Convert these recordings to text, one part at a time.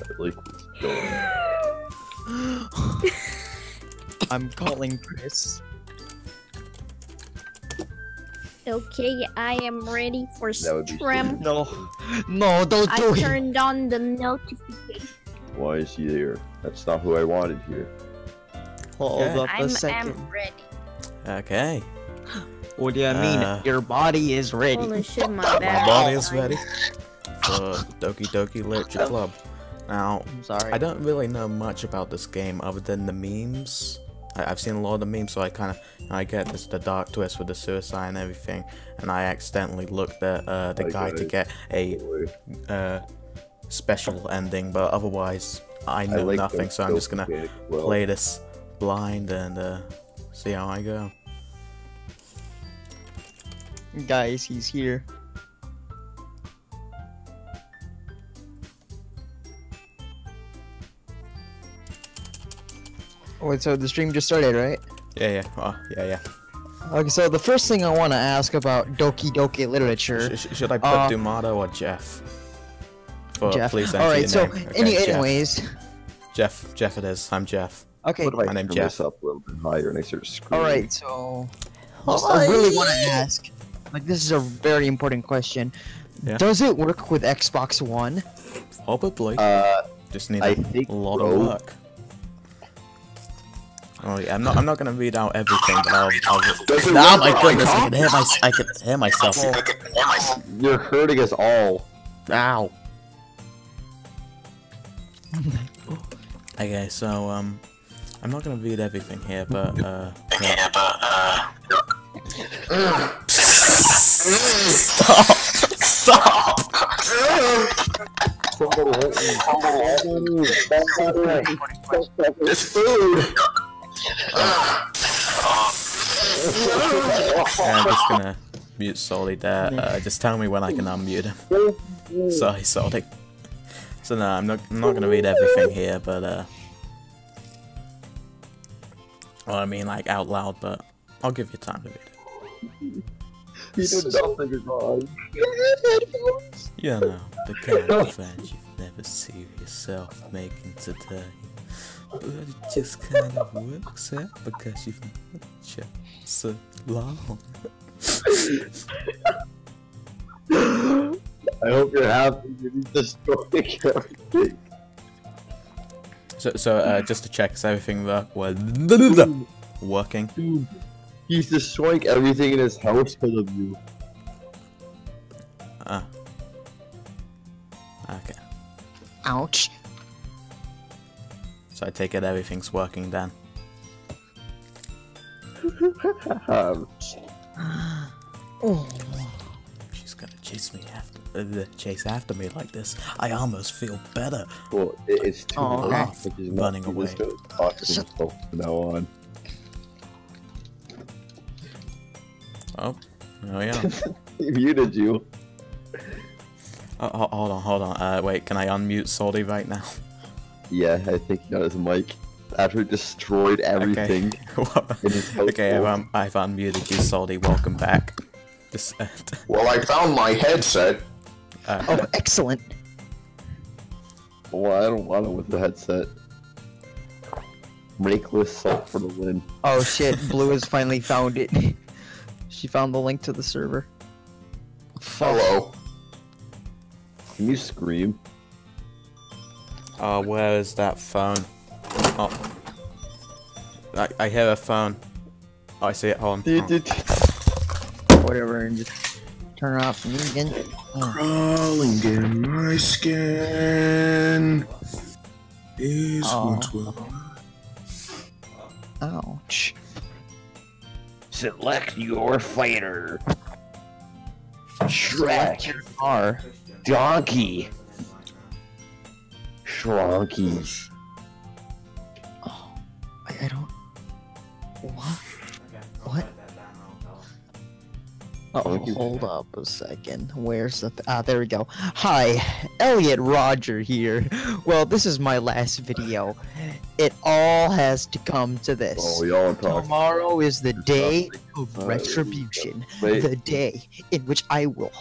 I like what's going on. I'm calling Chris. Okay, I am ready for That would be stream. No, don't I do it. turned on the notification. Why is he there? That's not who I wanted here. Hold up a I'm second. ready. Okay. What do you mean? Your body is ready. Holy shit, my My battery. body is ready for Doki Doki Literature Club. Now, I'm sorry. I don't really know much about this game other than the memes. I've seen a lot of the memes, so I get this the dark twist with the suicide and everything, and I accidentally looked at the guide to get a special ending, but otherwise I know like nothing, so I'm just gonna well. play this blind and see how I go. Guys, he's here. Wait, so the stream just started, right? Yeah. Oh, yeah. Okay, so the first thing I want to ask about Doki Doki Literature. Should I put Dumato or Jeff? Jeff. Please All right, so name. Okay, anyways. Jeff it is. I'm Jeff. Okay. What if I My name's turn Jeff. this up a little bit higher and I start screaming? All right, so I really want to ask. Like, this is a very important question. Yeah. Does it work with Xbox One? Probably. Just need I a think lot so. of work. Oh yeah, I'm not gonna read out everything, but I'll Does it oh work my on goodness, my I can hear myself. You're hurting us all. Ow. Okay, so I'm not gonna read everything here, but Stop! Somebody hurt me. It's food. I'm just gonna mute Solly there. Just tell me when I can unmute him. Sorry, Solly. So no, I'm not gonna read everything here, but well, I mean like out loud, but I'll give you time to read it. He did nothing wrong. You know, the kind of friends you've never see yourself making today. But it just kind of works out because you've known each other so long. I hope you're happy that he's destroying everything. So just to check, is everything working? Dude, he's destroying everything in his house because of you. Okay. Ouch. So I take it everything's working then. Oh. She's gonna chase after me like this. I almost feel better. Well, it's too Oh, late, okay. which is Running not, away. Just gonna talk to himself from now on. Oh yeah. He muted you. Hold on. Wait, can I unmute Soldy right now? Yeah, I think he got his mic. After he destroyed everything in his house. Okay, I've unmuted you, Soldy. Welcome back. Just, Well, I found my headset. Oh, excellent. Well, I don't want it with the headset. Rakeless salt for the win. Oh shit, Blue has finally found it. She found the link to the server. Hello. Can you scream? where is that phone? Oh, I hear a phone. Oh, I see it. Hold on. Whatever, and just turn it off and again. Crawling in my skin is what will. Ouch. Select your fighter. Select your car. Donkey. Shronky. Oh, I don't. What? What? Oh, hold up a second. Where's the? There we go. Hi, Elliot Roger here. Well, this is my last video. It all has to come to this. Oh, y'all talk. Tomorrow is the day of retribution. Wait. The day in which I will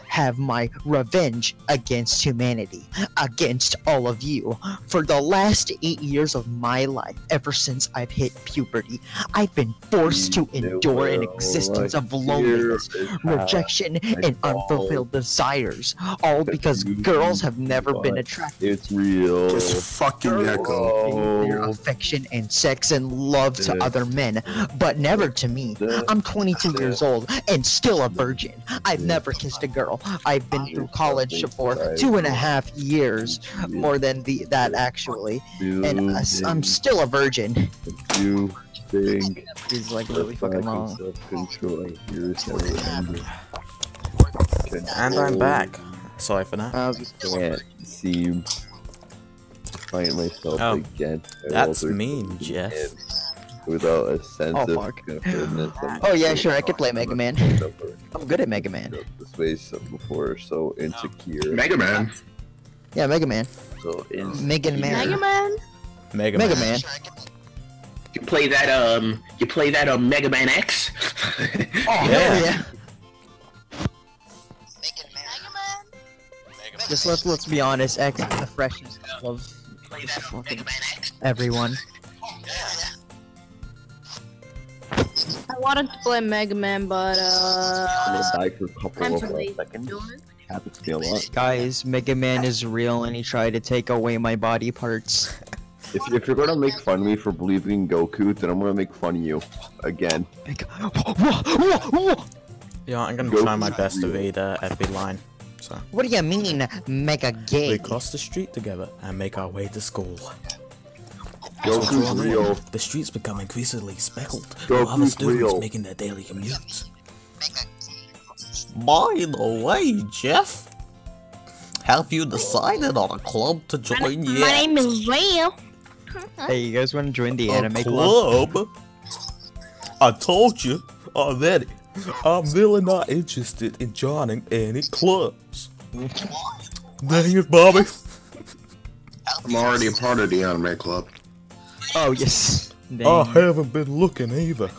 have my revenge against humanity, against all of you. For the last 8 years of my life, ever since I've hit puberty, I've been forced to endure an existence of loneliness, rejection, and unfulfilled desires, all because girls have never been attracted. It's real. Just fucking echo. Their affection and sex and love to other men, but never to me. I'm 22 years old and still a virgin. I've never kissed a girl. I've been through college for 2.5 years, more than that actually, and I'm still a virgin. You think He's like really fucking long. And I'm back. Sorry for that. I can't seem to find myself again. That's mean, Jeff. Without a sense of fuck. confidence. Oh yeah, sure, I could play Mega Man. I'm good at Mega Man. This ways before, so insecure. Mega Man. Yeah, Mega Man. So Mega Man. Mega Man? Mega Mega Man. Man. You play that Mega Man X? Oh hell yeah. Just let's be honest, X is the freshest of fucking everyone. I wanted to play Mega Man, but I'm gonna die for a couple I'm of too late seconds. to do it. Happens to me a lot. Guys, Mega Man is real and he tried to take away my body parts. If you're gonna make fun of me for believing in Goku, then I'm gonna make fun of you again. Yeah, I'm gonna try my best to read every line. So What do you mean, Mega Gay? we cross the street together and make our way to school. Goku's real. The streets become increasingly speckled, Goku's while other students real. making their daily commutes. By the way, Jeff, have you decided on a club to join yet? My name is Ray. Hey, you guys want to join the anime club? Club? I told you already. I'm really not interested in joining any clubs. Dang it, Bobby. I'm already a part of the anime club. Oh yes. I haven't been looking either.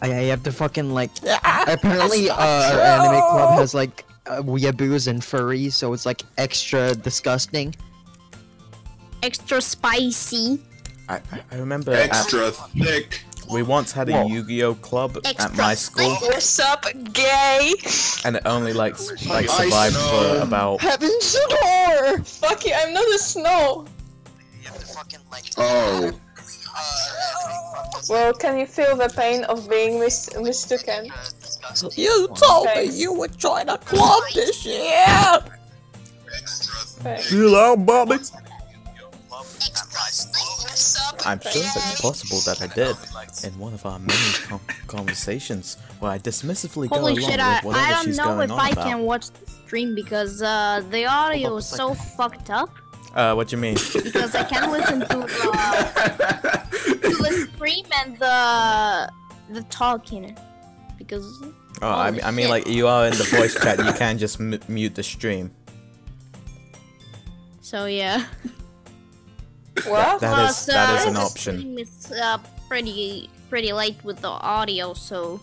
I have to fucking like. Apparently, our anime club has like weeaboos and furries, so it's like extra disgusting. Extra spicy. I remember Extra thick. we once had a Yu-Gi-Oh club at my school, What's up, gay? and it only like survived for about. Heaven's door! Fuck you, I'm not a snow. Oh. Well, can you feel the pain of being mistaken? You told Thanks. me you would join a club this year. Thanks. Chill out, Bobby. I'm sure it's possible that I did in one of our many conversations where I dismissively go Holy along shit, with I whatever don't she's know going if on I about. can watch the stream because the audio is so fucked up. What do you mean? Because I can't listen to the stream and the talking. Because Oh, I mean, like, you are in the voice chat, you can just mute the stream. so yeah. What? That is an the option. stream is pretty late with the audio, so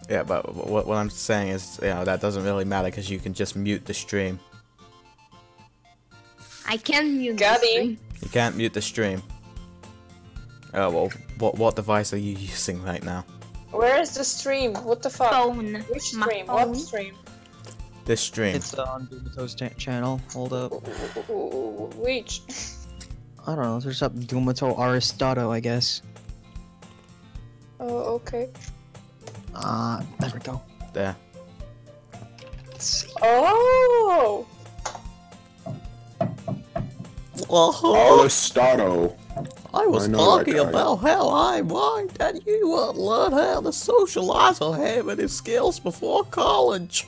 Yeah, but what I'm saying is, you know, that doesn't really matter because you can just mute the stream. I can mute the Gabby. stream. You can't mute the stream. Oh well, what device are you using right now? Where is the stream? What the fuck? Phone. Which My stream? phone. What stream? This stream. It's on Dumato's channel. Hold up. Which? I don't know. There's up Dumato Aristotle, I guess. Oh, okay. There we go. There. Let's see. Oh! Aristotle. I was I know talking that guy. about how I mind that you would learn how to socialize or have any skills before college.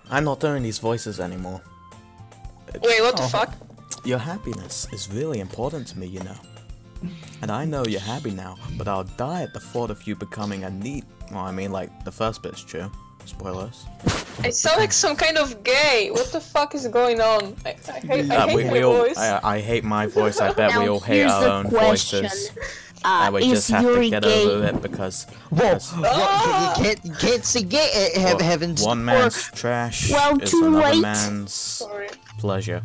I'm not doing these voices anymore. Wait, what the fuck? Your happiness is really important to me, you know. And I know you're happy now, but I'll die at the thought of you becoming a neat. Well, I mean, like, the first bit's true. Spoilers. It sounds like some kind of gay. What the fuck is going on? I hate my we all, voice. I hate my voice. I bet we Now all hate here's our the own question. voices. I would just have to get gay. over it because. Whoa! You can't say gay. Heaven's one man's trash is too another late. man's pleasure.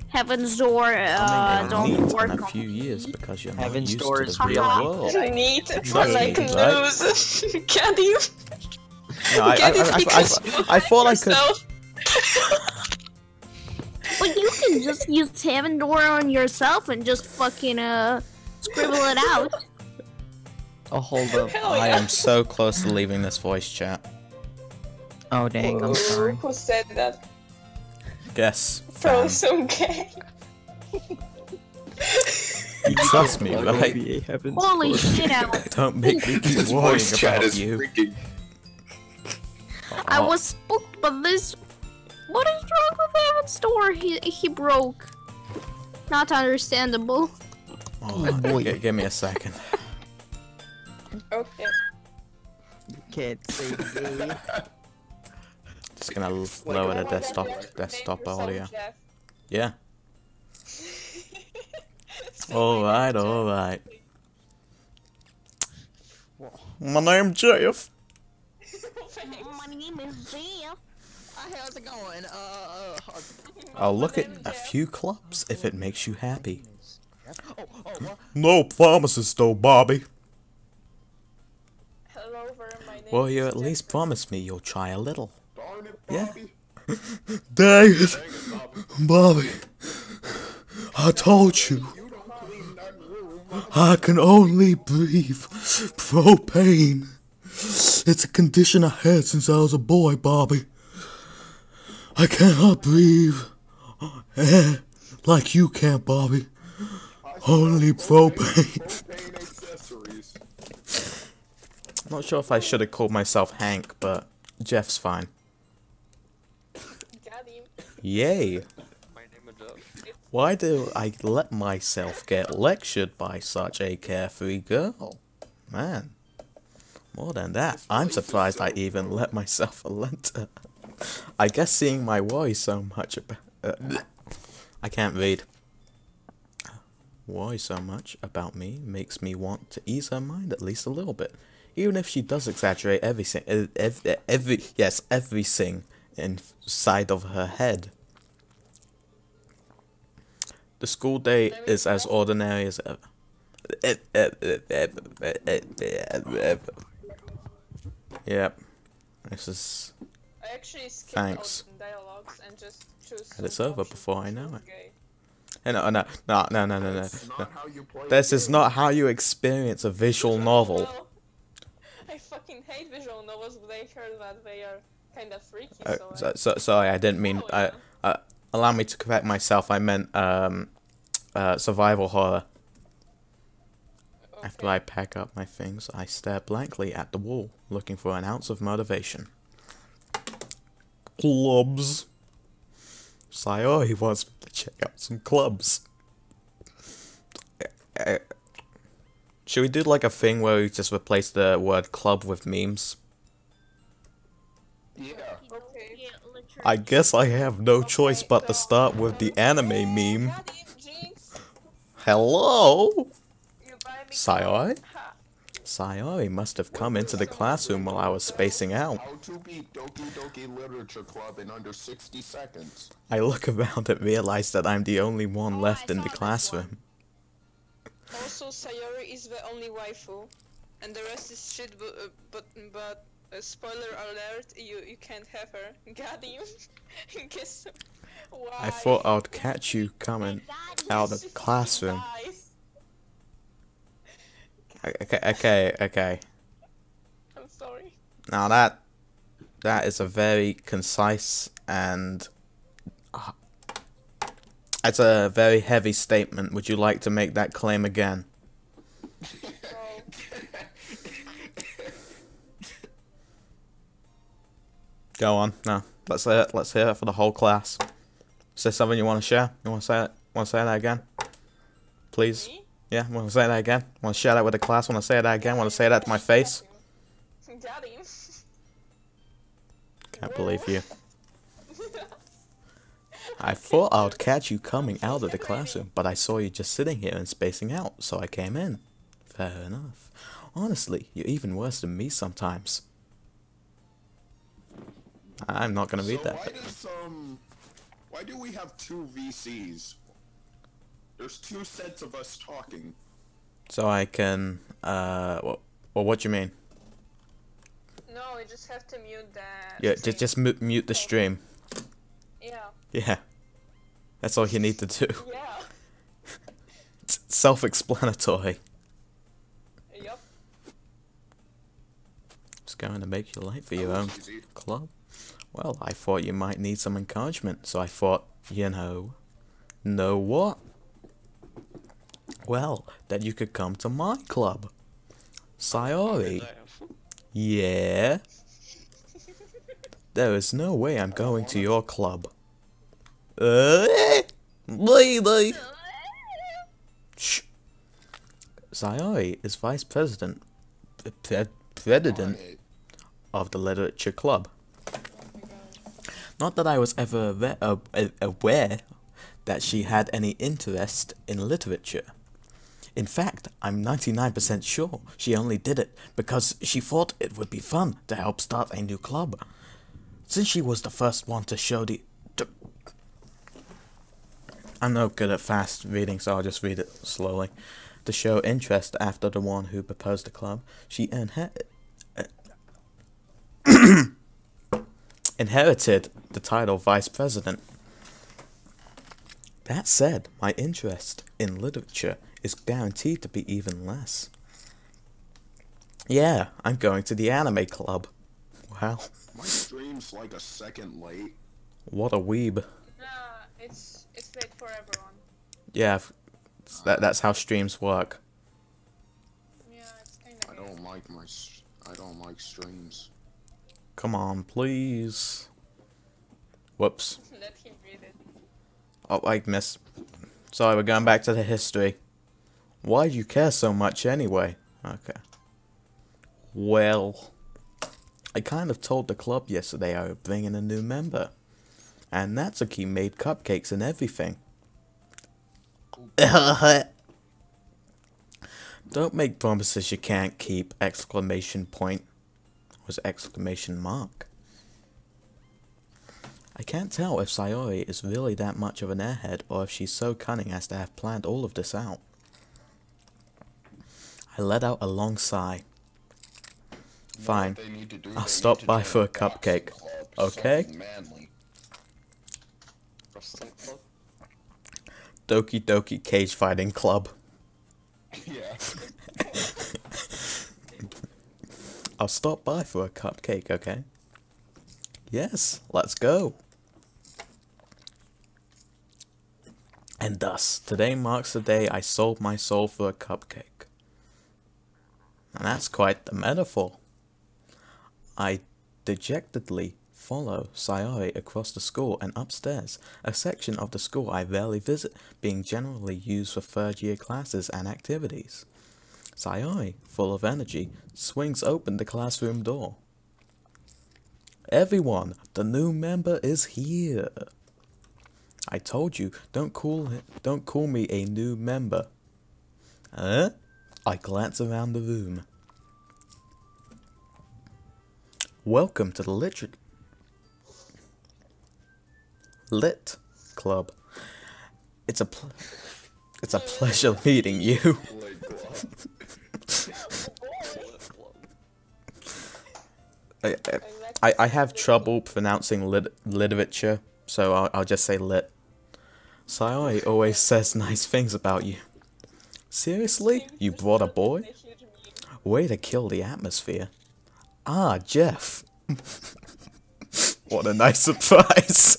Heaven's Door don't work in a few years because you're not Heaven's used Door to is the real real. world. Neat. Trust Like me, right? lose. Can you? No, I thought I could. But you can just use Heaven Door on yourself and just fucking scribble it out. Oh, hold up. I am so close to leaving this voice chat. Oh, dang, I'm sorry. Who said that? Guess. Pro Fan. so gay. You trust me, right? Holy shit, Alex. Don't make me keep worrying about you. freaking. I was spooked by this. What is wrong with Heaven's Door? He broke. Not understandable. Oh, give me a second. Okay. Can't say gay. Just gonna lower the desktop audio. Yeah. Alright, alright. My name's Jeff. My name is Jeff. How's it going? I'll look at a few clubs if it makes you happy. What? No promises though, Bobby. Hello, my name Well, you is at least Jeffrey. promise me you'll try a little. Darn it, Yeah. Bobby. Dang it, Bobby. I told you. You don't clean that room. I can only breathe propane. It's a condition I had since I was a boy, Bobby. I cannot breathe air like you can, Bobby. Only propane. Propane accessories. I'm not sure if I should have called myself Hank, but Jeff's fine. Got him. Yay. Why do I let myself get lectured by such a carefree girl? Man. More than that, I'm surprised I even let myself enter. I guess seeing my worry so much about... I can't read. Worry so much about me makes me want to ease her mind at least a little bit. Even if she does exaggerate everything, everything inside of her head. The school day is as ordinary as ever. Yep. This is... I actually skipped Thanks. all the dialogues and just choose. And it's some over options before I which know was it. gay. No. That's not how you play This the is game. not how you experience a visual novel. Well, I fucking hate visual novels, but I heard that they are kind of freaky. Sorry, I didn't mean... Oh, yeah. Allow me to correct myself. I meant survival horror. Okay. After I pack up my things, I stare blankly at the wall, looking for an ounce of motivation. Clubs. Sayori wants me to check out some clubs. Should we do like a thing where we just replace the word club with memes? Yeah. Okay. I guess I have no choice but to start with the anime meme. Got him, Jinx. Hello? You buy me Sayori? Ha. Sayori must have come into the classroom while I was spacing out. How to beat Doki Doki Literature Club in under 60 seconds. I look around and realize that I'm the only one left in the classroom. Also, Sayori is the only waifu, and the rest is shit. But spoiler alert, you can't have her. Got him. Guess why? I thought I'd catch you coming out of the classroom. Okay. I'm sorry. Now that is a very concise and it's a very heavy statement. Would you like to make that claim again? Go on. No. Let's hear it. Let's hear it for the whole class. Is there something you want to share? You want to say it? Want to say that again? Please. Me? Yeah. Want to say that again? Want to share that with the class? Want to say that again? Want to say that to my face? Got him. Can't believe you. I thought I would catch you coming out of the classroom, but I saw you just sitting here and spacing out, so I came in. Fair enough. Honestly, you're even worse than me sometimes. I'm not gonna read that. Why do we have two VCs? There's two sets of us talking. So I can, well, what do you mean? No, we just have to mute that. Yeah, just mute the stream. Yeah. Yeah. That's all you need to do. Yeah. It's self-explanatory. Yup. Just going to make you late for your own club. Well, I thought you might need some encouragement, so I thought, you know what? Well, that you could come to my club. Sayori. Yeah? There is no way I'm going to your club. Lady. Shh. Sayori is vice president of the literature club. Not that I was ever aware that she had any interest in literature. In fact, I'm 99% sure she only did it because she thought it would be fun to help start a new club. Since she was the first one to show I'm no good at fast reading, so I'll just read it slowly. To show interest after the one who proposed the club, she inherited the title vice president. That said, my interest in literature is guaranteed to be even less. Yeah, I'm going to the anime club. Wow. My stream's like a second late. What a weeb. Nah, it's late for everyone. Yeah, that's how streams work. Yeah, it's kinda. I don't like streams. Come on, please. Whoops. Let him read it. Oh, I missed. Sorry, we're going back to the history. Why do you care so much anyway? Okay. Well, I kind of told the club yesterday I would bring in a new member. And Natsuki made cupcakes and everything. Don't make promises you can't keep! Exclamation point. Was exclamation mark. I can't tell if Sayori is really that much of an airhead or if she's so cunning as to have planned all of this out. I let out a long sigh. Fine, I'll stop by for a cupcake. Okay? Doki Doki Cage Fighting Club. Yeah. I'll stop by for a cupcake, okay? Yes, let's go. And thus, today marks the day I sold my soul for a cupcake. And that's quite the metaphor. I dejectedly follow Sayori across the school and upstairs, a section of the school I rarely visit, being generally used for third-year classes and activities. Sayori, full of energy, swings open the classroom door. Everyone, the new member is here. I told you, don't call me a new member. Huh? I glance around the room. Welcome to the Lit Club. It's a pleasure meeting you. I have trouble pronouncing literature, so I'll just say lit. Sayori always says nice things about you. Seriously? You brought a boy? Way to kill the atmosphere. Ah, Jeff. What a nice surprise.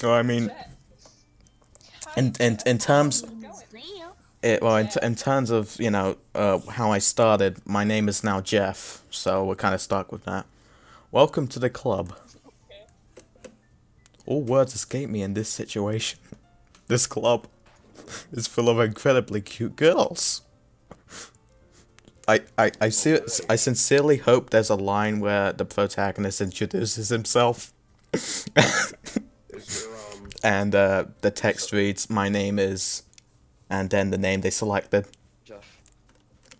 Well, I mean, in terms, in terms of, you know, how I started, my name is now Jeff, so we're kind of stuck with that. Welcome to the club. All words escape me in this situation. This club is full of incredibly cute girls. I sincerely hope there's a line where the protagonist introduces himself. And the text reads, "My name is," and then the name they selected.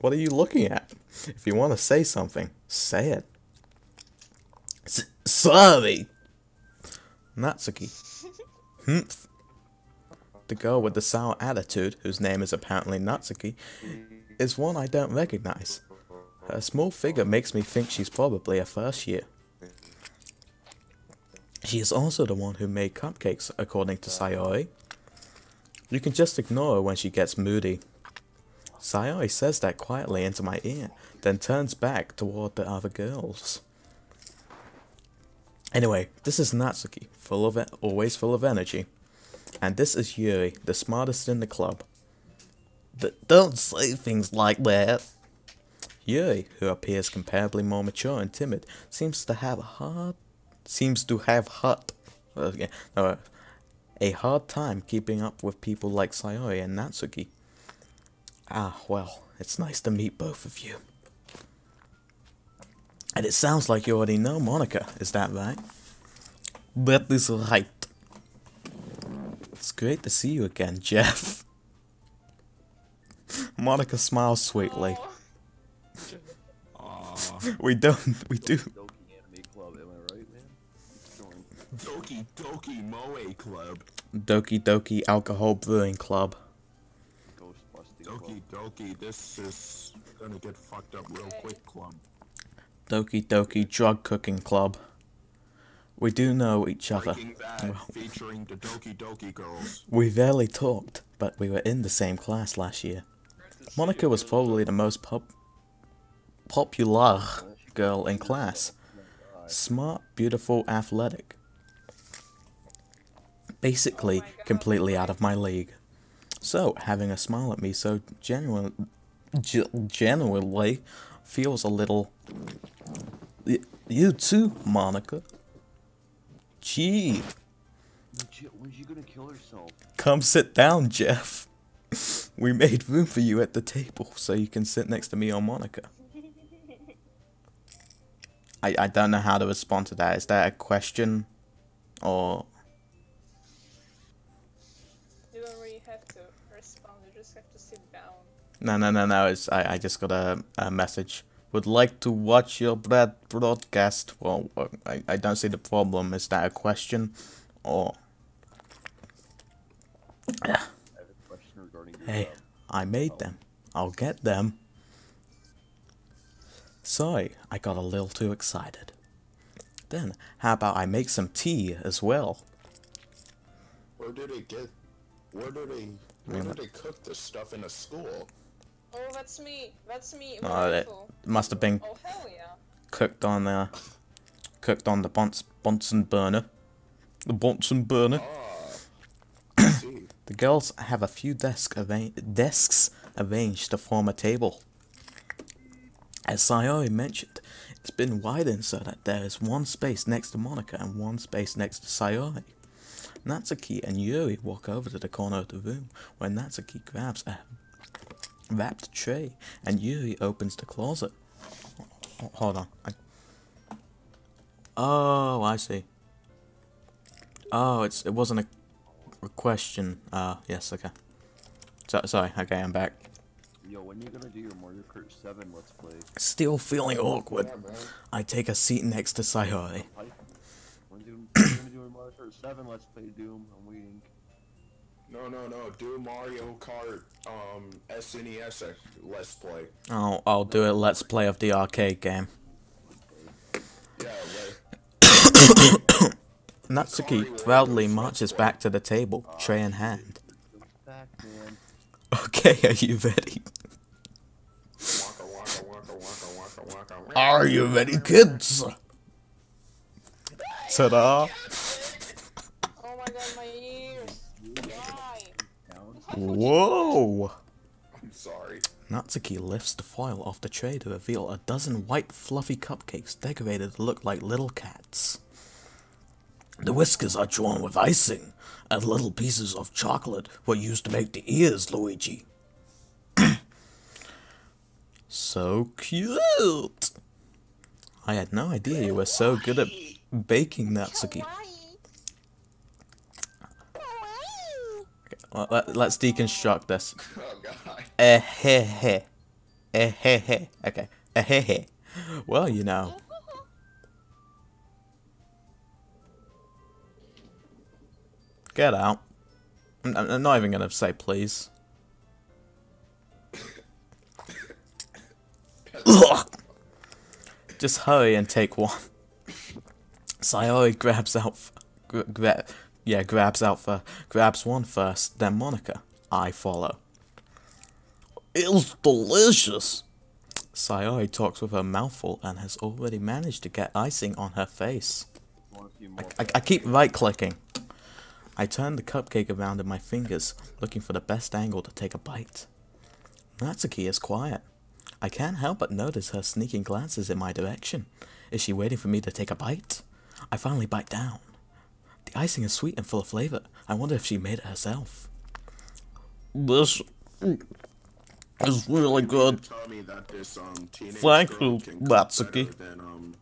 What are you looking at? If you want to say something, say it. Sorry! Natsuki. Humph. The girl with the sour attitude, whose name is apparently Natsuki, is one I don't recognize. Her small figure makes me think she's probably a first year. She is also the one who made cupcakes, according to Sayori. You can just ignore her when she gets moody. Sayori says that quietly into my ear, then turns back toward the other girls. Anyway, this is Natsuki, always full of energy. And this is Yuri, the smartest in the club. Don't say things like that. Yuri, who appears comparably more mature and timid, seems to have a hard time keeping up with people like Sayori and Natsuki. Ah, well, it's nice to meet both of you. And it sounds like you already know Monica, is that right? That is right. It's great to see you again, Jeff. Monica smiles sweetly. We do. Doki Doki Moe Club. Doki Doki Alcohol Brewing Club. Doki Doki, this is gonna get fucked up real quick club. Doki Doki Drug Cooking Club. We do know each other. Featuring the Doki Doki girls. We rarely talked, but we were in the same class last year. Monica was probably the most popular girl in class. Smart, beautiful, athletic. Basically, completely out of my league. So, having a smile at me so genuinely feels a little... You too, Monica. Gee. When's she gonna kill herself? Come sit down, Jeff. We made room for you at the table so you can sit next to me or Monica. I don't know how to respond to that. Is that a question? Or... You don't really have to respond, you just have to sit down. No. I just got a message. Would like to watch your broadcast. Well, I don't see the problem. Is that a question? Or... I have a question regarding your Hey, I made them. I'll get them. Sorry, I got a little too excited. Then, how about I make some tea as well? Where do they cook this stuff in a school? Oh, that's me. Oh, it must have been Oh, hell yeah. cooked on the Bunsen burner. The Bunsen burner. I see. The girls have a few desks arranged to form a table. As Sayori mentioned, it's been widened so that there is one space next to Monica and one space next to Sayori. Natsuki and Yuri walk over to the corner of the room where Natsuki grabs a wrapped tray and Yuri opens the closet. Hold on. Oh, I see. Oh, it wasn't a question. Yes, okay. Sorry, okay, I'm back. Yo, when are you gonna do your Mario Kart 7 Let's Play? Still feeling awkward. I take a seat next to Sayori. When are you gonna do your Mario Kart 7 Let's Play, Doom? I'm waiting. No. Do Mario Kart SNES Let's Play. Oh, I'll do a Let's Play of the arcade game. Yeah, Natsuki proudly marches back to the table, tray in hand. Back, man. Okay, are you ready? Are you ready, kids? Ta-da! Oh my god, my ears. Why? Whoa! I'm sorry. Natsuki lifts the foil off the tray to reveal a dozen white fluffy cupcakes decorated to look like little cats. The whiskers are drawn with icing, and little pieces of chocolate were used to make the ears, Luigi. So cute! I had no idea you were so good at baking, Natsuki. Okay, well, let's deconstruct this. Oh god. Okay. Well, you know. Get out. I'm not even gonna say please. Ugh. Just hurry and take one. Sayori grabs one first, then Monica. I follow. It's delicious. Sayori talks with her mouth full and has already managed to get icing on her face. I keep right-clicking. I turn the cupcake around in my fingers, looking for the best angle to take a bite. Natsuki is quiet. I can't help but notice her sneaking glances in my direction. Is she waiting for me to take a bite? I finally bite down. The icing is sweet and full of flavor. I wonder if she made it herself. This is really good. Tell me that this teenage Thank girl you, can cook Natsuki. better than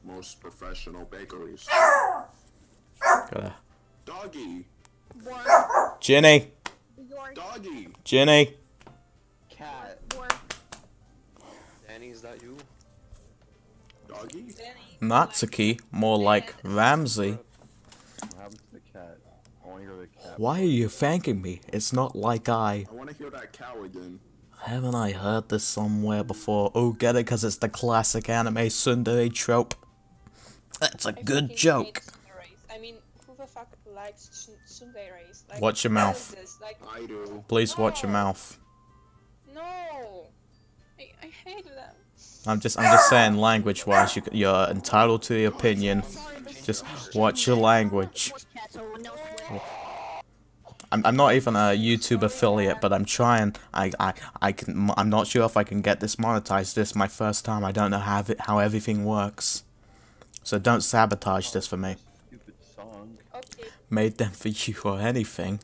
most professional bakeries. Gotta. Doggy, Ginny! doggy. Ginny! Cat. Danny, is that you? Doggy? Natsuki, more like Ramsey. What happened to the cat? I want to hear the cat. Why are you thanking me? It's not like I want to hear that cow again. Haven't I heard this somewhere before? Oh, get it? Because it's the classic anime tsundere trope. That's a good joke. I mean, who the fuck likes tsunderes? Like, Watch your what mouth. is this? Like, I do. Please watch your mouth. no, I hate them. I'm just saying, language-wise, you're entitled to the opinion. Just watch your language. I'm not even a YouTube affiliate, but I'm trying. I'm not sure if I can get this monetized. This is my first time. I don't know how everything works. So don't sabotage this for me. Stupid song. Okay. Made them for you or anything.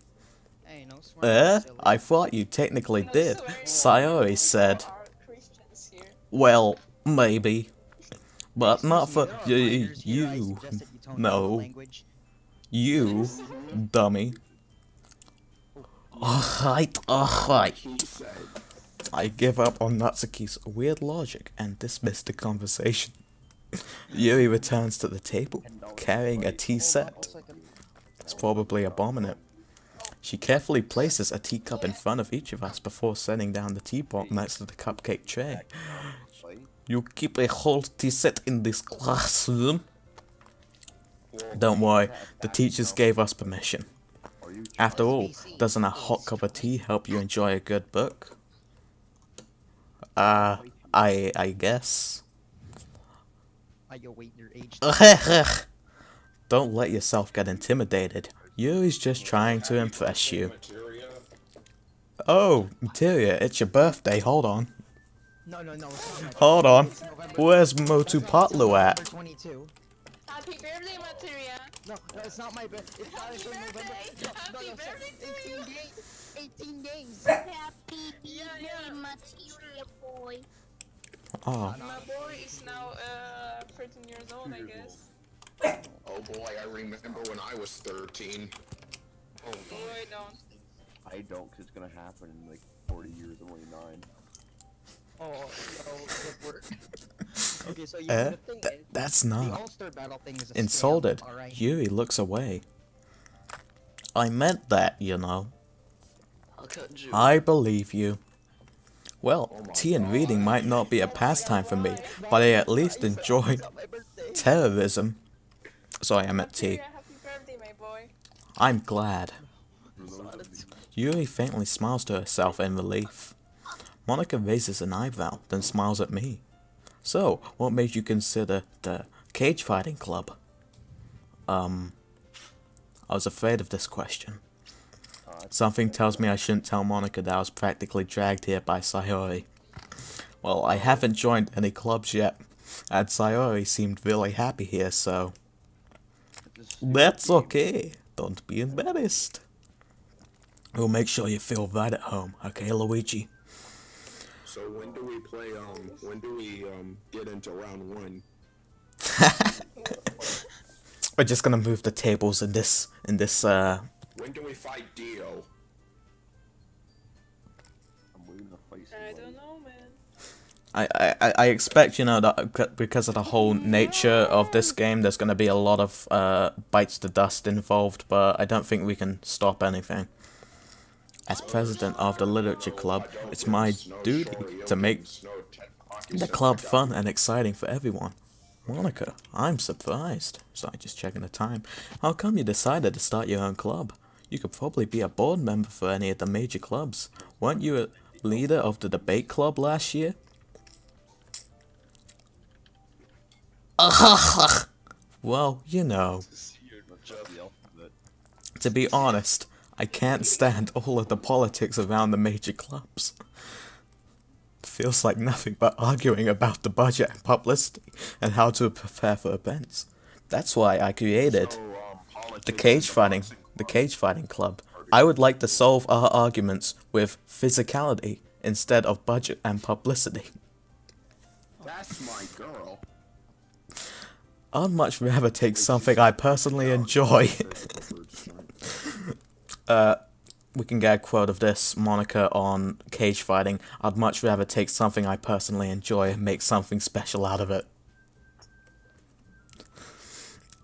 Hey, no swearing, silly. I thought you technically did. Sayori said. Are Christians here. Well, maybe. But not for you. Here, I suggested you tone down the No. language. You, dummy. Alright. He said. I give up on Natsuki's weird logic and dismiss the conversation. Yuri returns to the table, carrying a tea set. It's probably a bomb in it. She carefully places a teacup in front of each of us before setting down the teapot next to the cupcake tray. You keep a whole tea set in this classroom? Don't worry, the teachers gave us permission. After all, doesn't a hot cup of tea help you enjoy a good book? I guess. Are you waiting your age? Don't let yourself get intimidated. Yuri's just trying to impress you. Oh, Materia, it's your birthday. Hold on. No. Hold on. Where's Motu Potlu at? 22. Happy birthday, Materia. No, it's not my birthday. It's not until November. Happy birthday to you. 18 days. Happy birthday, Materia boy. Oh. My boy is now 13 years old, I guess. Oh boy, I remember when I was 13. Oh Boy, don't. I don't, because it's gonna happen in like 40 years. I'm only 9. Oh, so good work. Okay, so the thing is, That's the not. All-Star Battle thing is a Insulted, scam, alright? Yuri looks away. I meant that, you know. I believe you. Well, tea and reading might not be a pastime for me, but I at least enjoy terrorism. Sorry, I meant tea. Materia, happy birthday, my boy. I'm glad. Yuri faintly smiles to herself in relief. Monica raises an eyebrow, then smiles at me. So, what made you consider the cage fighting club? I was afraid of this question. Something tells me I shouldn't tell Monica that I was practically dragged here by Sayori. Well, I haven't joined any clubs yet, and Sayori seemed really happy here, so... That's okay. Don't be embarrassed. We'll make sure you feel right at home, okay, Luigi? So when do we play, when do we, get into round 1? We're just gonna move the tables in this, When do we fight Dio? I don't know, man. I expect, you know, that because of the whole nature of this game, there's gonna be a lot of, bites to dust involved, but I don't think we can stop anything. As president of the Literature Club, it's my duty to make the club fun and exciting for everyone. Monica, I'm surprised. Sorry, just checking the time. How come you decided to start your own club? You could probably be a board member for any of the major clubs. Weren't you a leader of the debate club last year? Well, you know. To be honest, I can't stand all of the politics around the major clubs. Feels like nothing but arguing about the budget and publicity and how to prepare for events. That's why I created the cage fighting club. I would like to solve our arguments with physicality instead of budget and publicity. That's my girl. I'd much rather take something I personally enjoy. We can get a quote of this, Monica, on cage fighting. I'd much rather take something I personally enjoy and make something special out of it.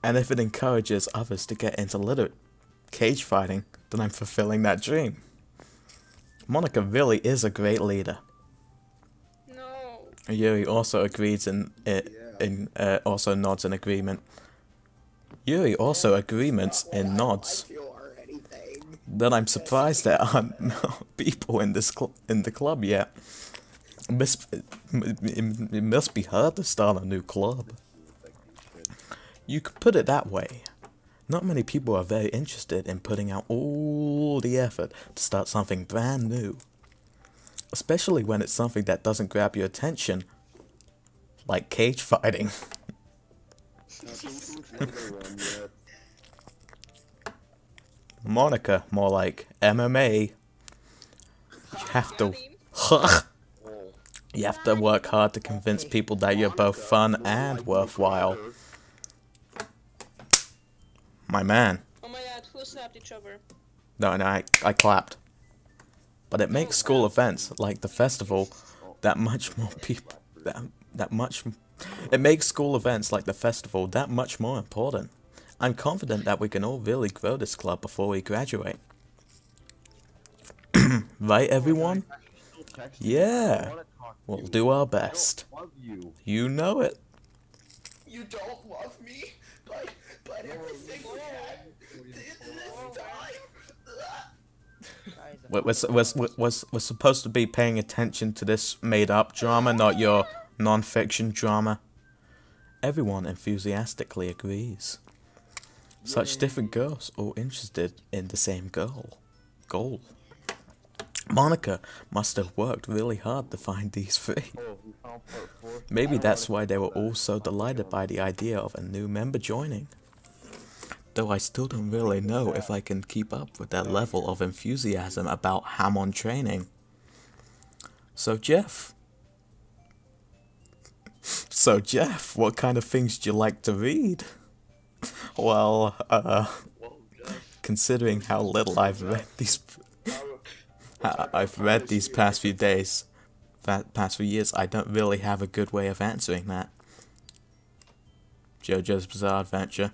And if it encourages others to get into cage fighting, then I'm fulfilling that dream. Monica really is a great leader. No. Yuri also agrees also nods in agreement. Yuri also agreements in nods. That I'm surprised there aren't people in the club yet. It must be hard to start a new club. You could put it that way. Not many people are very interested in putting out all the effort to start something brand new. Especially when it's something that doesn't grab your attention, like cage fighting. Monica, more like MMA. You have to work hard to convince people that you're both fun and worthwhile. My man. Oh my god, who slapped each other? No, I clapped. But it makes school events like the festival that much more people it makes school events like the festival that much more important. I'm confident that we can all really grow this club before we graduate. Right, everyone? Yeah. We'll do our best. You know it. You don't love me, but everything we had this time. We're supposed to be paying attention to this made-up drama, not your non-fiction drama. Everyone enthusiastically agrees. Such different girls, all interested in the same goal. Monica must have worked really hard to find these three. Maybe that's why they were all so delighted by the idea of a new member joining. Though I still don't really know if I can keep up with that level of enthusiasm about ham-on training. So Jeff, what kind of things do you like to read? Well, considering how little I've read these past few years, I don't really have a good way of answering that. JoJo's Bizarre Adventure.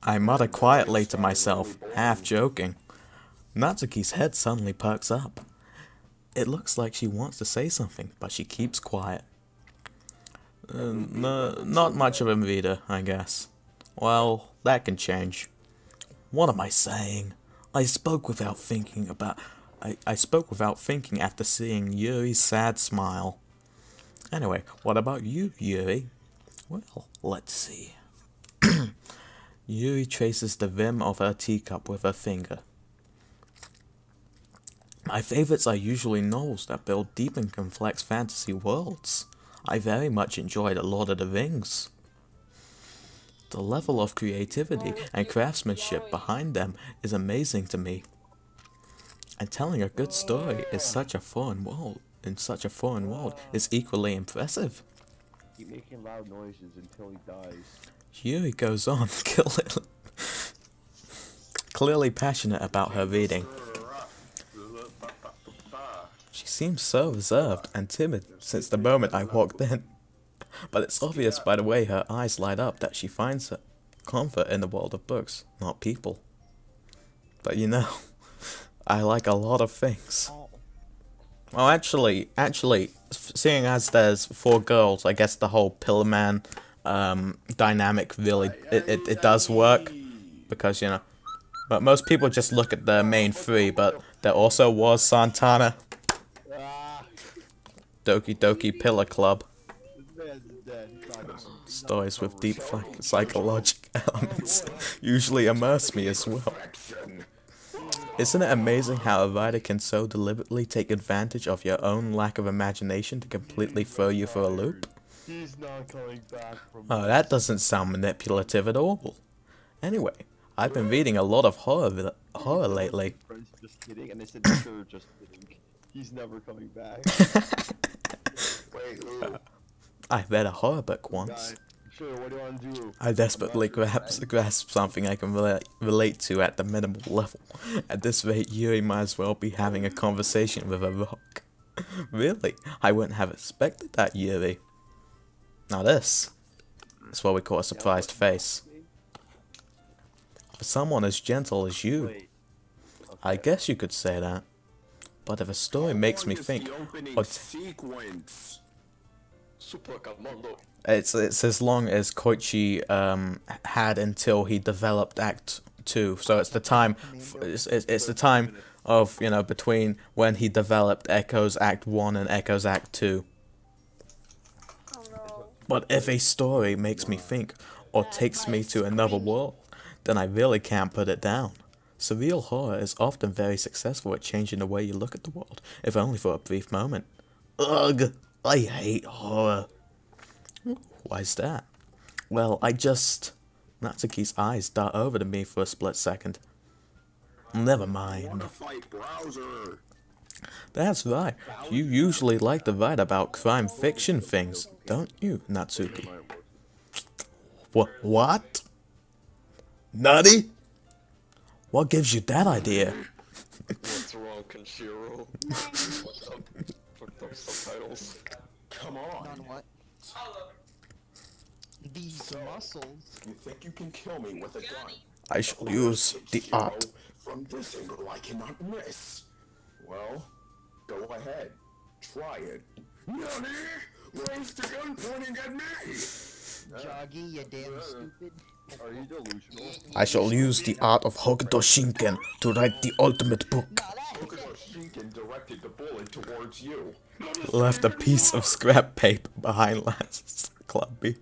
I mutter quietly to myself, half joking. Natsuki's head suddenly perks up. It looks like she wants to say something, but she keeps quiet. Not much of a reader, I guess. Well, that can change. What am I saying? I spoke without thinking after seeing Yuri's sad smile. Anyway, what about you, Yuri? Well, let's see. Yuri traces the rim of her teacup with her finger. My favorites are usually novels that build deep and complex fantasy worlds. I very much enjoy The Lord of the Rings. The level of creativity and craftsmanship behind them is amazing to me. And telling a good story is such a foreign world, is equally impressive. Keep making loud noises until he dies. Yuri goes on, clearly passionate about her reading. She seems so reserved and timid since the moment I walked in. But it's obvious by the way her eyes light up that she finds her comfort in the world of books, not people. But you know, I like a lot of things. Well, actually, seeing as there's 4 girls, I guess the whole Pillar Man dynamic really, it does work. Because, you know, but most people just look at the main 3, but there also was Santana. Doki Doki Pillar Club. Stories with deep psychological elements usually immerse me as well. Isn't it amazing how a writer can so deliberately take advantage of your own lack of imagination to completely throw you for a loop? He's not coming back from Oh, that doesn't sound manipulative at all. Anyway, I've been reading a lot of horror lately. Just kidding, and they said, sure, just kidding. He's never coming back. Wait, who? I read a horror book once. Sure, what do you want to do? I desperately grasp something I can relate to at the minimal level. At this rate, Yuri might as well be having a conversation with a rock. Really? I wouldn't have expected that, Yuri. Now this is what we call a surprised face. For someone as gentle as you, I guess you could say that. But if a story makes me think, it's as long as Koichi had until he developed Act 2. So it's the time, it's the time of, you know, between when he developed Echoes Act 1 and Echoes Act 2. But if a story makes me think, or takes me to another world, then I really can't put it down. Surreal horror is often very successful at changing the way you look at the world, if only for a brief moment. Ugh, I hate horror. Why's that? Well, Natsuki's eyes dart over to me for a split second. Never mind. That's right. You usually like to write about crime fiction things, don't you, Natsuki? What? Nutty? What gives you that idea? What's wrong, Kenshiro? Fucked up subtitles. Come on. What? These muscles. You think you can kill me with a gun? I shall use the art. From this angle, I cannot miss. Well, go ahead. Try it. Nani? Where's the gun pointing at me? Joggy, you damn stupid. Are you delusional? I shall use the art of Hokuto Shinken to write the ultimate book. Hokuto Shinken directed the bullet towards you. Left a piece of scrap paper behind last clubby.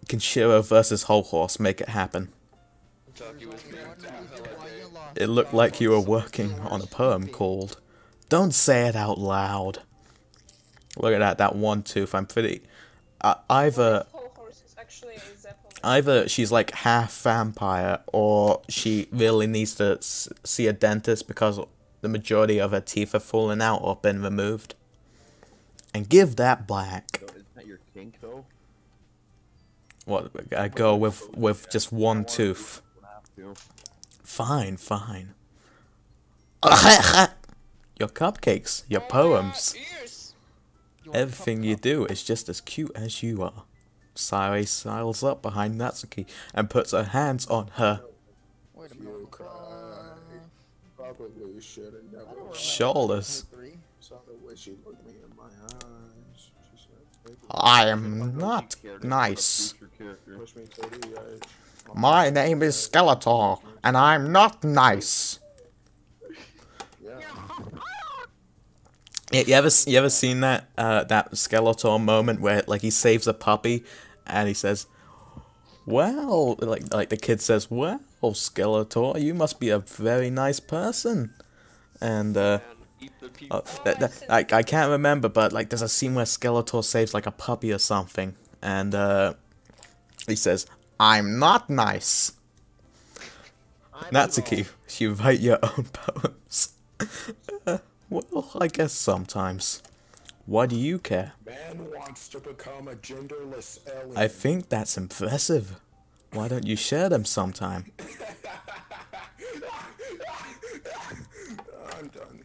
Kenshiro versus Whole Horse, make it happen. It looked like you were working on a poem called Don't Say It Out Loud. Look at that one tooth. I'm pretty... Either she's like half vampire, or she really needs to see a dentist because the majority of her teeth have fallen out or been removed. And give that back. Isn't that your kink, though? What? I go with just one tooth. Fine. Your cupcakes, your poems. Everything you do is just as cute as you are. Sae sidles up behind Natsuki and puts her hands on her shoulders. I am not nice. My name is Skeletor, and I'm not nice. You ever seen that that Skeletor moment where like he saves a puppy and he says, "Well," like the kid says, "Well, Skeletor, you must be a very nice person," and I can't remember, but like there's a scene where Skeletor saves like a puppy or something, and he says, I'm not nice. Natsuki, you write your own poems. Well, I guess sometimes. Why do you care? Man wants to become a genderless alien. I think that's impressive. Why don't you share them sometime? I'm done.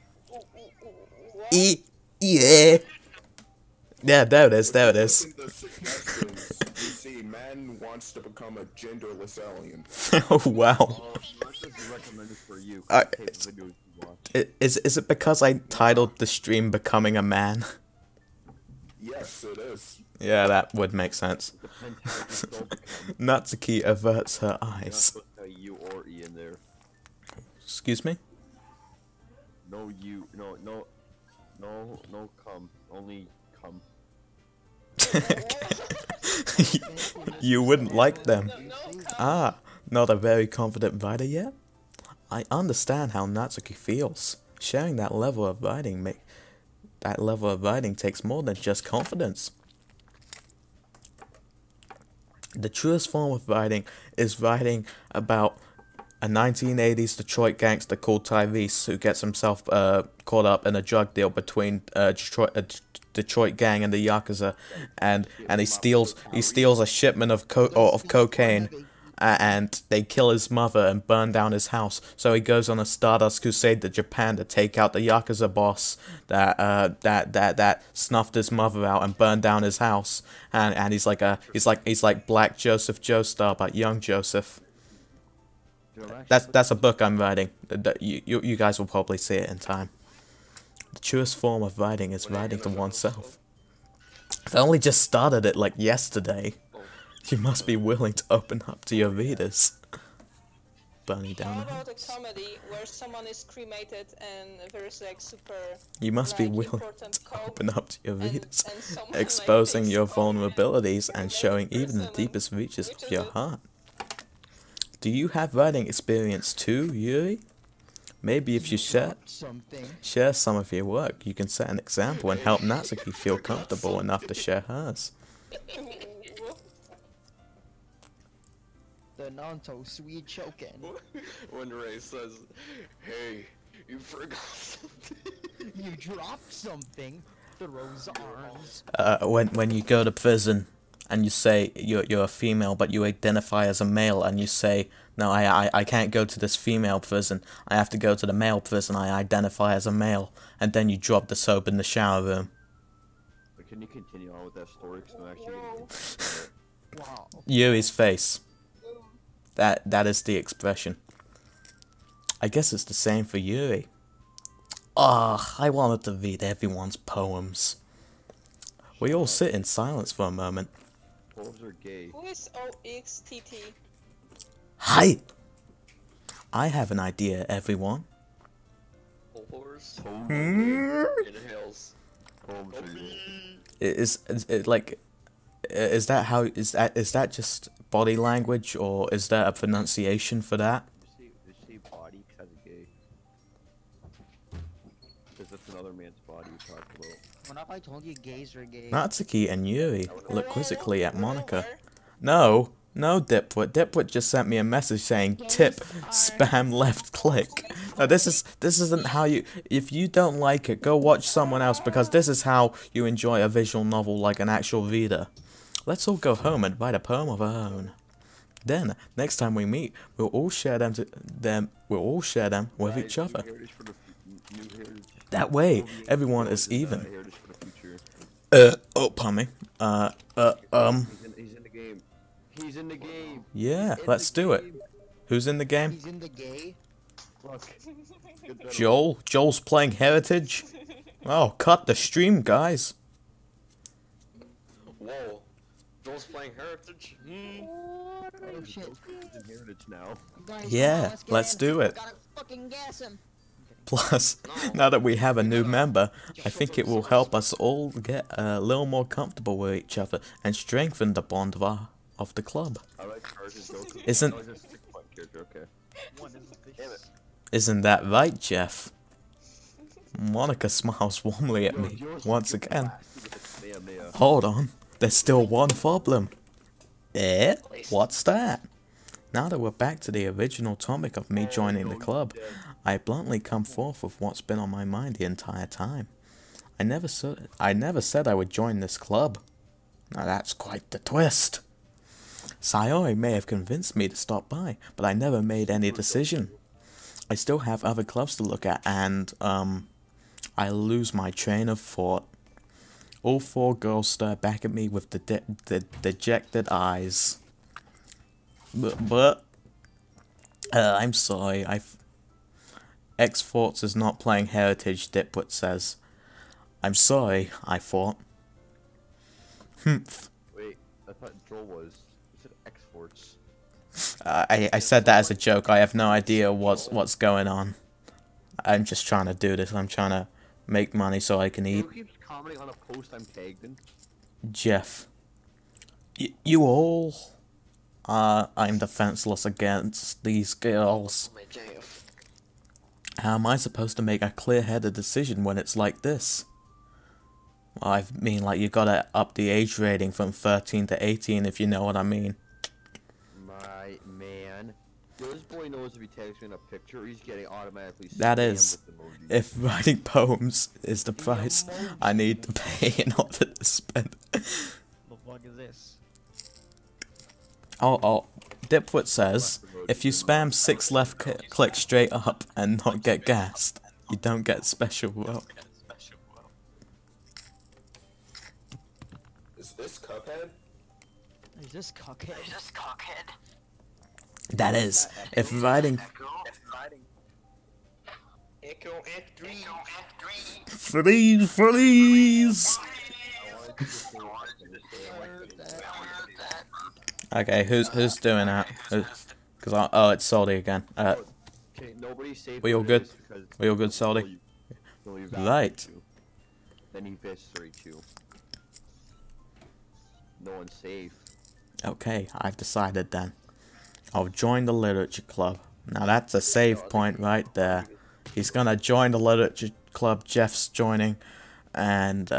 Yeah. Yeah, there it is, there it is. The suggestions, you see, man wants to become a genderless alien. Oh, wow. Is it because I titled the stream Becoming a Man? Yes, it is. Yeah, that would make sense. Natsuki averts her eyes. Excuse me? No, come. Only come. You wouldn't like them. Ah, not a very confident writer yet? I understand how Natsuki feels. Sharing that level of writing takes more than just confidence. The truest form of writing is writing about a 1980s Detroit gangster called Tyrese who gets himself caught up in a drug deal between Detroit gang and the Yakuza, and he steals a shipment of cocaine, and they kill his mother and burn down his house. So he goes on a Stardust crusade to Japan to take out the Yakuza boss that snuffed his mother out and burned down his house. And he's like Black Joseph Joestar, but young Joseph. That's a book I'm writing. You guys will probably see it in time. The truest form of writing is writing to oneself. If I only just started it like yesterday. You must be willing to open up to your readers. Burning down. How about a comedy where someone is cremated and there's like super... You must be willing to open up to your readers, and exposing like your vulnerabilities and showing even the deepest reaches of your heart. Do you have writing experience too, Yuri? Maybe if you share some of your work, you can set an example and help Natsuki feel comfortable enough to share hers. The Nanto sweet chokin. When Ray says, "Hey, you forgot something." You dropped something. Throws arms. When you go to prison and you say you're a female but you identify as a male and you say, "No, I can't go to this female prison. I have to go to the male prison. I identify as a male." And then you drop the soap in the shower room. But can you continue on with that story? 'Cause I'm actually Wow. Yuri's face. That is the expression. I guess it's the same for Yuri. Ah, I wanted to read everyone's poems. We all sit in silence for a moment. poems are gay. Who is OXTT? Hi! I have an idea, everyone. Whores. Inhales. Poems are gay. Is that just body language, or is there a pronunciation for that? You say body because of gay. Because that's another man's body you talk about. What if I told you gays are gay? Natsuki and Yuri look quizzically at Monica. No, Dipwit. Dipwit just sent me a message saying tip, spam left click. Now this isn't how you, if you don't like it, go watch someone else, because this is how you enjoy a visual novel like an actual reader. Let's all go home and write a poem of our own. Then, next time we meet, we'll all share them with each other. That way, everyone is even. Pardon me. He's in the game. He's in the game. Yeah, let's do it. Who's in the game? He's in the gay. Look. Joel? Joel's playing Heritage? Oh, cut the stream, guys. Whoa. Joel's playing Heritage? Oh shit. He's in Heritage now. Guys, Yeah, let's do it. Gotta fucking gas him. Plus, now that we have a new member, I think it will help us all get a little more comfortable with each other and strengthen the bond of the club. I like Charge's Goku. Isn't- Oh, he's a 6-point character, okay. Damn it. Isn't that right, Jeff? Monica smiles warmly at me once again. Mea. Hold on, there's still one problem. Eh? What's that? Now that we're back to the original topic of me joining the club, I bluntly come forth with what's been on my mind the entire time. I never said I would join this club. Now that's quite the twist. Sayori may have convinced me to stop by, but I never made any decision. I still have other clubs to look at, and, I lose my train of thought. All 4 girls stare back at me with the dejected eyes. But I'm sorry, X-Forts is not playing Heritage, Dipwit says. I'm sorry, I thought. Wait, I thought Joel was. You said X-Forts. I said that as a joke. I have no idea what's going on. I'm just trying to do this. I'm trying to make money so I can eat. Who keeps commenting on a post I'm tagged in? Jeff. You all? I'm defenseless against these girls. How am I supposed to make a clear-headed decision when it's like this? Well, I mean, like, you gotta up the age rating from 13 to 18, if you know what I mean. My man. This boy knows if he tags me in a picture, he's getting automatically That spammed is, with emojis. if writing poems is the price I need to pay in order to spend. The fuck is this? Oh, Dipwit says, if you spam 6 left click straight up and not get gassed, you don't get special rope. Is this Cuphead? Is this cockhead? That is, if writing... Echo F3. Freeze! Okay, who's doing that? Because oh, it's Salty again. Okay, nobody saved We all good? We all good, Salty? Right. Then he eviscerates you. No one's safe. Okay, I've decided then. I'll join the literature club. Now that's a save point right there. He's gonna join the literature club, Jeff's joining, and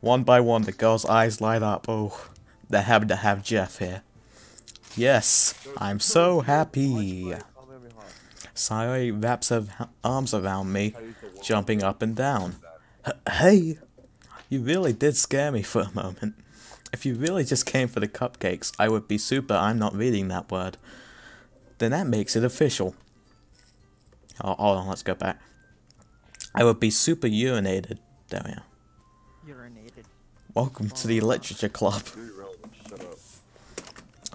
one by one the girls' eyes light up. Oh, they're happy to have Jeff here. Yes, I'm so happy. Sayori wraps her arms around me, jumping up and down. Hey, you really did scare me for a moment. If you really just came for the cupcakes, I would be super I'm not reading that word. Then that makes it official. Oh, hold on, let's go back. I would be super urinated. There we are. Urinated. Welcome to the literature club.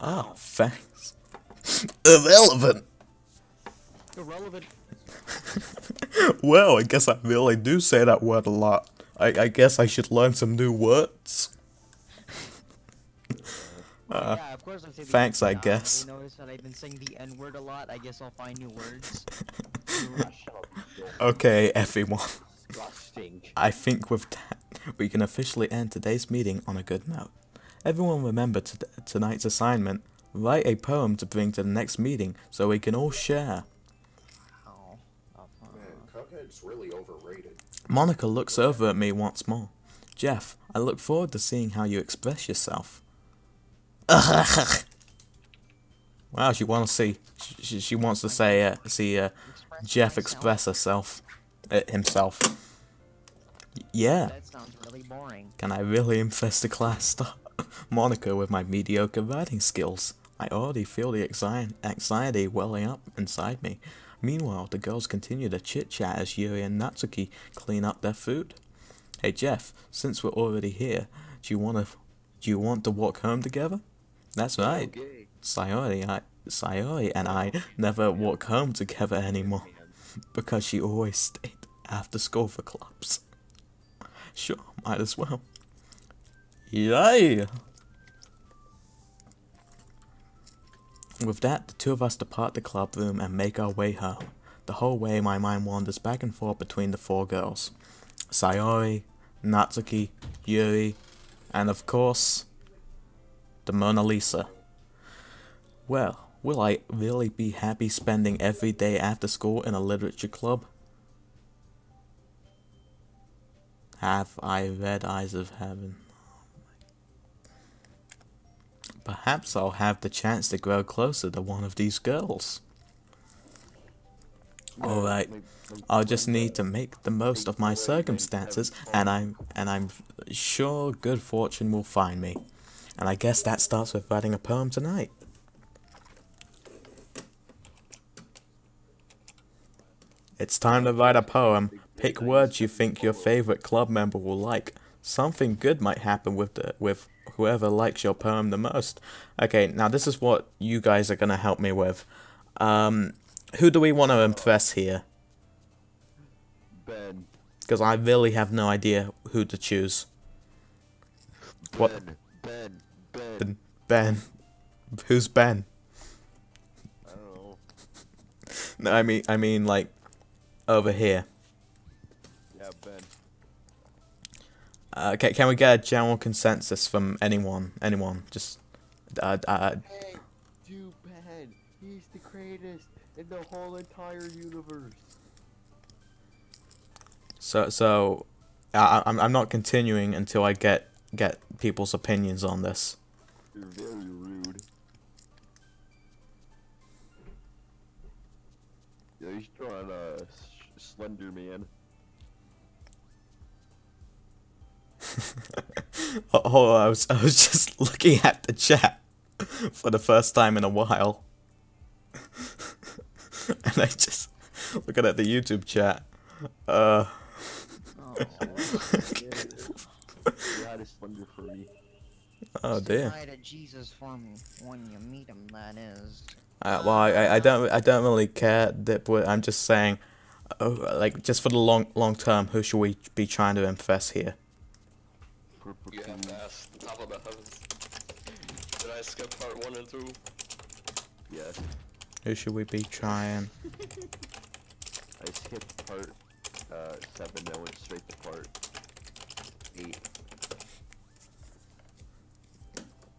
Oh, thanks. Irrelevant. Irrelevant. Well, I guess I really do say that word a lot. I guess I should learn some new words. Yeah, of course I'm saying Thanks, I N-word. guess. You notice that I've been saying the N-word a lot. I guess I'll find new words. Okay, everyone. Disgusting. I think with that, we can officially end today's meeting on a good note. Everyone remember tonight's assignment. Write a poem to bring to the next meeting so we can all share. Man, Cuphead's really overrated. Monica looks over at me once more. Jeff, I look forward to seeing how you express yourself. Wow, she wants to see. She wants to see Jeff express himself. Yeah. That sounds really boring. Can I really impress the class? Monica with my mediocre writing skills. I already feel the anxiety welling up inside me. Meanwhile, the girls continue to chit-chat as Yuri and Natsuki clean up their food. Hey Jeff, since we're already here, do you want to walk home together? That's right. Okay. Sayori and I never walk home together anymore because she always stayed after school for clubs. Sure, might as well. Yay! With that, the two of us depart the club room and make our way home. The whole way my mind wanders back and forth between the 4 girls. Sayori, Natsuki, Yuri, and of course, the Mona Lisa. Well, will I really be happy spending every day after school in a literature club? Have I read Eyes of Heaven? perhaps I'll have the chance to grow closer to one of these girls. Alright, I'll just need to make the most of my circumstances, and I'm sure good fortune will find me. And I guess that starts with writing a poem tonight. It's time to write a poem. Pick words you think your favorite club member will like. Something good might happen with whoever likes your poem the most. Okay, now this is what you guys are gonna help me with. Who do we want to impress here? Ben. Because I really have no idea who to choose. What? Ben. Who's Ben? I don't know. No, I mean like over here. Yeah, Ben. Okay, can we get a general consensus from anyone? Just Hey, do Ben. He's the greatest in the whole entire universe. So I'm not continuing until I get people's opinions on this. You're very rude. Yeah, you should draw on Slender Man. Oh, I was just looking at the chat for the first time in a while, and I just looking at the YouTube chat. Oh, yeah, Slender for me. Oh dear. Say hi to Jesus for me when you meet him. That is. Well, I don't really care, Dipwood. I'm just saying, like just for the long term, who should we be trying to impress here? You have to ask the top of the heavens. Did I skip part 1 and 2? Yes. Who should we be trying? I skipped part 7, I went straight to part 8.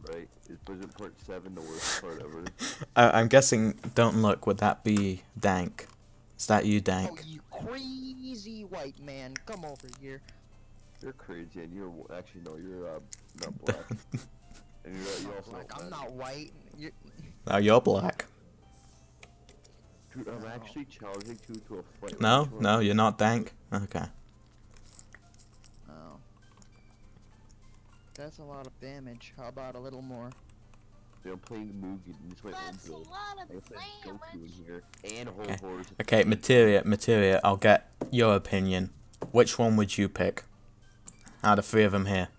Right? Wasn't part 7 the worst part ever? I'm guessing Don't Look, would that be Dank? Is that you, Dank? Oh, you crazy white man. Come over here. You're crazy, and you're actually no, you're not black. And you're also black. I'm not white. Oh, you're black. Dude, I'm actually challenging you to a fight. No, you're not Dank. Okay. Oh. That's a lot of damage. How about a little more? Dude, I'm playing Mugen. That's a lot of damage. Here and Okay. Horrors. Okay, Materia. I'll get your opinion. Which one would you pick? Out of 3 of them here.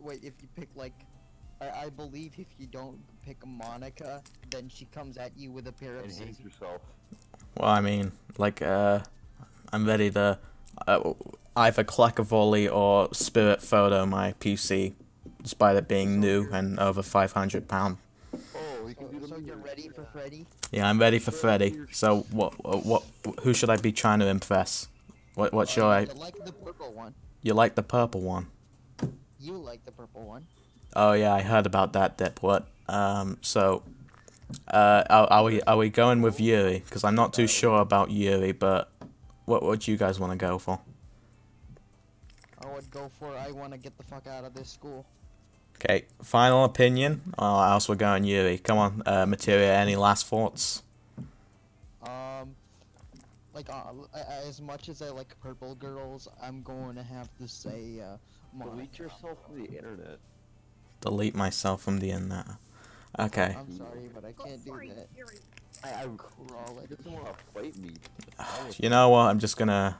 Wait, if you pick like, I believe if you don't pick Monica, then she comes at you with a pair of scissors. Enhance yourself. Well, I mean, like, I'm ready to either clack a volley or spirit photo my PC, despite it being new and over 500 £500. So you're ready for Freddy? Yeah, I'm ready for Freddy. So who should I be trying to impress? What should I? You like the purple one. You like the purple one? You like the purple one. Oh yeah, I heard about that, Dipwit. So, are we going with Yuri? Because I'm not too sure about Yuri, but what do you guys want to go for? I would go for I want to get the fuck out of this school. Okay, final opinion, or else we're going Yuri. Come on, Materia, any last thoughts? Like, as much as I like purple girls, I'm going to have to say, Monica. Delete yourself from the internet. Delete myself from the internet. Okay. I'm sorry, but I can't do that. I'm crawling. He doesn't want to fight me. You know what, I'm just gonna...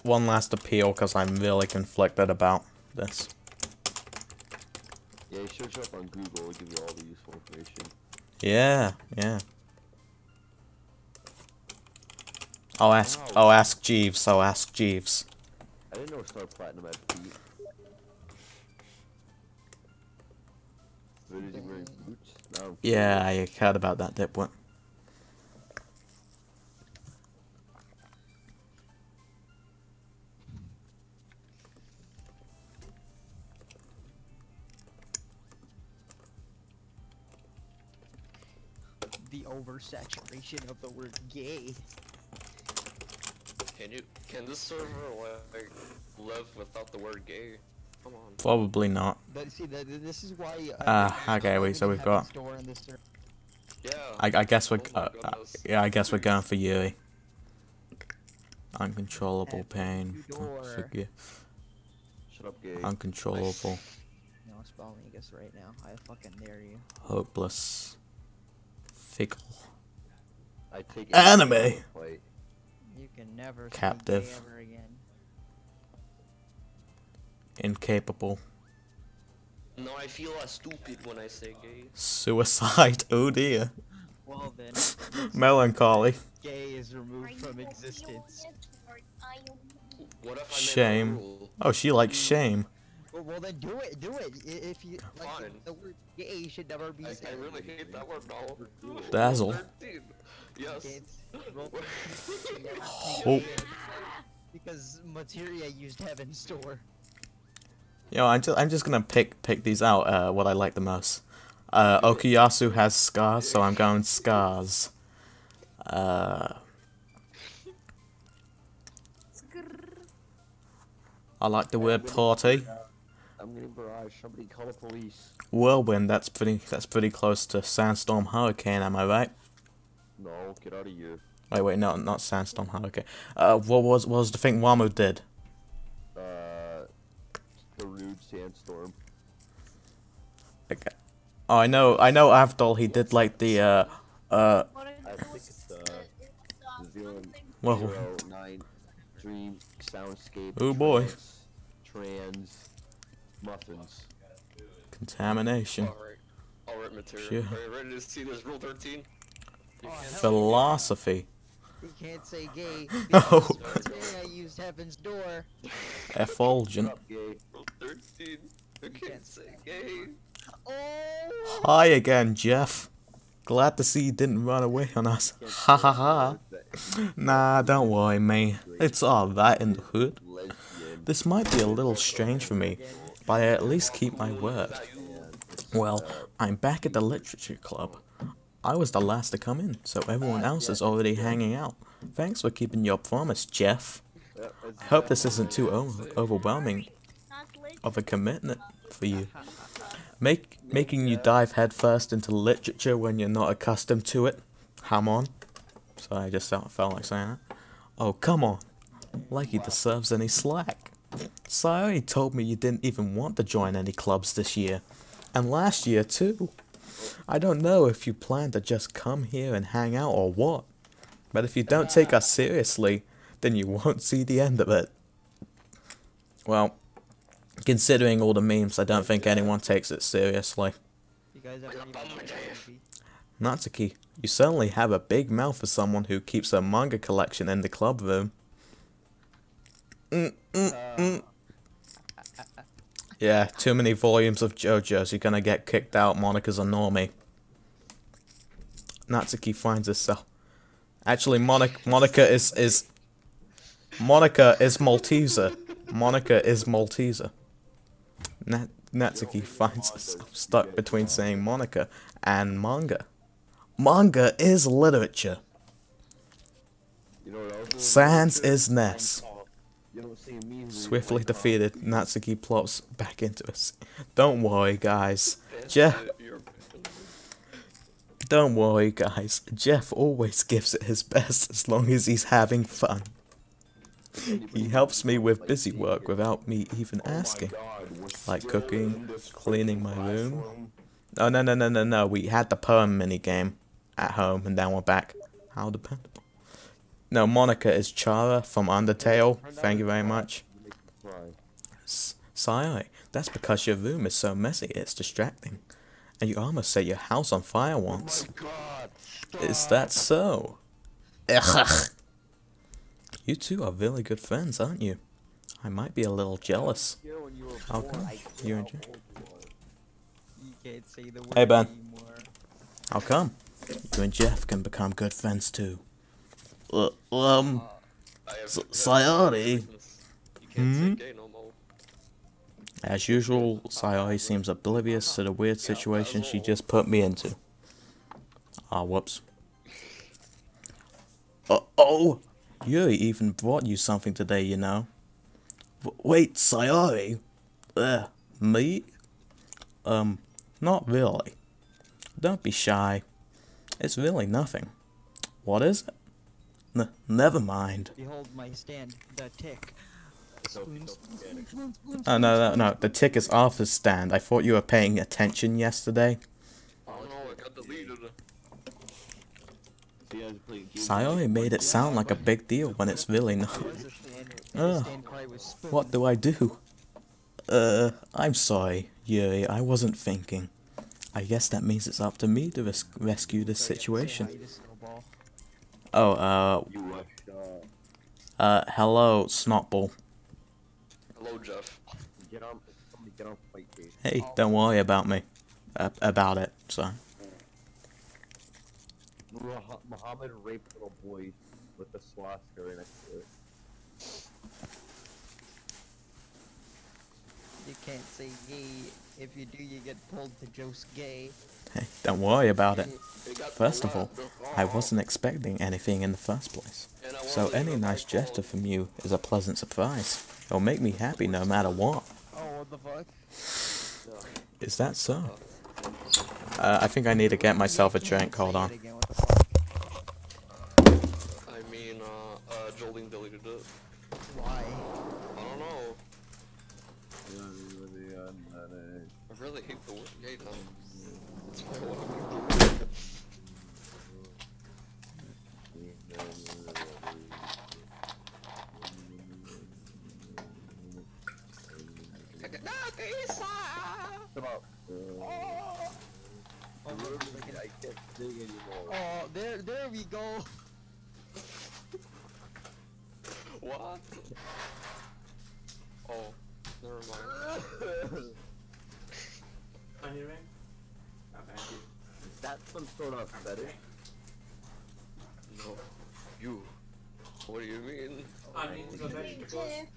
one last appeal, because I'm really conflicted about this. Yeah, search up on Google, it'll give you all the useful information. Yeah. I'll ask Jeeves. I didn't know Star Platinum had feet. But is he wearing boots? No. Yeah, I heard about that, Dipwit. The oversaturation of the word gay. Can this server like live without the word gay? Come on. Probably not. This is why. Okay, so we've got. Yeah. I guess we're. Oh my goodness. Yeah, I guess we're going for Yuri. Uncontrollable pain. Forgive. Shut up, gay. Uncontrollable. No, spell me guess right now. I fucking dare you. Hopeless. Fickle. I take Anime. Play. You can never Captive. say gay ever again. Incapable. No, I feel stupid when I say gay. Suicide. Oh dear. Well then, Melancholy. gay is removed from existence. What if I made Shame. a rule? Oh, she likes shame. Well then do it. If you like, Fine. the word gay should never be I said. really hate that word now. Dazzle. 13. Yes. Roll Oh. because materia used heaven's door. Yo, I'm just gonna pick these out. What I like the most. Okuyasu has scars, so I'm going scars. I like the word party. I'm getting barrage. Somebody call the police. Whirlwind. That's pretty close to sandstorm hurricane. Am I right? No, get out of here. Wait, no, not sandstorm hurricane. What was the thing Wamu did? The rude sandstorm. Okay. Oh, I know. Avdol, he did like the I think it's the 009 Dream Soundscape. Oh boy. Trans muffins. Contamination. Alright, material. Sure. Are you ready to see this rule 13? Philosophy. You can't say gay Oh. because materia used heaven's door. Effulgent. Shut up, gay. Rule 13. I can't say gay. Oh. Hi again, Jeff. Glad to see you didn't run away on us. Ha ha ha. Nah, don't worry, mate. It's alright in the hood. This might be a little strange for me, but I at least keep my word. Well, I'm back at the literature club. I was the last to come in, so everyone else is already hanging out. Thanks for keeping your promise, Jeff. I hope this isn't too overwhelming of a commitment for you. Making you dive headfirst into literature when you're not accustomed to it. Come on. So I just felt like saying that. Oh, come on. Like he deserves any slack. Sayori told me you didn't even want to join any clubs this year. And last year, too. I don't know if you plan to just come here and hang out or what. But if you don't take us seriously, then you won't see the end of it. Well, considering all the memes, I don't think anyone takes it seriously. You guys ever even Natsuki, you certainly have a big mouth for someone who keeps a manga collection in the club room. Yeah, too many volumes of JoJo's, you're gonna get kicked out. Monica's a normie. Natsuki finds herself. Actually, Monica is Malteser. Monica is Malteser. Natsuki finds herself stuck between saying Monica and manga. Manga is literature. Sans is Ness. Swiftly defeated, Natsuki plops back into us. Don't worry, guys. Don't worry, guys. Jeff always gives it his best as long as he's having fun. He helps me with busy work without me even asking. Like cooking, cleaning my room. Oh, no. We had the poem minigame at home and then we're back. How dependable. No, Monica is Chara from Undertale. Thank you very much. Sayori, that's because your room is so messy it's distracting. And you almost set your house on fire once. Is that so? Ugh. You two are really good friends, aren't you? I might be a little jealous. How come? You and Jeff? Hey, Ben. How come? You and Jeff can become good friends too. Sayori. As usual, Sayori seems oblivious to the weird situation she just put me into. Ah, whoops. Oh, Yuri even brought you something today, you know. Wait, Sayori? Me? Not really. Don't be shy. It's really nothing. What is it? Never mind. Behold my stand, the tick. Oh, no. The tick is off the stand. I thought you were paying attention yesterday. Oh no, I got deleted. Sayori made it sound like a big deal when it's really not. What do I do? I'm sorry, Yuri. I wasn't thinking. I guess that means it's up to me to rescue this situation. Oh, hello, Snotball. Hello, Jeff. Get on fight cage. Hey, don't worry about me. About it, so. Muhammad raped little boy with a swastika right next to it. You can't say gay. If you do, you get pulled to Joe's gay. Hey, don't worry about it. First of all, I wasn't expecting anything in the first place. So any nice gesture from you is a pleasant surprise. It'll make me happy no matter what. Oh, what the fuck? Is that so? I think I need to get myself a drink. Hold on. I mean, Jolene deleted it. Why? I don't know. I really hate the word gay now. That's why I want to I can't sing anymore. Oh, there we go. What? Oh, never mind. Funny ring? Oh, thank you. Is that some sort of fetish? No. You. What do you mean? Onions are vegetables.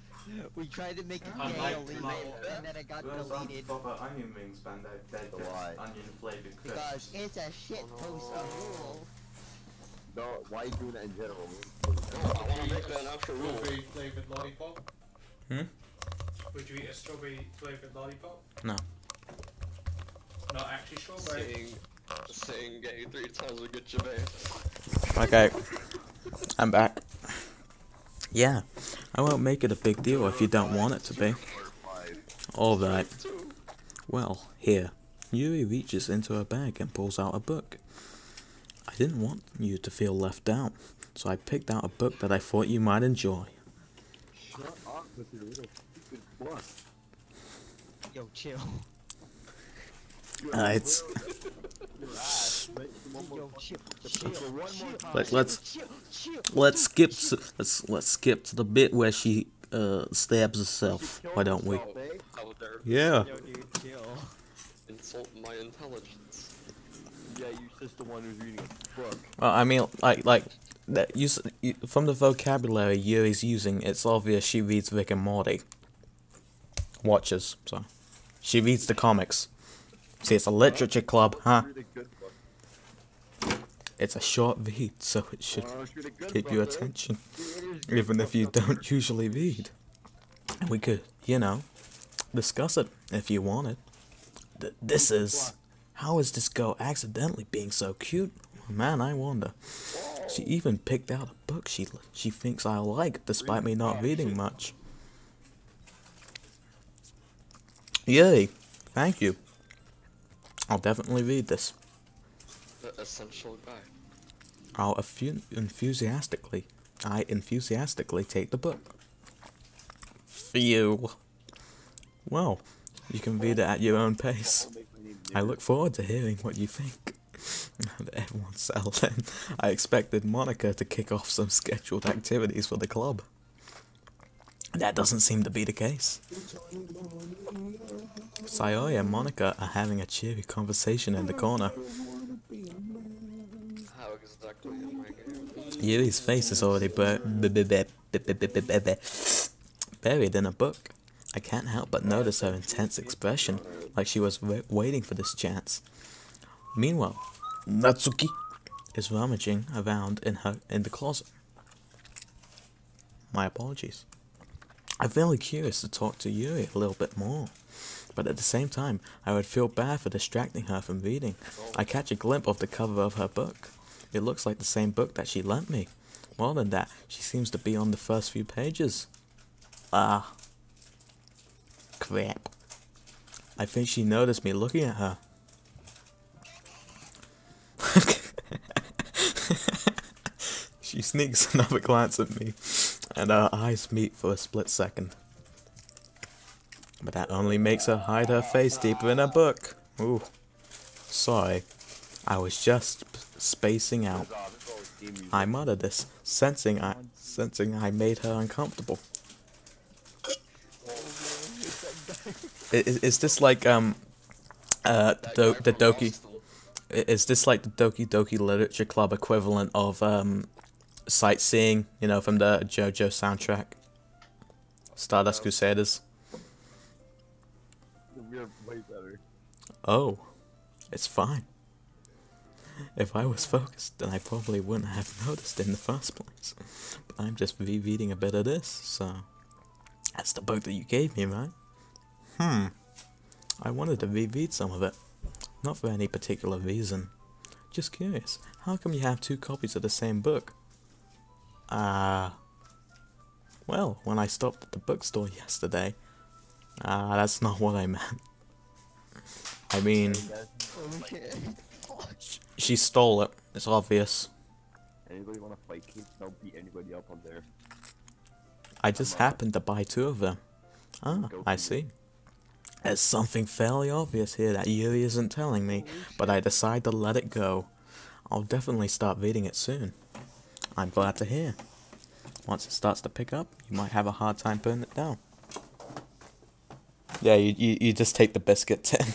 We tried to make it I gay like illegal, my- and then it got deleted. onion rings, man. They're onion flavored Because it's a shit post of rule. No, why are you doing that in general? No, I want to make that an actual rule. Strawberry flavoured lollipop? Hmm? Would you eat a strawberry flavoured lollipop? No. Not actually strawberry? Saying gay 3 times will get you banned. Okay. I'm back. Yeah, I won't make it a big deal if you don't want it to be. Alright. Well, here. Yuri reaches into her bag and pulls out a book. I didn't want you to feel left out, so I picked out a book that I thought you might enjoy. Shut up with your little stupid book. Yo, chill. It's Yo, chill. let's skip to the bit where she stabs herself. Why don't we? How dare Yeah. Yo, dude, chill. insult my intelligence. Yeah, you're just the one who's reading a book. Well, I mean, like that. From the vocabulary Yuri's using, it's obvious she reads Rick and Morty. Watches, so she reads the comics. See, it's a literature club, huh? Read a good book. It's a short read, so it should Read a good keep book, your eh? attention, Read a good even book, if you okay? don't usually read. And we could, you know, discuss it if you wanted. This is... How is this girl accidentally being so cute? Man, I wonder. She even picked out a book she thinks I like, despite me not reading much. Yay! Thank you. I'll definitely read this. The essential guy. I enthusiastically take the book. Phew. Well, you can read it at your own pace. I look forward to hearing what you think. Everyone's settled in. I expected Monica to kick off some scheduled activities for the club. That doesn't seem to be the case. Sayori and Monica are having a cheery conversation in the corner. How exactly am I gay? Yuri's face is already buried in a book. I can't help but notice her intense expression, like she was waiting for this chance. Meanwhile, Natsuki is rummaging around in the closet. My apologies. I'm really curious to talk to Yuri a little bit more. But at the same time, I would feel bad for distracting her from reading. I catch a glimpse of the cover of her book. It looks like the same book that she lent me. More than that, she seems to be on the first few pages. Ah. Crap. I think she noticed me looking at her. She sneaks another glance at me, and our eyes meet for a split second. But that only makes her hide her face deeper in her book. Ooh. Sorry. I was just spacing out. I muttered this, sensing I made her uncomfortable. Is this like the Doki? Is this like the Doki Doki Literature Club equivalent of Sightseeing? You know, from the JoJo soundtrack. Stardust Crusaders. We're way better. Oh, it's fine. If I was focused, then I probably wouldn't have noticed in the first place. But I'm just rereading a bit of this, so... That's the book that you gave me, right? I wanted to reread some of it. Not for any particular reason. Just curious, how come you have 2 copies of the same book? Well, when I stopped at the bookstore yesterday... that's not what I meant. I mean... She stole it. It's obvious. Anybody want to fight kids? Don't beat anybody up on there. I just happened to buy 2 of them. Ah, I see. There's something fairly obvious here that Yuri isn't telling me, but I decide to let it go. I'll definitely start reading it soon. I'm glad to hear. Once it starts to pick up, you might have a hard time putting it down. Yeah, you just take the biscuit tin.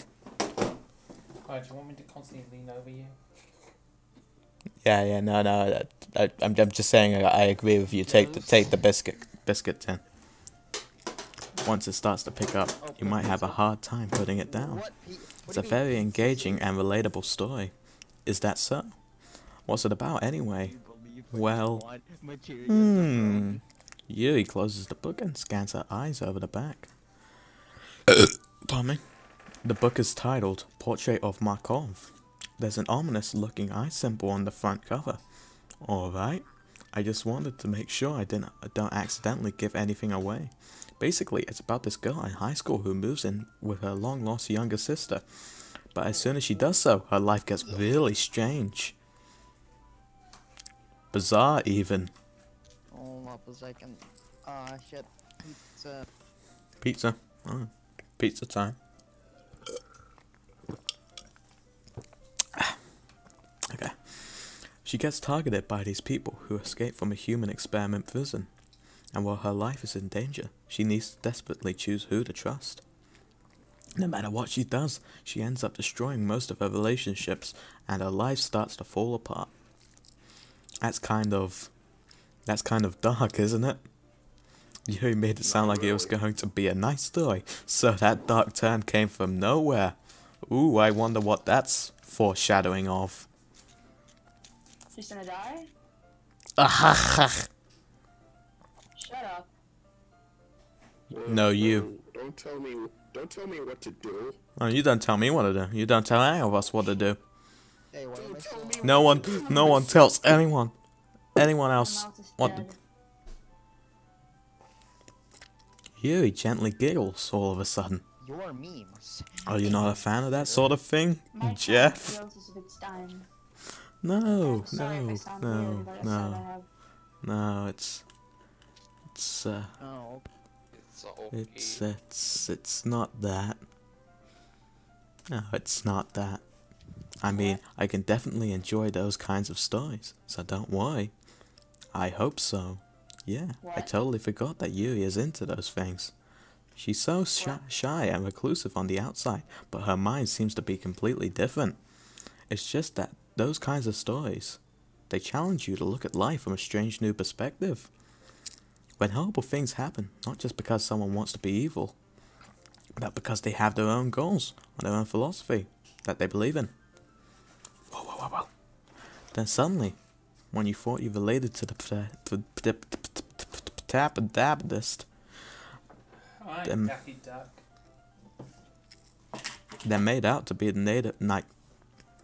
Oh, do you want me to constantly lean over you? Yeah, no. I'm just saying. I agree with you. Take the biscuit tin. Once it starts to pick up, you might have a hard time putting it down. It's a very engaging and relatable story. Is that so? What's it about anyway? Well, Yuri closes the book and scans her eyes over the back. Pardon me. The book is titled Portrait of Markov. There's an ominous-looking eye symbol on the front cover. Alright, I just wanted to make sure I don't accidentally give anything away. Basically, it's about this girl in high school who moves in with her long-lost younger sister. But as soon as she does so, her life gets really strange. Bizarre, even. Hold up a second. Shit. Pizza. Pizza. Oh, pizza time. Okay. She gets targeted by these people who escape from a human experiment prison. And while her life is in danger, she needs to desperately choose who to trust. No matter what she does, she ends up destroying most of her relationships, and her life starts to fall apart. That's kind of dark, isn't it? You made it sound like it was going to be a nice story, so that dark turn came from nowhere. Ooh, I wonder what that's foreshadowing of. She's gonna die? Shut up. No, you. Don't tell me what to do. Oh, you don't tell me what to do. You don't tell any of us what to do. Hey, what am I saying? No one tells anyone else what to do. Yuri gently giggles all of a sudden. Your memes. Are you not a fan of that sort of thing, Jeff? No, it's not that. No, it's not that. I mean, I can definitely enjoy those kinds of stories, so don't worry. I hope so. Yeah, I totally forgot that Yuri is into those things. She's so shy and reclusive on the outside, but her mind seems to be completely different. It's just that those kinds of stories, they challenge you to look at life from a strange new perspective. When horrible things happen, not just because someone wants to be evil, but because they have their own goals and their own philosophy that they believe in. Whoa. Then suddenly, when you thought you related to the Baptist. I'm Daffy Duck. They're made out to be the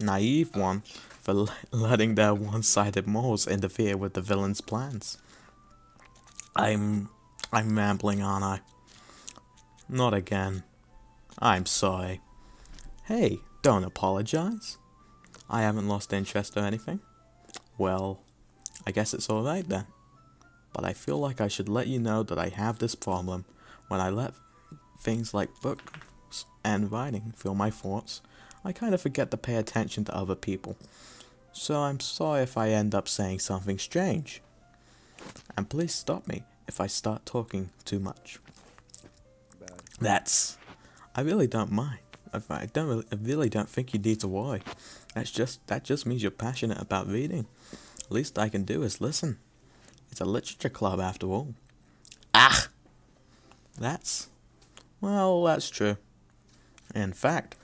naive one for letting their one-sided morals interfere with the villain's plans. I'm rambling, aren't I? Not again. I'm sorry. Hey, don't apologize. I haven't lost interest or anything. Well, I guess it's alright then. But I feel like I should let you know that I have this problem. When I let things like books and writing fill my thoughts, I kind of forget to pay attention to other people. So I'm sorry if I end up saying something strange. And please stop me if I start talking too much. I really don't mind. I really don't think you need to worry. That just means you're passionate about reading. Least I can do is listen. It's a literature club after all. Ah! That's true. In fact,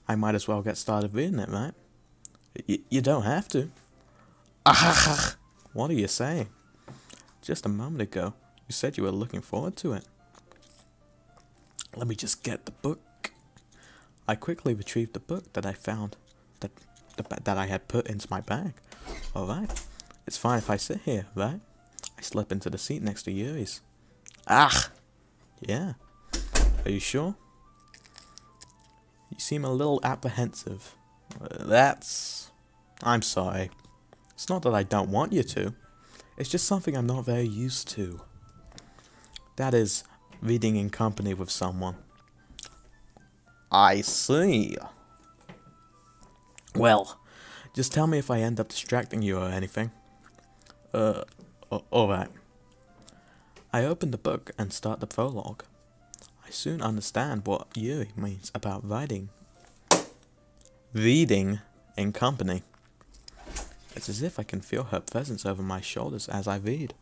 I might as well get started reading it, right? You don't have to. Ah! What are you saying? Just a moment ago, you said you were looking forward to it. Let me just get the book. I quickly retrieved the book that I found, that I had put into my bag. Alright, it's fine if I sit here, right? I slip into the seat next to Yuri's. Ah! Yeah. Are you sure? You seem a little apprehensive. I'm sorry. It's not that I don't want you to. It's just something I'm not very used to. That is, reading in company with someone. I see. Well, just tell me if I end up distracting you or anything. Alright. I open the book and start the prologue. I soon understand what Yuri means about reading in company. It's as if I can feel her presence over my shoulders as I read.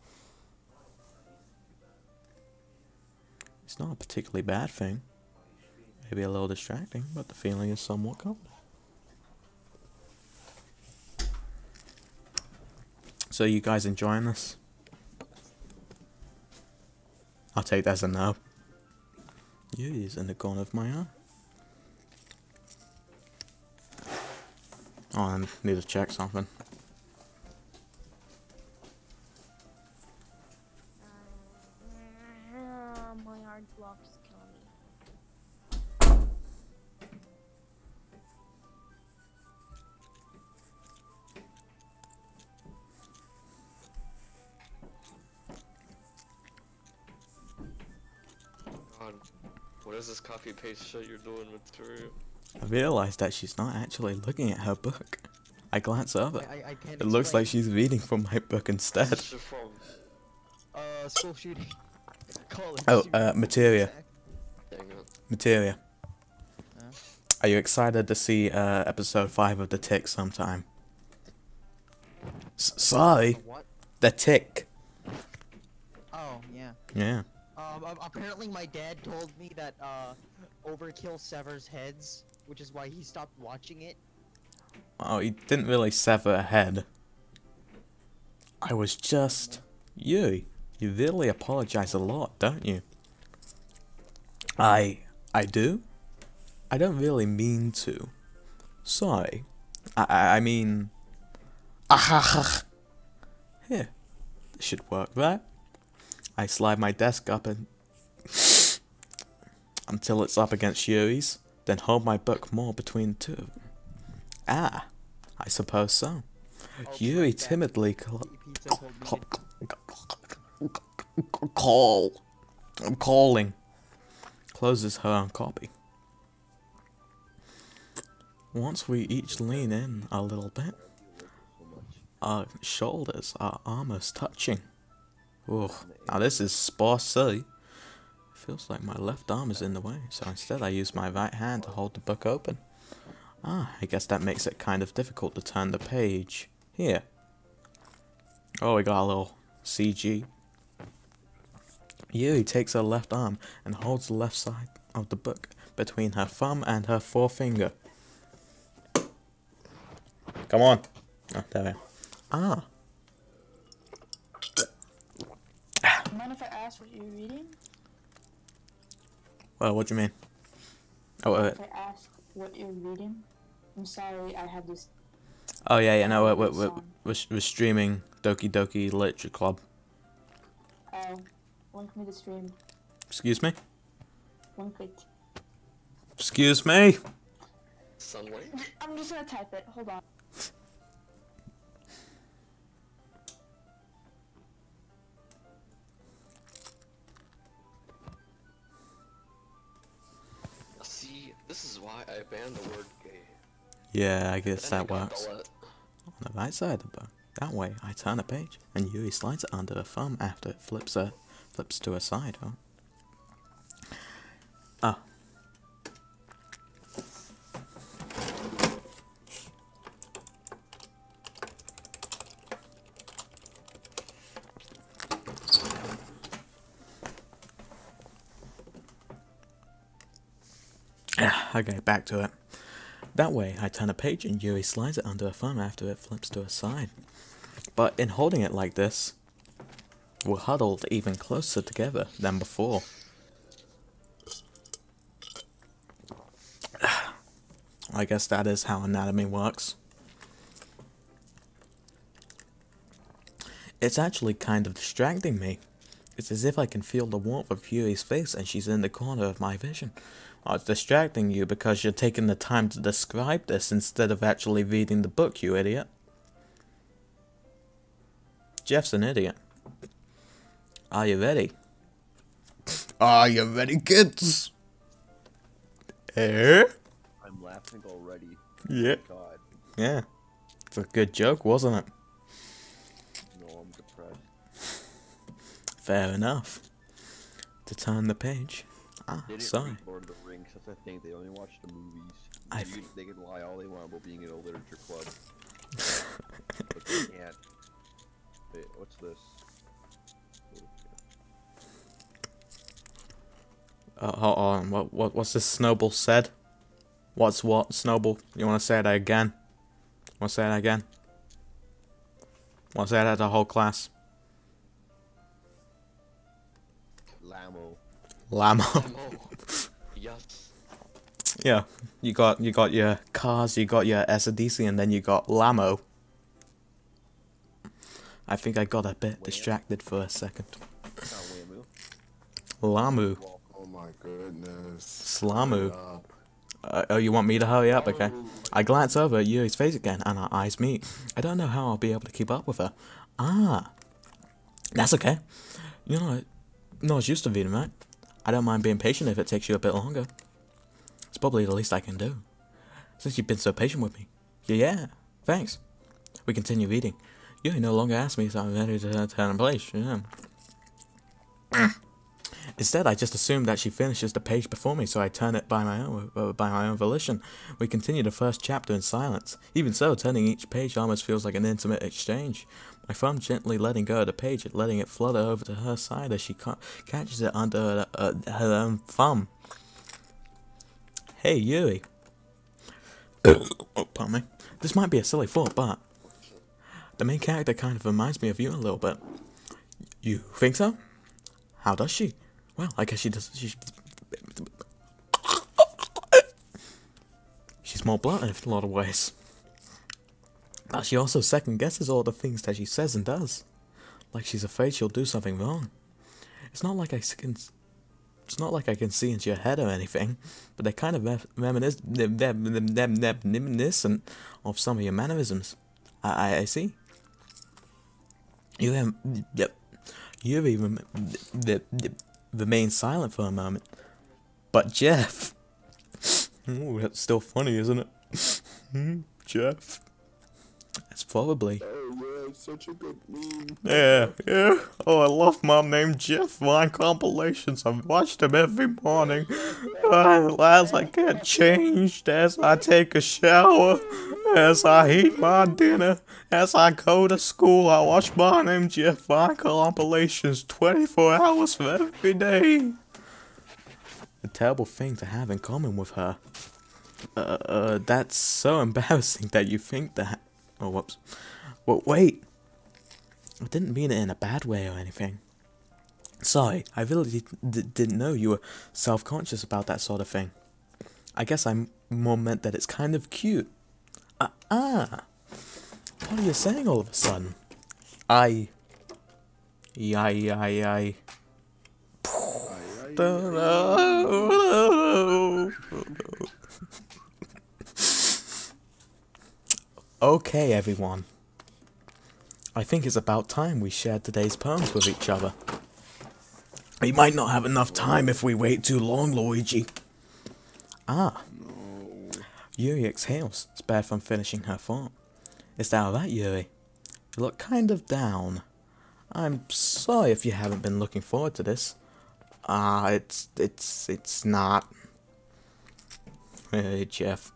It's not a particularly bad thing. Maybe a little distracting, but the feeling is somewhat comforting. So you guys enjoying this? I'll take that as a no. Yuri's in the corner of my eye. Oh, I need to check something. My heart blocks kill me. God, what is this copy paste shit you're doing with Turu? I realized that she's not actually looking at her book. I glance over. I can't It looks like explain. she's reading from my book instead. Where's this shit from? School shooting. College Oh, shooting. Materia. Dang it. Materia. Are you excited to see episode 5 of The Tick sometime? Sorry. What? The Tick. Oh, yeah. Yeah. Apparently my dad told me that, Overkill severs heads, which is why he stopped watching it. Oh, he didn't really sever a head. I was just... You really apologize a lot, don't you? I do? I don't really mean to. Sorry. I mean... Here. This should work, right? I slide my desk up and... until it's up against Yuri's, then hold my book more between the two of them. Ah, I suppose so. Yuri timidly I'm calling. Closes her own copy. Once we each lean in a little bit, our shoulders are almost touching. Ooh, now this is sparsely. Feels like my left arm is in the way, so instead I use my right hand to hold the book open. Ah, I guess that makes it kind of difficult to turn the page. Here. Oh, we got a little CG. Yuri takes her left arm and holds the left side of the book between her thumb and her forefinger. Come on. Oh, there we are. Ah. Mind if ask what you're reading? Well, what do you mean? Oh, If I ask what you're reading, I'm sorry. I have this. Oh yeah, no, we're streaming Doki Doki Literature Club. Oh, link me the stream. Excuse me? Link it. Excuse me? Sunlight? I'm just gonna type it. Hold on. See, this is why I banned the word gay. Yeah, I guess that works. On the right side of the book. That way, I turn a page, and Yui slides it under her thumb after it flips to her side, huh? Ah. Okay, back to it. That way, I turn a page and Yui slides it under her thumb after it flips to her side. But in holding it like this, we're huddled even closer together than before. I guess that is how anatomy works. It's actually kind of distracting me. It's as if I can feel the warmth of Yui's face and she's in the corner of my vision. Oh, it's distracting you because you're taking the time to describe this instead of actually reading the book, you idiot. Jeff's an idiot. Are you ready? Are you ready, kids? Eh? I'm laughing already. Yeah. Oh, God. Yeah. It's a good joke, wasn't it? No, I'm depressed. Fair enough. To turn the page. Ah, They didn't sorry. read Lord of the Rings, that's the thing. They only watch the movies. They can lie all they want about being in a literature club. But they can't. Wait, what's this? Hold on. What's this Snowball said? What's what, Snowball? You want to say that again? Want to say that again? Want to say that to the whole class? Lamo. Yes. Yeah, you got your cars, you got your SDC, and then you got Lamo. I think I got a bit distracted for a second. Lamu. Oh my goodness. Slamu. Oh, you want me to hurry up? Okay. I glance over at Yuri's face again, and our eyes meet. I don't know how I'll be able to keep up with her. Ah. That's okay. You know, no, it's used to reading, right? I don't mind being patient if it takes you a bit longer. It's probably the least I can do. Since you've been so patient with me. Yeah, thanks. We continue reading. Yuri no longer asks me if I'm ready to turn a page. Yeah. Instead, I just assume that she finishes the page before me, so I turn it by my own volition. We continue the first chapter in silence. Even so, turning each page almost feels like an intimate exchange. My thumb gently letting go of the page and letting it flutter over to her side as she catches it under her own thumb. Hey, Yuri. Oh, pardon me. This might be a silly thought, but the main character kind of reminds me of you a little bit. You think so? How does she? Well, I guess she does. She's more blunt in a lot of ways. But she also second guesses all the things that she says and does. Like she's afraid she'll do something wrong. It's not like I can see into your head or anything, but they're kind of reminiscent of some of your mannerisms. I see. You even remain silent for a moment. But Jeff. Ooh, that's still funny, isn't it? Jeff. That's probably. Oh yeah, it's such a good meme. Yeah. Oh, I love my name Jeff Vine compilations. I've watched them every morning. As I get changed, as I take a shower, as I eat my dinner, as I go to school, I watch my name Jeff Vine compilations 24 hours for every day. A terrible thing to have in common with her. That's so embarrassing that you think that. Oh, whoops. Well, wait. I didn't mean it in a bad way or anything. Sorry, I really didn't know you were self-conscious about that sort of thing. I guess I more meant that it's kind of cute. What are you saying all of a sudden? I don't know. Okay, everyone. I think it's about time we shared today's poems with each other. We might not have enough time if we wait too long, Luigi. Yuri exhales, spared from finishing her thought. Is that alright, Yuri? You look kind of down. I'm sorry if you haven't been looking forward to this. It's not. Hey, Jeff.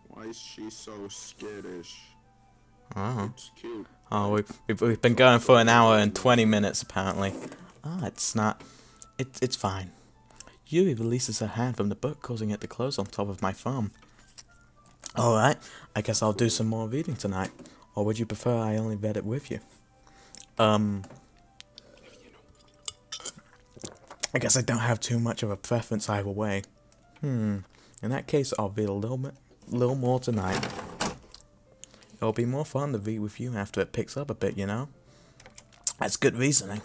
Why is she so skittish? It's cute. Oh, we've been going for an hour and 20 minutes apparently. It's not. It's fine. Yuri releases her hand from the book, causing it to close on top of my thumb. Alright, I guess I'll do some more reading tonight. Or would you prefer I only read it with you? I guess I don't have too much of a preference either way. In that case, I'll read a little more tonight. It'll be more fun to read with you after it picks up a bit, you know? That's good reasoning.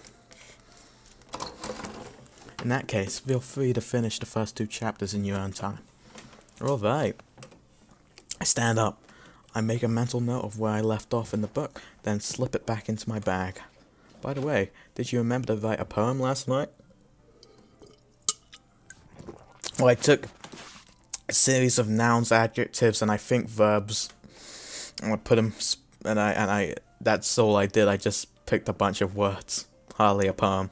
In that case, feel free to finish the first 2 chapters in your own time. Alright. I stand up. I make a mental note of where I left off in the book, then slip it back into my bag. By the way, did you remember to write a poem last night? Well, I took a series of nouns, adjectives, and I think verbs. And I put them, and I that's all I did. I just picked a bunch of words. Hardly a poem.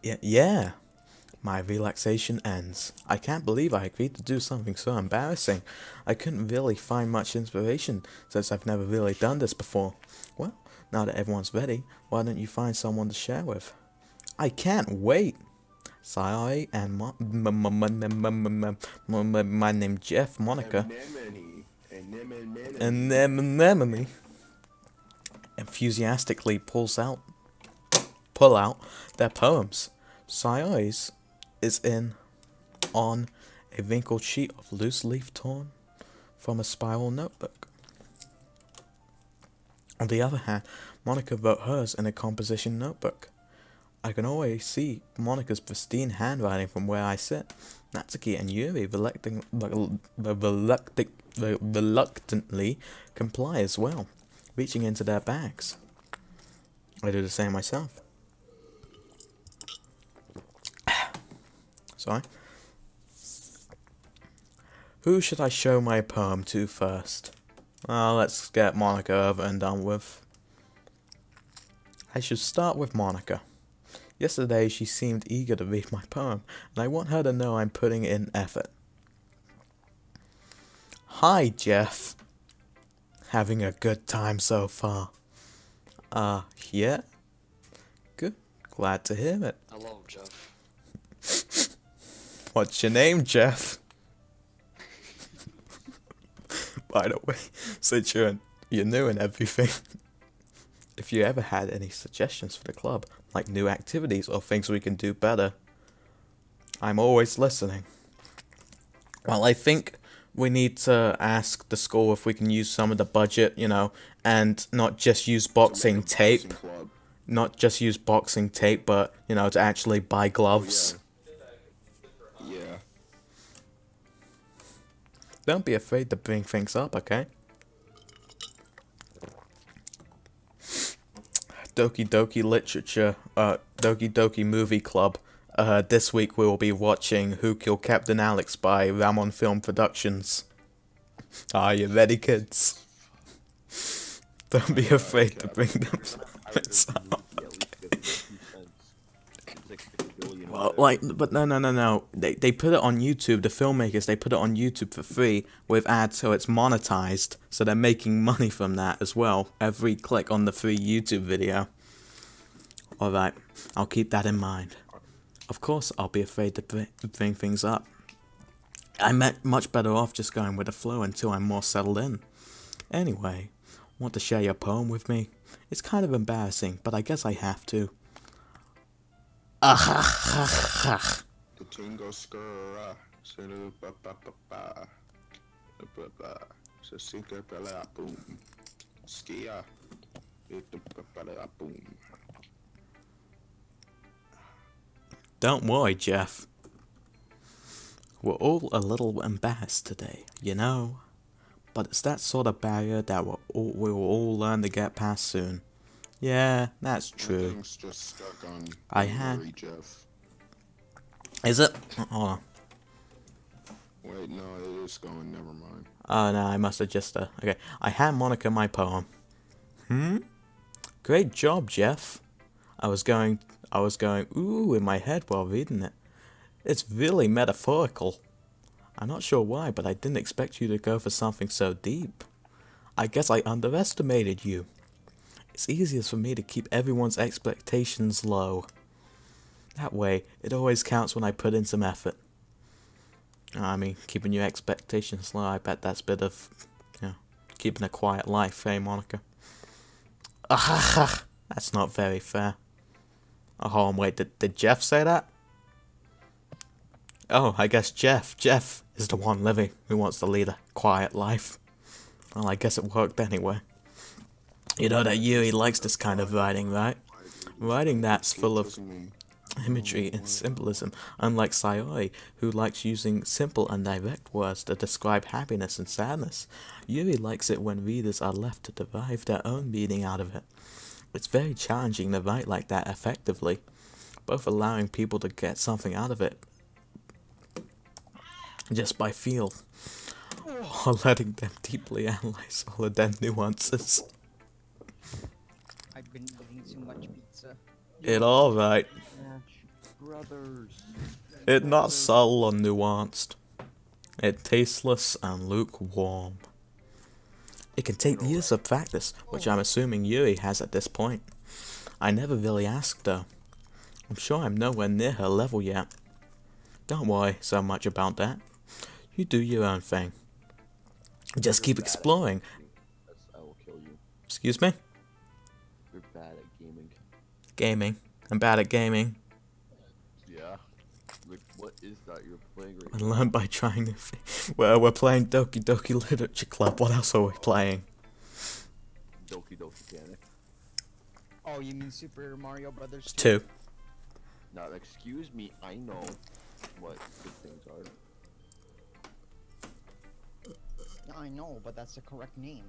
Yeah. My relaxation ends. I can't believe I agreed to do something so embarrassing. I couldn't really find much inspiration, since I've never really done this before. Well, now that everyone's ready, why don't you find someone to share with? I can't wait! Sayori and my name Jeff, Monica. Anemone enthusiastically pull out their poems. Sayori's is on a wrinkled sheet of loose leaf torn from a spiral notebook. On the other hand, Monica wrote hers in a composition notebook. I can always see Monica's pristine handwriting from where I sit. Natsuki and Yuri reluctantly comply as well, reaching into their bags. I do the same myself. Sorry. Who should I show my poem to first? Well, let's get Monica over and done with. I should start with Monica. Yesterday she seemed eager to read my poem, and I want her to know I'm putting in effort. Hi, Jeff. Having a good time so far? Yeah? Good. Glad to hear it. Hello, Jeff. What's your name, Jeff? By the way, since you're new and everything, if you ever had any suggestions for the club, like new activities or things we can do better, I'm always listening. Well, I think we need to ask the school if we can use some of the budget, you know, and not just use boxing tape. Not just use boxing tape, but, you know, to actually buy gloves. Yeah. Don't be afraid to bring things up, okay? Doki Doki Literature, Doki Doki Movie Club. This week we will be watching Who Killed Captain Alex by Ramon Film Productions. Are you ready, kids? Don't be afraid to bring them up. Well, like, but no. They put it on YouTube, the filmmakers, they put it on YouTube for free with ads, so it's monetized. So they're making money from that as well. Every click on the free YouTube video. Alright, I'll keep that in mind. Of course, I'll be afraid to bring things up. I'm much better off just going with the flow until I'm more settled in. Anyway, want to share your poem with me? It's kind of embarrassing, but I guess I have to. The tingo skura, boom, skia, boom. Don't worry, Jeff. We're all a little embarrassed today, you know? But it's that sort of barrier that we'll all learn to get past soon. Yeah, that's true. Just stuck on I had... Worry, Jeff. Is it? Hold on. Wait, no, it is going, never mind. Oh no, I must have just, okay. I hand Monica my poem. Great job, Jeff. I was going, ooh, in my head while reading it. It's really metaphorical. I'm not sure why, but I didn't expect you to go for something so deep. I guess I underestimated you. It's easiest for me to keep everyone's expectations low. That way, it always counts when I put in some effort. I mean, keeping your expectations low, I bet that's a bit of, you know, keeping a quiet life, eh, Monica? That's not very fair. Oh, wait, did Jeff say that? Oh, I guess Jeff is the one living who wants to lead a quiet life. Well, I guess it worked anyway. You know that Yuri likes this kind of writing, right? Writing that's full of imagery and symbolism, unlike Sayori, who likes using simple and direct words to describe happiness and sadness. Yuri likes it when readers are left to derive their own meaning out of it. It's very challenging to write like that effectively, both allowing people to get something out of it just by feel, or letting them deeply analyze all of their nuances. I've been eating too much pizza. It alright. Brothers. It not subtle or nuanced. It tasteless and lukewarm. It can take years of practice, which I'm assuming Yuri has at this point. I never really asked though. I'm sure I'm nowhere near her level yet. Don't worry so much about that. You do your own thing. Just keep exploring. I will kill you. Excuse me? You're bad at gaming. Gaming. I'm bad at gaming. Yeah. Like, what is that you're playing right I now? learned by trying to... Well, we're playing Doki Doki Literature Club. What else are we playing? Doki Doki Panic. Oh, you mean Super Mario Brothers 2. Now, excuse me, I know what good things are. I know, but that's the correct name.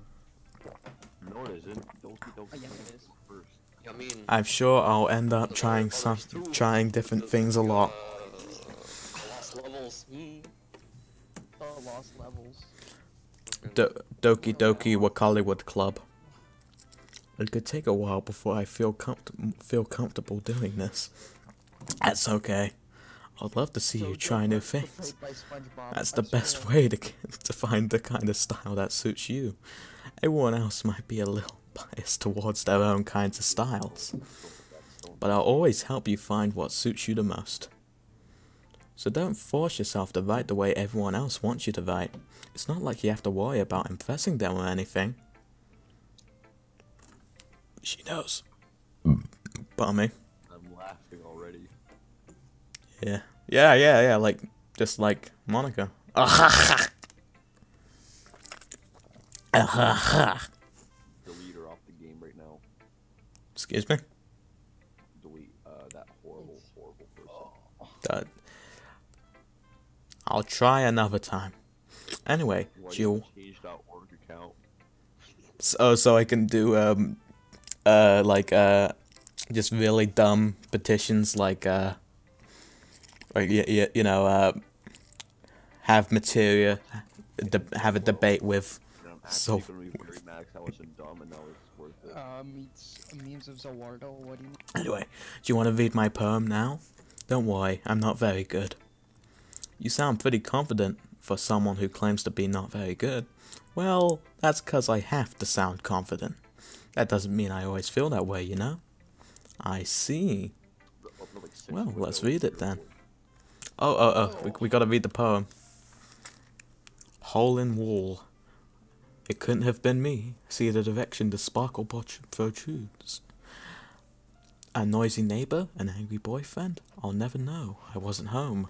No, it isn't. Doki Doki Oh, yes, it is. first. I mean, I'm sure I'll end up trying different things a lot. lost levels. The lost levels. Doki Doki Wakaliwood Club. It could take a while before I feel comfortable doing this. That's okay. I'd love to see you try new things. That's the best way to find the kind of style that suits you. Everyone else might be a little biased towards their own kinds of styles, but I'll always help you find what suits you the most. So don't force yourself to write the way everyone else wants you to write. It's not like you have to worry about impressing them or anything. She knows. Bummy. I'm laughing already. Yeah, like, just like Monica. Delete her off the game right now. Excuse me? Delete that horrible person. I'll try another time. Anyway, Jill. Change.org account. So I can do, just really dumb petitions like, you know, have materia, have a debate with. So. Memes of Zawardo, what do you mean? Anyway, do you want to read my poem now? Don't worry, I'm not very good. You sound pretty confident for someone who claims to be not very good. Well, that's 'cause I have to sound confident. That doesn't mean I always feel that way, you know? I see. Well, let's read it then. We gotta read the poem. Hole in wall. It couldn't have been me. See the direction the sparkle protrudes. A noisy neighbor? An angry boyfriend? I'll never know. I wasn't home.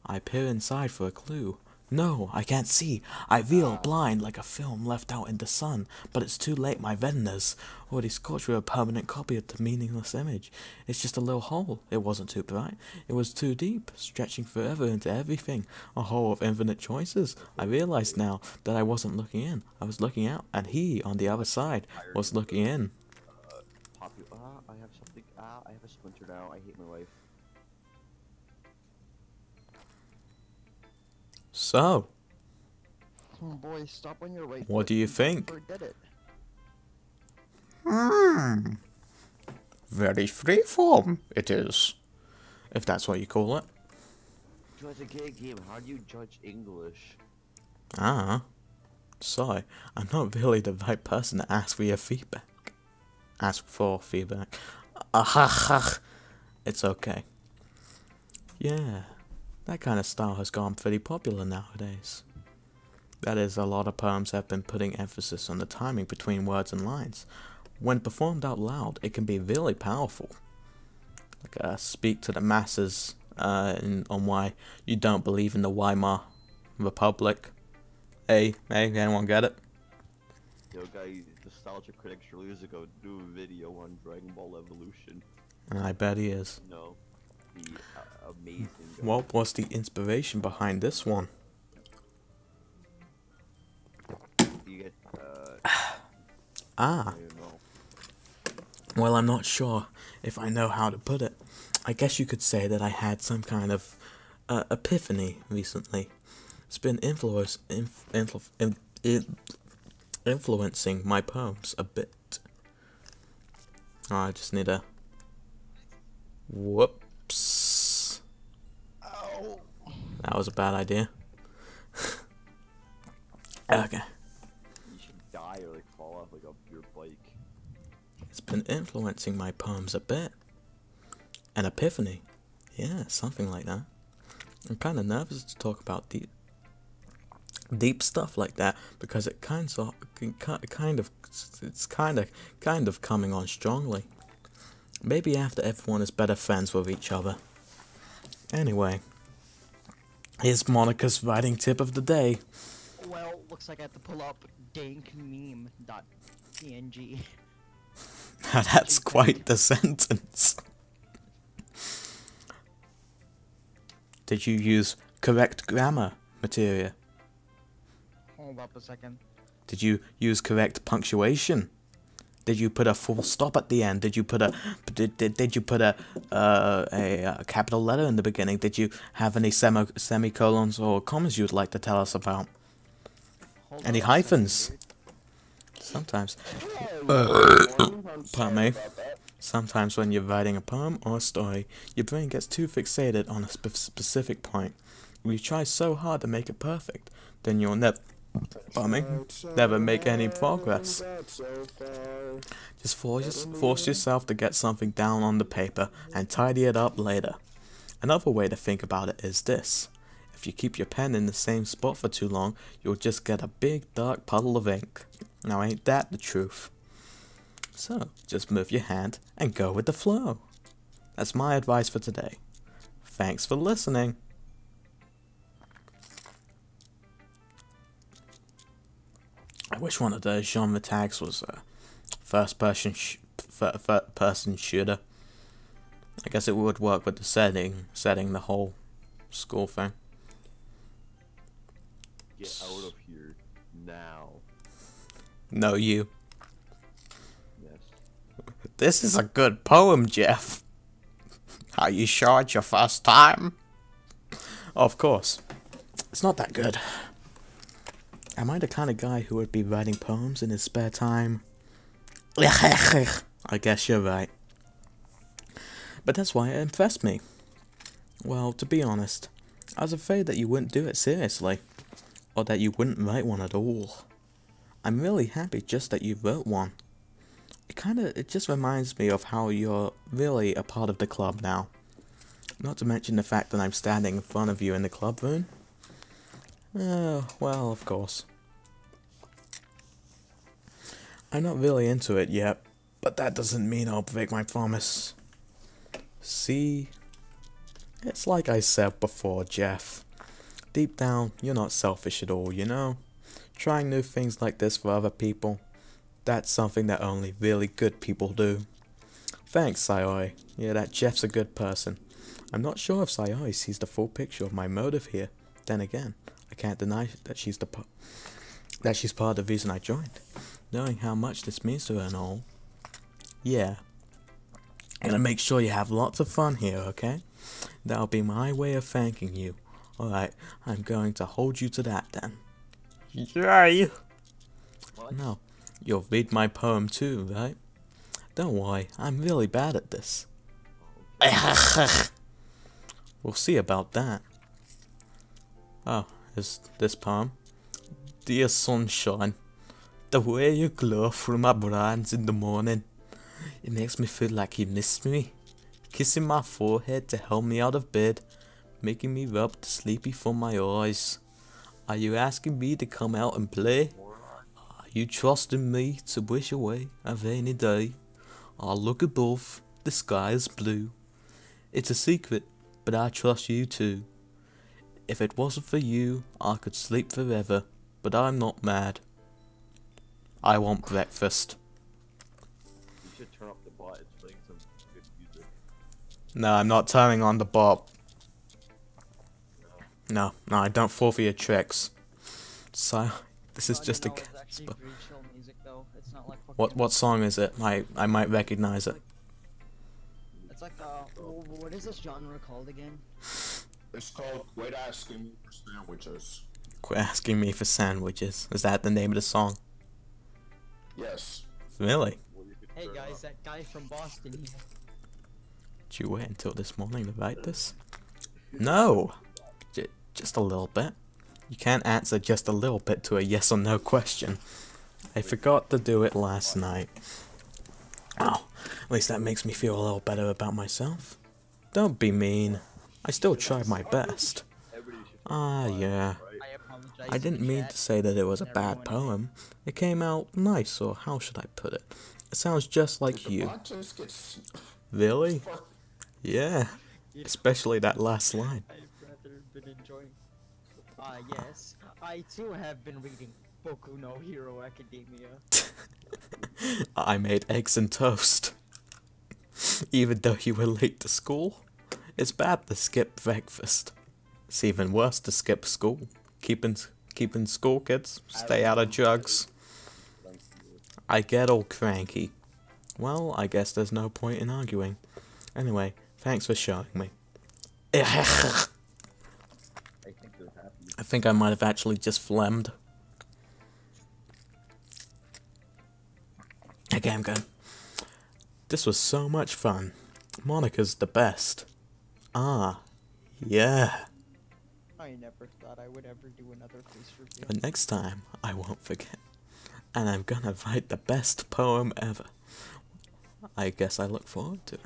I peer inside for a clue. No, I can't see. I reel blind like a film left out in the sun, but it's too late. My retinas already scorched with a permanent copy of the meaningless image. It's just a little hole. It wasn't too bright. It was too deep, stretching forever into everything. A hole of infinite choices. I realized now that I wasn't looking in. I was looking out, and he, on the other side, was looking in. I have something. I have a splinter now. I hate my life. So, Oh boy, stop on your right. what do you think? Very freeform, it is. If that's what you call it. So it's a gay game. How do you judge English? Sorry, I'm not really the right person to ask for your feedback. Ask for feedback. It's okay. Yeah, that kind of style has gone pretty popular nowadays. That is, a lot of poems have been putting emphasis on the timing between words and lines. When performed out loud, it can be really powerful. Like, speak to the masses on why you don't believe in the Weimar Republic. Hey, anyone get it? Yo, guys, Nostalgia Critics years ago do a video on Dragon Ball Evolution. I bet he is. No, the amazing. What was the inspiration behind this one? You get, Well, I'm not sure if I know how to put it. I guess you could say that I had some kind of epiphany recently. It's been influencing my poems a bit. Oh, I just need a... Whoops. Ow. That was a bad idea. Okay. You should die or like fall off like your bike. It's been influencing my poems a bit. An epiphany. Yeah, something like that. I'm kind of nervous to talk about deep stuff like that because it kind of coming on strongly. Maybe after everyone is better friends with each other. Anyway, here's Monica's writing tip of the day. Well, looks like I have to pull up dankmeme.png. Now that's quite the sentence. Did you use correct grammar material? Hold up a second. Did you use correct punctuation? Did you put a full stop at the end? Did you put a did you put a capital letter in the beginning? Did you have any semicolons or commas you'd like to tell us about? Any hyphens? Sometimes. Pardon me. Sometimes when you're writing a poem or a story, your brain gets too fixated on a specific point. When you try so hard to make it perfect, then you'll never make any progress. Just force yourself to get something down on the paper and tidy it up later. Another way to think about it is this. If you keep your pen in the same spot for too long, you'll just get a big dark puddle of ink. Now ain't that the truth? So, just move your hand and go with the flow. That's my advice for today. Thanks for listening. I wish one of the genre tags was first person shooter. I guess it would work with the setting the whole school thing. Get out of here now. No, you. Yes. This is a good poem, Jeff. Are you sure it's your first time? Of course. It's not that good. Am I the kind of guy who would be writing poems in his spare time? I guess you're right. But that's why it impressed me. Well, to be honest, I was afraid that you wouldn't do it seriously. Or that you wouldn't write one at all. I'm really happy just that you wrote one. It just reminds me of how you're really a part of the club now. Not to mention the fact that I'm standing in front of you in the club room. Well, of course. I'm not really into it yet, but that doesn't mean I'll break my promise. See? It's like I said before, Jeff. Deep down, you're not selfish at all, you know? Trying new things like this for other people, that's something that only really good people do. Thanks, Sayori. Yeah, that Jeff's a good person. I'm not sure if Sayori sees the full picture of my motive here. Then again, I can't deny that she's part of the reason I joined. Knowing how much this means to her and all. Yeah. Gonna make sure you have lots of fun here, okay? That'll be my way of thanking you. Alright, I'm going to hold you to that then. Yay! No, you'll read my poem too, right? Don't worry, I'm really bad at this. We'll see about that. Oh, is this poem? Dear sunshine, the way you glow through my blinds in the morning, it makes me feel like you miss me. Kissing my forehead to help me out of bed, making me rub the sleepy from my eyes. Are you asking me to come out and play? Are you trusting me to wish away a rainy day? I look above, the sky is blue. It's a secret, but I trust you too. If it wasn't for you, I could sleep forever, but I'm not mad. I want breakfast. You should turn up the bot, it's playing some good music. No, I'm not turning on the bot. No, I don't fall for your tricks. So, this is just a guess. What song is it? I might recognize it. It's like what is this genre called again? It's called Quit Asking Me for Sandwiches. Quit asking me for sandwiches. Is that the name of the song? Yes. Really? Hey guys, that guy from Boston here. Did you wait until this morning to write this? No! Just a little bit. You can't answer just a little bit to a yes or no question. I forgot to do it last night. Oh, at least that makes me feel a little better about myself. Don't be mean. I still tried my best. Yeah. I didn't mean to say that it was a bad poem. It came out nice, or how should I put it? It sounds just like you. Really? Yeah. Especially that last line. Yes. I too have been reading Boku no Hero Academia. I made eggs and toast. Even though you were late to school. It's bad to skip breakfast. It's even worse to skip school. Keeping school kids. Stay out of drugs. I get all cranky. Well, I guess there's no point in arguing. Anyway, thanks for showing me. I think I might have actually just phlegmed. Okay, I'm good. This was so much fun. Monica's the best. Ah, yeah. I never thought I would ever do another face review. But next time, I won't forget. And I'm gonna write the best poem ever. I guess I look forward to it.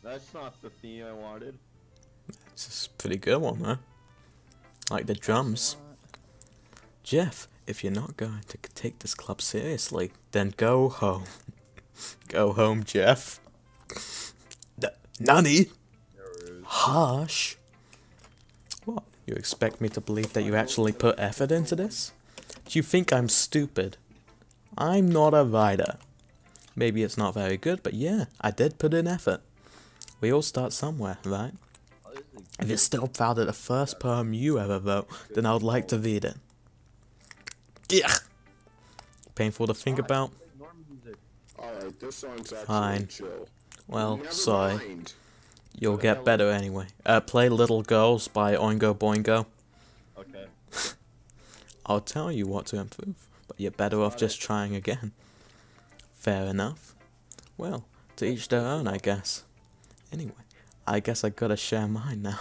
That's not the theme I wanted. It's a pretty good one, huh? Like the drums. Jeff, if you're not going to take this club seriously, then go home. Go home, Jeff. Nani? Hush. What? You expect me to believe that you actually put effort into this? Do you think I'm stupid? I'm not a writer. Maybe it's not very good, but yeah, I did put in effort. We all start somewhere, right? If you're still proud of the first poem you ever wrote, then I would like to read it. Yeah. Painful to think about? Alright, this song's actually Fine. chill. Well, Never sorry. mind. You'll get better anyway. Play Little Girls by Oingo Boingo. Okay. I'll tell you what to improve, but you're better off just trying again. Fair enough. Well, to each their own, I guess. Anyway, I guess I gotta share mine now.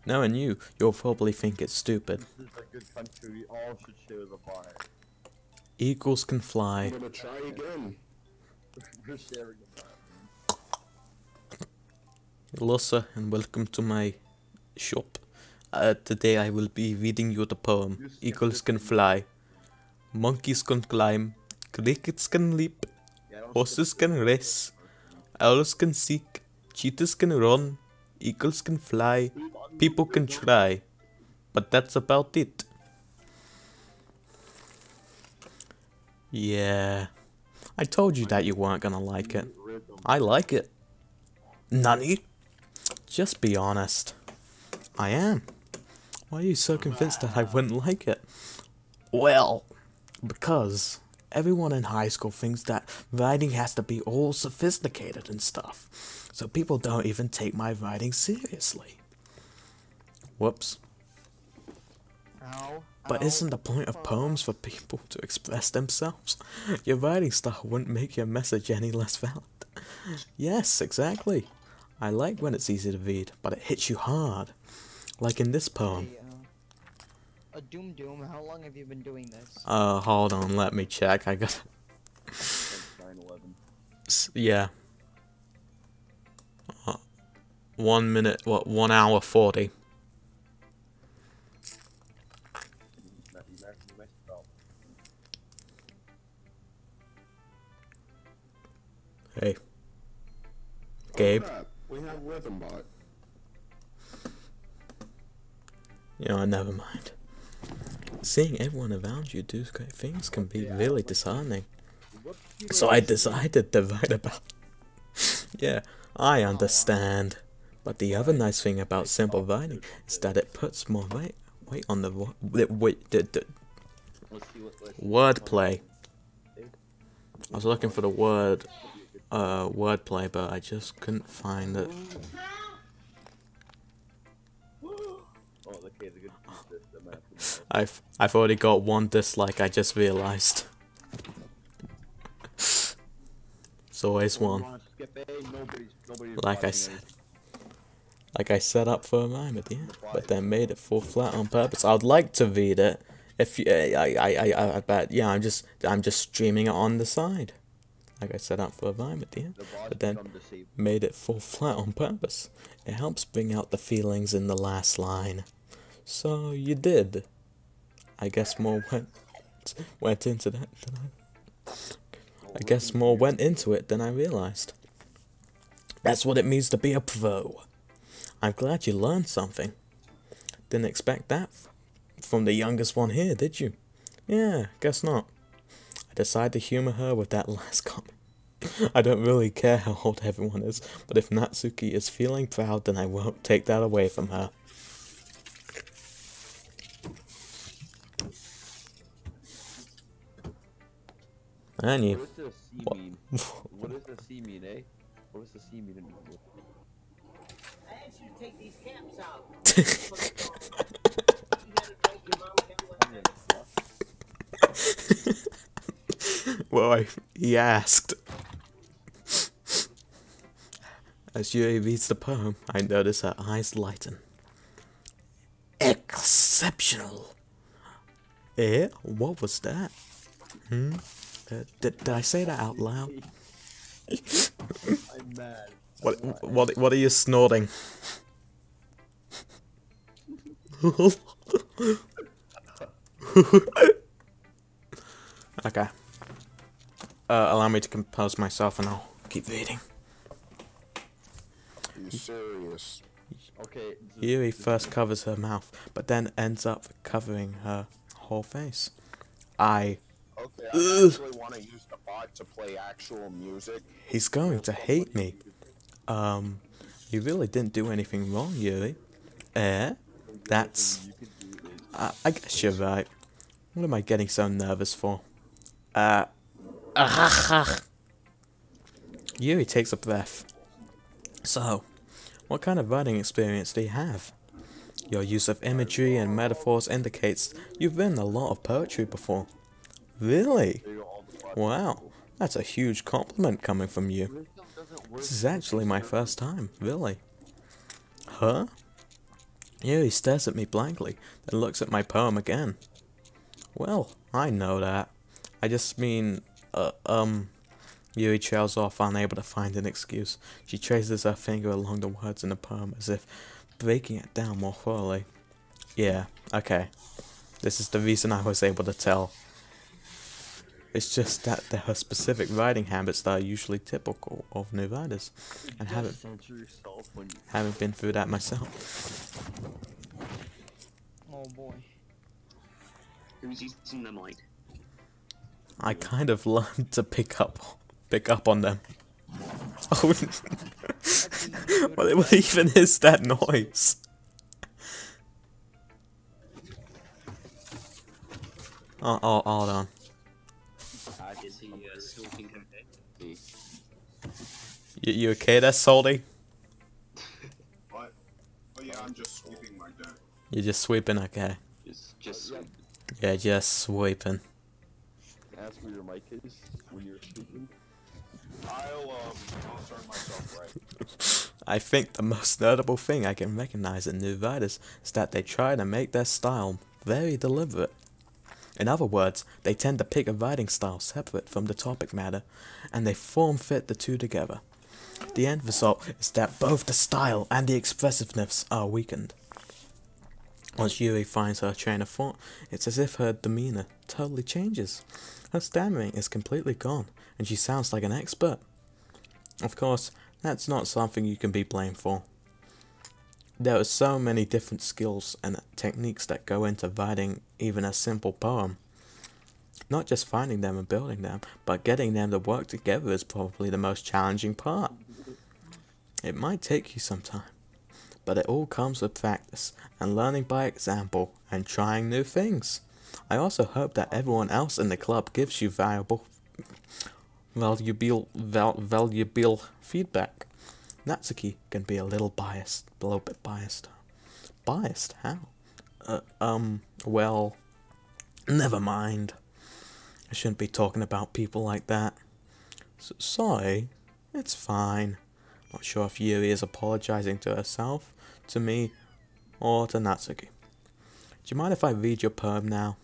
Knowing you, you'll probably think it's stupid. This is a good country, we all should share the fire. Eagles can fly. I'm gonna try again. We're sharing the fire. Hello sir, and welcome to my shop. today I will be reading you the poem. Eagles can fly, monkeys can climb, crickets can leap, horses can race, owls can seek, cheetahs can run, eagles can fly, people can try, but that's about it. Yeah, I told you that you weren't gonna like it. I like it. Nani? Just be honest. I am. Why are you so convinced that I wouldn't like it? Well, because everyone in high school thinks that writing has to be all sophisticated and stuff. So people don't even take my writing seriously. Whoops. But isn't the point of poems for people to express themselves? Your writing style wouldn't make your message any less valid. Yes, exactly. I like when it's easy to read, but it hits you hard. Like in this poem. Hey, Doom, how long have you been doing this? Hold on, let me check. I got... Yeah. 1 minute, 1 hour 40. Hey. Gabe. We have rhythm bot. You know, never mind. Seeing everyone around you do great things can be really disheartening. So I decided to write about... Yeah, I understand. But the other nice thing about simple writing is that it puts more weight on the wordplay. I was looking for the wordplay, but I just couldn't find it. I've already got 1 dislike, I just realized. It's always one. Like I set up for a rhyme at the end, but then made it fall flat on purpose. I'd like to read it. If you, I bet, yeah, I'm just streaming it on the side. Like I set up for a rhyme at the end, but then made it fall flat on purpose. It helps bring out the feelings in the last line. So you did. I guess more went into that than I guess more went into it than I realized. That's what it means to be a pro. I'm glad you learned something. Didn't expect that from the youngest one here, did you? Yeah, guess not. I decided to humor her with that last comment. I don't really care how old everyone is, but if Natsuki is feeling proud, then I won't take that away from her. And you. What does the C mean? What does the C mean, eh? What does the C mean in English? I asked you to take these caps out. Well, he asked. As Yuri reads the poem, I notice her eyes lighten. Exceptional. Eh? What was that? Did I say that out loud? I'm mad. What are you snorting? Okay. Allow me to compose myself and I'll keep reading. Are you serious? Okay. Yuri first covers her mouth, but then ends up covering her whole face. Okay, I actually want to use the bot to play actual music. He's going to hate me. You really didn't do anything wrong, Yuri. That's... I guess you're right. What am I getting so nervous for? Yuri takes a breath. So, what kind of writing experience do you have? Your use of imagery and metaphors indicates you've written a lot of poetry before. Really? Wow, that's a huge compliment coming from you. This is actually my first time, really. Huh? Yuri stares at me blankly, then looks at my poem again. Well, I know that. I just mean, Yuri trails off, unable to find an excuse. She traces her finger along the words in the poem as if breaking it down more thoroughly. Yeah, okay. This is the reason I was able to tell. It's just that there are specific riding habits that are usually typical of new riders, and haven't been through that myself. Oh boy. Who's using the mic? I kind of learned to pick up on them. Oh, what even is that noise? Oh, hold on. Is he stalking her? You okay there, Salty? What? Oh yeah, I'm just sweeping my deck. You're just sweeping, okay. Just sweep. Yeah, just sweeping. Ask where your mic is when you're speaking. I'll turn myself right. I think the most notable thing I can recognize in new riders is that they try to make their style very deliberate. In other words, they tend to pick a writing style separate from the topic matter, and they form-fit the two together. The end result is that both the style and the expressiveness are weakened. Once Yuri finds her train of thought, it's as if her demeanor totally changes. Her stammering is completely gone, and she sounds like an expert. Of course, that's not something you can be blamed for. There are so many different skills and techniques that go into writing even a simple poem. Not just finding them and building them, but getting them to work together is probably the most challenging part. It might take you some time, but it all comes with practice and learning by example and trying new things. I also hope that everyone else in the club gives you valuable feedback. Natsuki can be a little bit biased. Biased? How? Well, never mind. I shouldn't be talking about people like that. Sorry, it's fine. Not sure if Yuri is apologizing to herself, to me, or to Natsuki. Do you mind if I read your poem now?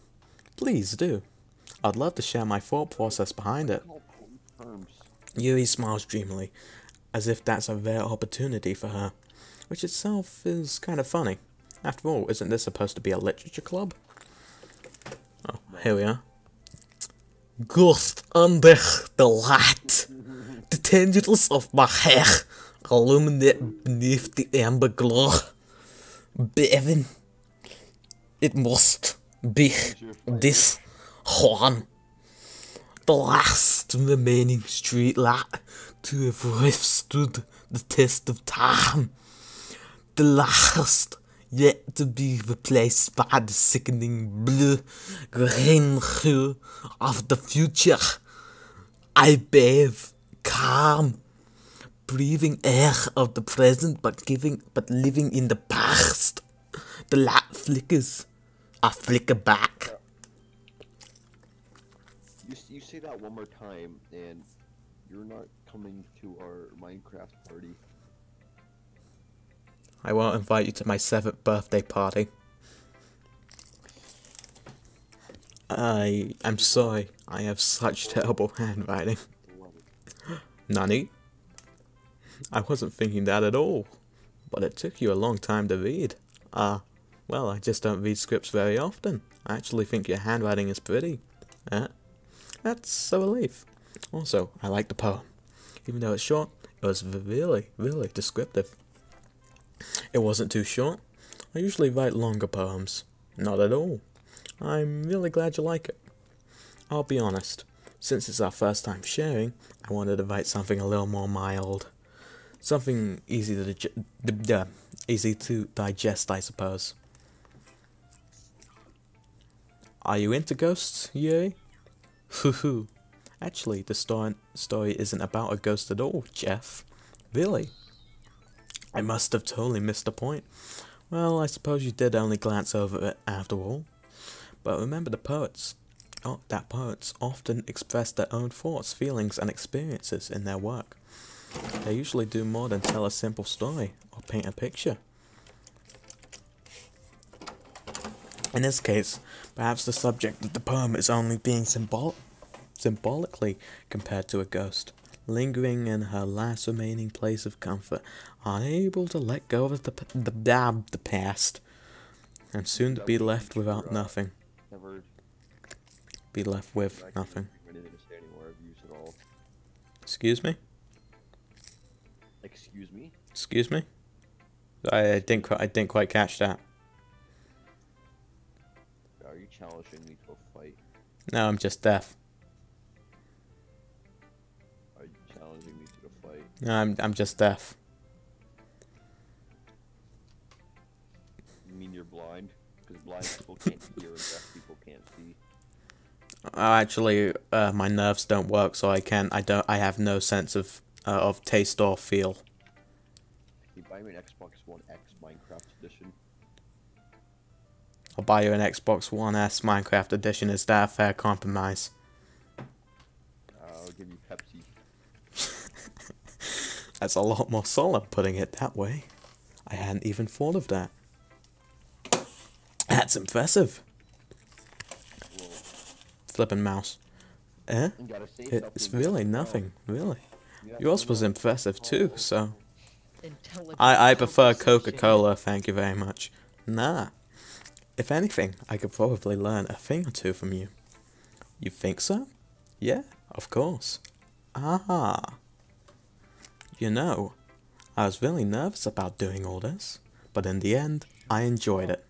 Please do. I'd love to share my thought process behind it. Yuri smiles dreamily, as if that's a rare opportunity for her, which itself is kind of funny. After all, isn't this supposed to be a literature club? Oh, here we are. Ghost under the light. The tendrils of my hair illuminate beneath the amber glow. Bevan, it must be this one. The last remaining street light to have withstood the test of time. The last yet to be replaced by the sickening blue-green hue of the future. I bathe, calm, breathing air of the present, but living in the past. The light flickers. I flicker back. You say that one more time, and you're not coming to our Minecraft party. I won't invite you to my 7th birthday party. I'm sorry, I have such terrible handwriting. Nani? I wasn't thinking that at all. But it took you a long time to read. Well, I just don't read scripts very often. I actually think your handwriting is pretty. That's a relief. Also, I like the poem. Even though it's short, it was really, really descriptive. It wasn't too short. I usually write longer poems. Not at all. I'm really glad you like it. I'll be honest. Since it's our first time sharing, I wanted to write something a little more mild. Something easy to digest, I suppose. Are you into ghosts, Yuri? Hoo. Actually, the story isn't about a ghost at all, Jeff. Really? I must have totally missed the point. Well, I suppose you did only glance over it after all. But remember the poets. That poets often express their own thoughts, feelings, and experiences in their work. They usually do more than tell a simple story or paint a picture. In this case, perhaps the subject of the poem is only being symbolically compared to a ghost, lingering in her last remaining place of comfort, unable to let go of the past. and soon to be left without nothing. Never. Be left with nothing. Anything to say anymore of use at all. Excuse me? Excuse me? Excuse me? I didn't quite catch that. Are you challenging me to a fight? No, I'm just deaf. Are you challenging me to a fight? No, I'm just deaf. You mean you're blind? Because blind people can't hear and deaf people can't see. Actually, my nerves don't work, so I have no sense of taste or feel. Can you buy me an Xbox One X Minecraft Edition? I'll buy you an Xbox One S Minecraft Edition. Is that a fair compromise? I'll give you Pepsi. That's a lot more solid putting it that way. I hadn't even thought of that. That's impressive. Whoa. Flipping mouse. Eh? It's really nothing, really. Yours was impressive too, so... I prefer Coca-Cola, thank you very much. Nah. If anything, I could probably learn a thing or two from you. You think so? Yeah, of course. Ah. You know, I was really nervous about doing all this, but in the end, I enjoyed it.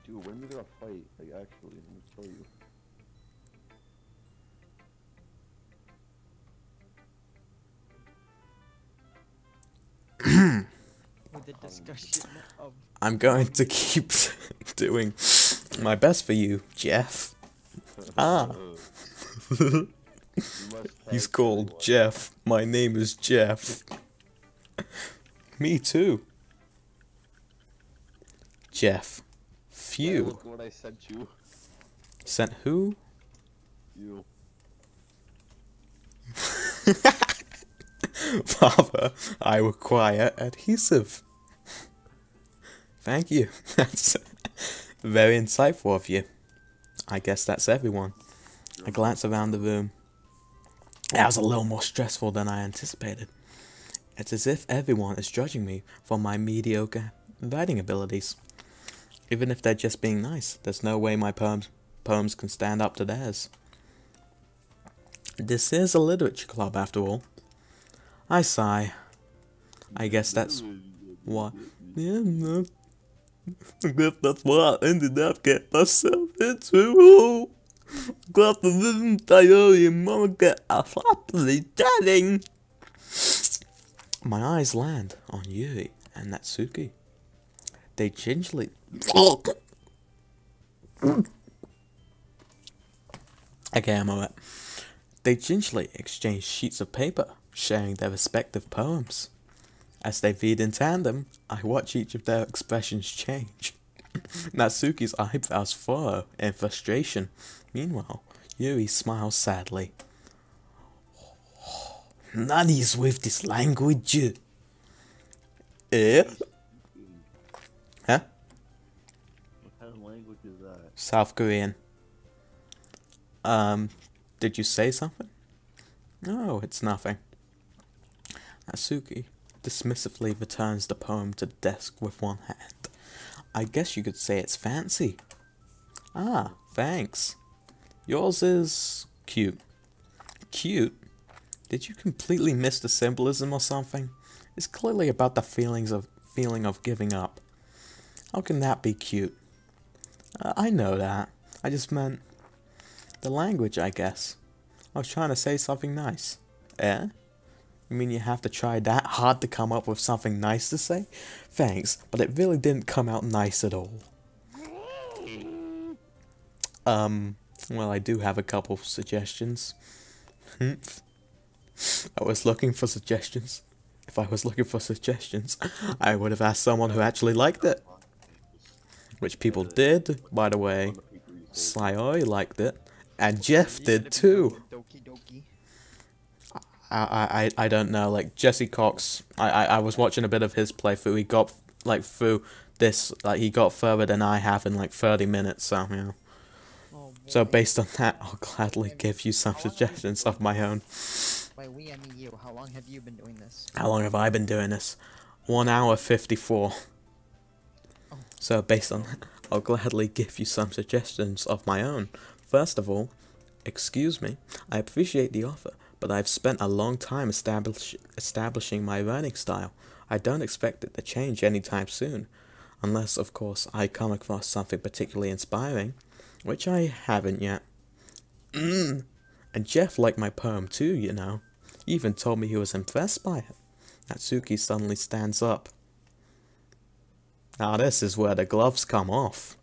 Dude, when are we gonna fight? Like, actually, let me show you. With the discussion of... I'm going to keep doing my best for you, Jeff. Ah. He's called Jeff. My name is Jeff. Me too. Jeff. Phew. Look what I sent you. Sent who? You. Father, I require adhesive. Thank you. That's very insightful of you. I guess that's everyone. I glance around the room. That was a little more stressful than I anticipated. It's as if everyone is judging me for my mediocre writing abilities. Even if they're just being nice, there's no way my poems can stand up to theirs. This is a literature club, after all. I sigh. I guess that's what... Yeah, no. I guess that's what I ended up getting myself into. Got the little diary and mama get a happily chatting. My eyes land on Yuri and Natsuki. They gingerly... Okay, I'm alright. They gingerly exchange sheets of paper, sharing their respective poems. As they read in tandem, I watch each of their expressions change. Natsuki's eyebrows furrow in frustration. Meanwhile, Yuri smiles sadly. Nani's with this language? Eh? Huh? What kind of language is that? South Korean. Did you say something? No, it's nothing. Natsuki dismissively returns the poem to the desk with one hand. I guess you could say it's fancy. Ah, thanks. Yours is cute. Cute? Did you completely miss the symbolism or something? It's clearly about the feeling of giving up. How can that be cute? I know that. I just meant the language, I guess. I was trying to say something nice. Eh? You mean you have to try that hard to come up with something nice to say? Thanks, but it really didn't come out nice at all. Well, I do have a couple suggestions. I was looking for suggestions. If I was looking for suggestions, I would have asked someone who actually liked it. Which people did, by the way. Sayori liked it. And Jeff did too. I don't know, like Jesse Cox, I was watching a bit of his playthrough. He got like through this, like he got further than I have in like 30 minutes, so yeah. So based on that, I'll gladly give you some suggestions of my own. By we, I mean you. How long have you been doing this? How long have I been doing this? 1 hour 54. So based on that, I'll gladly give you some suggestions of my own. First of all, excuse me, I appreciate the offer, but I've spent a long time establishing my writing style. I don't expect it to change anytime soon, unless, of course, I come across something particularly inspiring, which I haven't yet. And Jeff liked my poem too, you know. He even told me he was impressed by it. Natsuki suddenly stands up. Now this is where the gloves come off.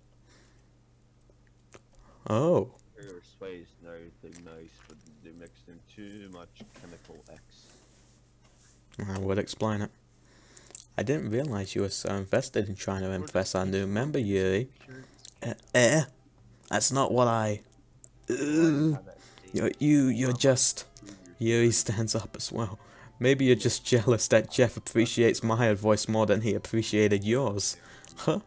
Oh. Your space and everything nice, but they mixed in too much chemical X. I would explain it. I didn't realize you were so invested in trying to impress our new member, Yuri. That's not what I... You're just... Yuri stands up as well. Maybe you're just jealous that Jeff appreciates my advice more than he appreciated yours. Huh?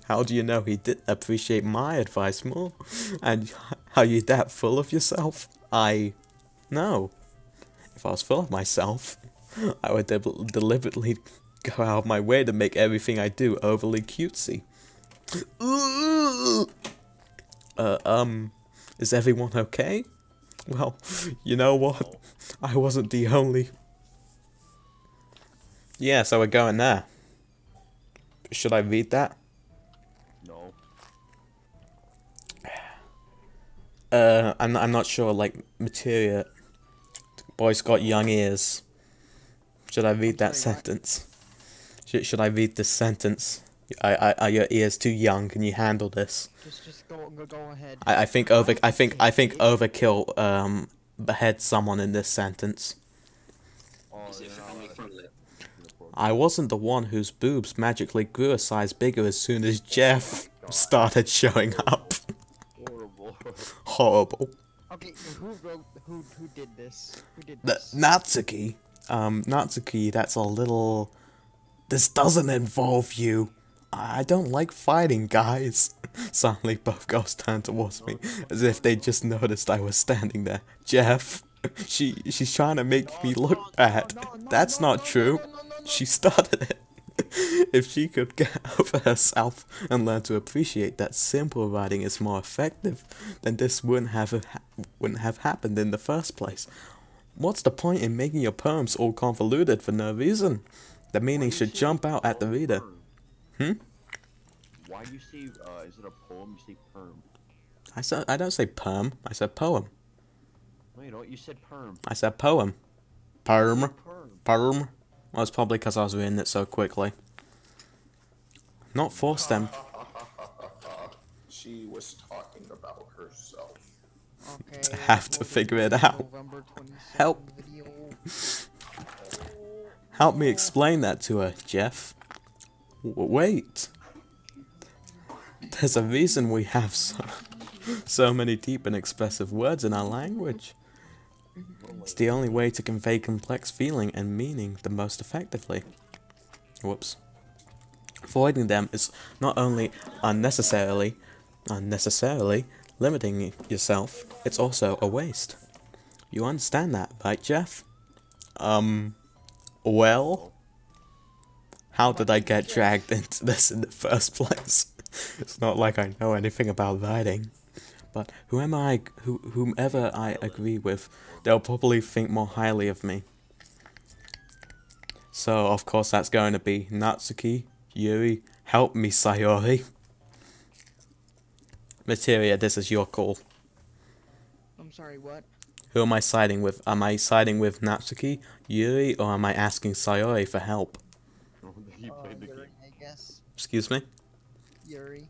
How do you know he did appreciate my advice more? And are you that full of yourself? No. If I was full of myself, I would deliberately go out of my way to make everything I do overly cutesy. Is everyone okay? Well, you know what? I wasn't the only... Yeah, so we're going there. Should I read that? No. I'm not sure, like, materia. Boy's got young ears. Should I read that sentence? Should I read this sentence? Are your ears too young? Can you handle this? Just go ahead. I think overkill beheads someone in this sentence. Is it family friendly? I wasn't the one whose boobs magically grew a size bigger as soon as Jeff started showing up. Horrible. Horrible. Okay, who did this? Who did this? Natsuki. Natsuki, that's a little... This doesn't involve you. I don't like fighting, guys. Suddenly, both girls turned towards me, as if they just noticed I was standing there. Jeff, she's trying to make me look bad. That's not true. She started it. If she could get over herself and learn to appreciate that simple writing is more effective, then this wouldn't have happened in the first place. What's the point in making your poems all convoluted for no reason? The meaning should jump out at the reader. Why do you say, is it a poem? You say perm. I don't say perm. I said poem. No, you know what? You said perm. I said poem. Perm. Perm. Well, it's probably because I was reading it so quickly. Not force them. She was talking about herself. Okay, To have to figure it out. Help. Help me explain that to her, Jeff. Wait. There's a reason we have so many deep and expressive words in our language. It's the only way to convey complex feeling and meaning the most effectively. Whoops. Avoiding them is not only unnecessarily limiting yourself, it's also a waste. You understand that, right, Jeff? Well? How did I get dragged into this in the first place? It's not like I know anything about writing. But whomever I agree with, they'll probably think more highly of me. So, of course, that's going to be Natsuki, Yuri, help me, Sayori. Materia, this is your call. I'm sorry, what? Who am I siding with? Am I siding with Natsuki, Yuri, or am I asking Sayori for help? Yuri, I guess. Excuse me? Yuri.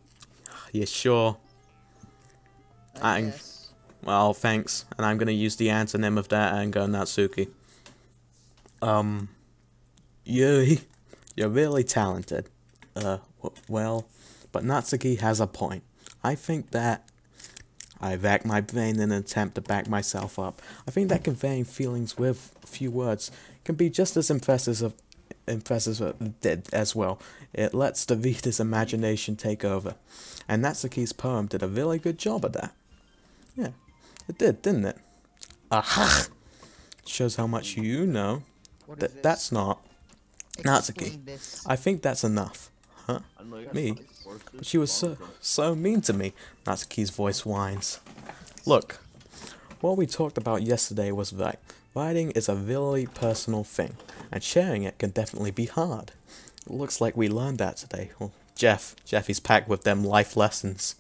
You sure? I guess. Well, thanks. And I'm gonna use the antonym of that and go Natsuki. Yuri, you're really talented. Well, but Natsuki has a point. I think that I racked my brain in an attempt to back myself up. I think that conveying feelings with few words can be just as impressive as well. It lets the reader's imagination take over. And Natsuki's poem did a really good job of that. Yeah, it did, didn't it? Aha! Shows how much you know. That's not. Explain Natsuki, this. I think that's enough. Huh? Me? But she was so mean to me. Natsuki's voice whines. Look, what we talked about yesterday was that writing is a really personal thing, and sharing it can definitely be hard. It looks like we learned that today. Well, Jeffy's packed with them life lessons.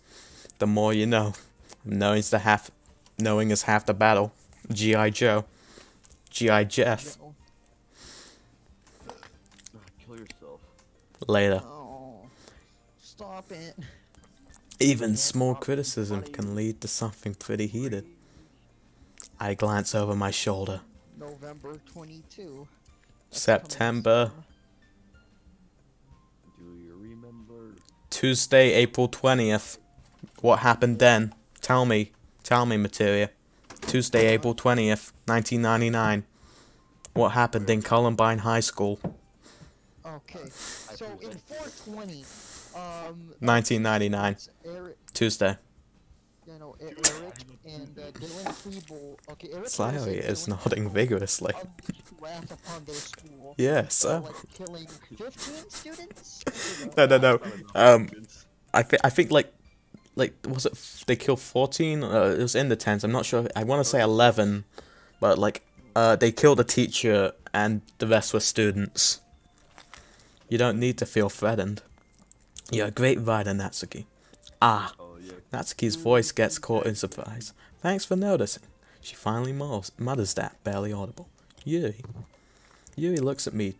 The more you know. Knowing is half the battle. G.I. Joe. G.I. Jeff. Kill yourself. Later. Oh, stop it. Even small criticism can lead to something pretty heated. I glance over my shoulder. November 22. September. Do you remember? Tuesday, April 20th. What happened then? Tell me, Materia. Tuesday, April 20th, 1999. What happened in Columbine High School? Okay, so in 420, 1999. Tuesday. You know, Eric and Dylan Klebold. Okay, Eric Sayori is nodding vigorously. wrath upon their school. Yes. Like killing 15 students? No. I think like was it they killed 14? It was in the tens. I'm not sure. I want to say 11, but like they killed a teacher and the rest were students. You don't need to feel threatened. You're a great writer, Natsuki. Ah. Natsuki's voice gets caught in surprise. Thanks for noticing. She finally mutters that, barely audible. Yuri. Yuri looks at me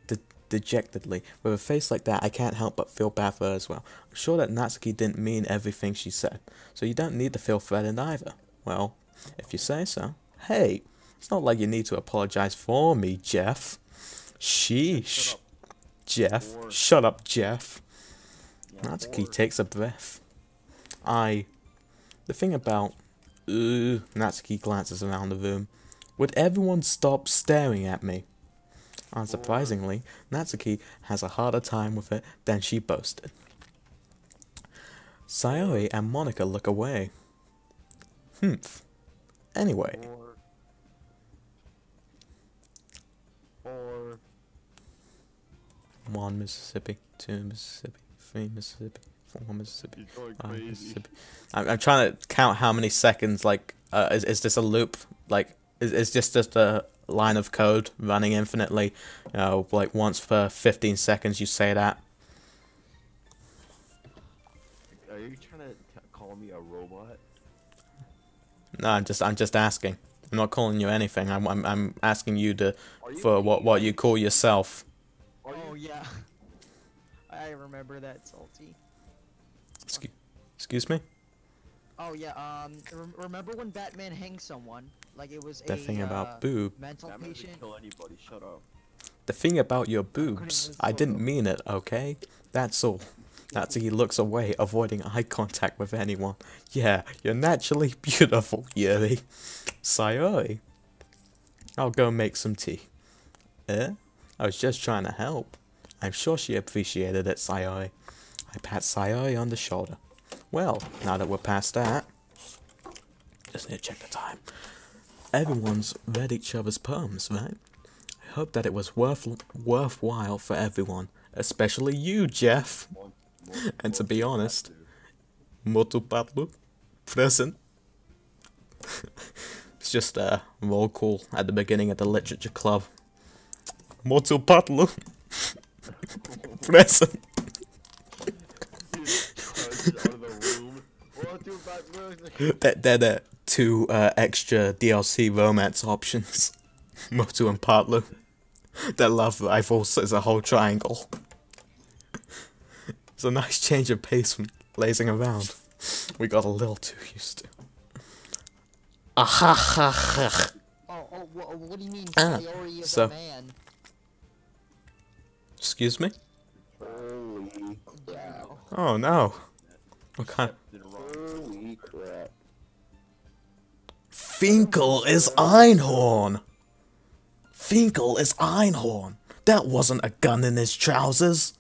dejectedly. With a face like that, I can't help but feel bad for her as well. I'm sure that Natsuki didn't mean everything she said, so you don't need to feel threatened either. Well, if you say so. Hey, it's not like you need to apologize for me, Jeff. Sheesh. Jeff. Shut up, Jeff. Natsuki takes a breath. The thing about... Natsuki glances around the room. Would everyone stop staring at me? Unsurprisingly, Natsuki has a harder time with it than she boasted. Sayori and Monica look away. Anyway. 1 Mississippi, 2 Mississippi, 3 Mississippi, 4 Mississippi, 5 Mississippi. I'm trying to count how many seconds, like, is this a loop? Like, is just a line of code running infinitely? You know, like once per 15 seconds you say that. Are you trying to call me a robot? No, I'm just asking. I'm not calling you anything. I'm asking you for what you call yourself. Oh yeah, I remember that, Salty. Excuse me? Oh yeah, remember when Batman hanged someone? Like it was the thing about boob. Mental patient. Kill anybody. Shut up. The thing about your boobs, I didn't mean it, okay? That's all. Natsuki looks away, avoiding eye contact with anyone. Yeah, you're naturally beautiful, Yuri. Sayori. I'll go make some tea. I was just trying to help. I'm sure she appreciated it, Sayori. I pat Sayori on the shoulder. Well, now that we're past that... Just need to check the time. Everyone's read each other's poems, right? I hope that it was worthwhile for everyone. Especially you, Jeff. And to be honest... Motu Patlu. Present. It's just a roll call at the beginning of the literature club. Motu Patlu. Present. They're 2 extra DLC romance options. Motu and Patlu. Their love rivals is a whole triangle. It's a nice change of pace from lazing around. We got a little too used to. Ahahaha. What do you mean Sayori is a man? Excuse me? Holy crap. Oh no. What kind? Holy crap. Finkel is Einhorn! Finkel is Einhorn! That wasn't a gun in his trousers!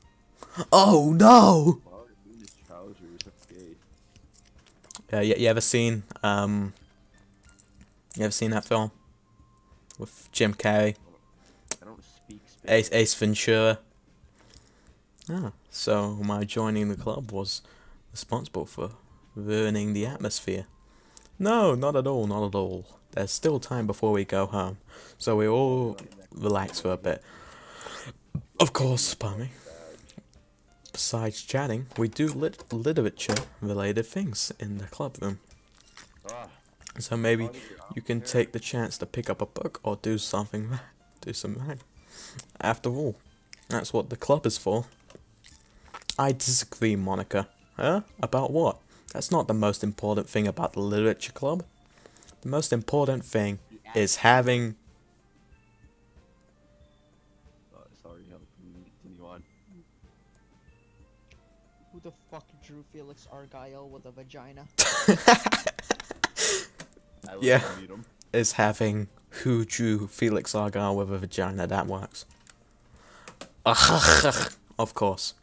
Oh no! You ever seen, you ever seen that film? With Jim Carrey? I don't speak Spanish. Ace Ventura? Ah, so my joining the club was responsible for ruining the atmosphere. No, not at all, not at all. There's still time before we go home, so we all relax for a bit. Of course, pardon me. Besides chatting, we do literature-related things in the club room. So maybe you can take the chance to pick up a book or do something, do some writing. After all, that's what the club is for. I disagree, Monica. Huh? About what? That's not the most important thing about the literature club. The most important thing is having... Sorry, continue on. Who the fuck drew Felix Argyle with a vagina? Yeah, is having who drew Felix Argyle with a vagina, that works. Of course.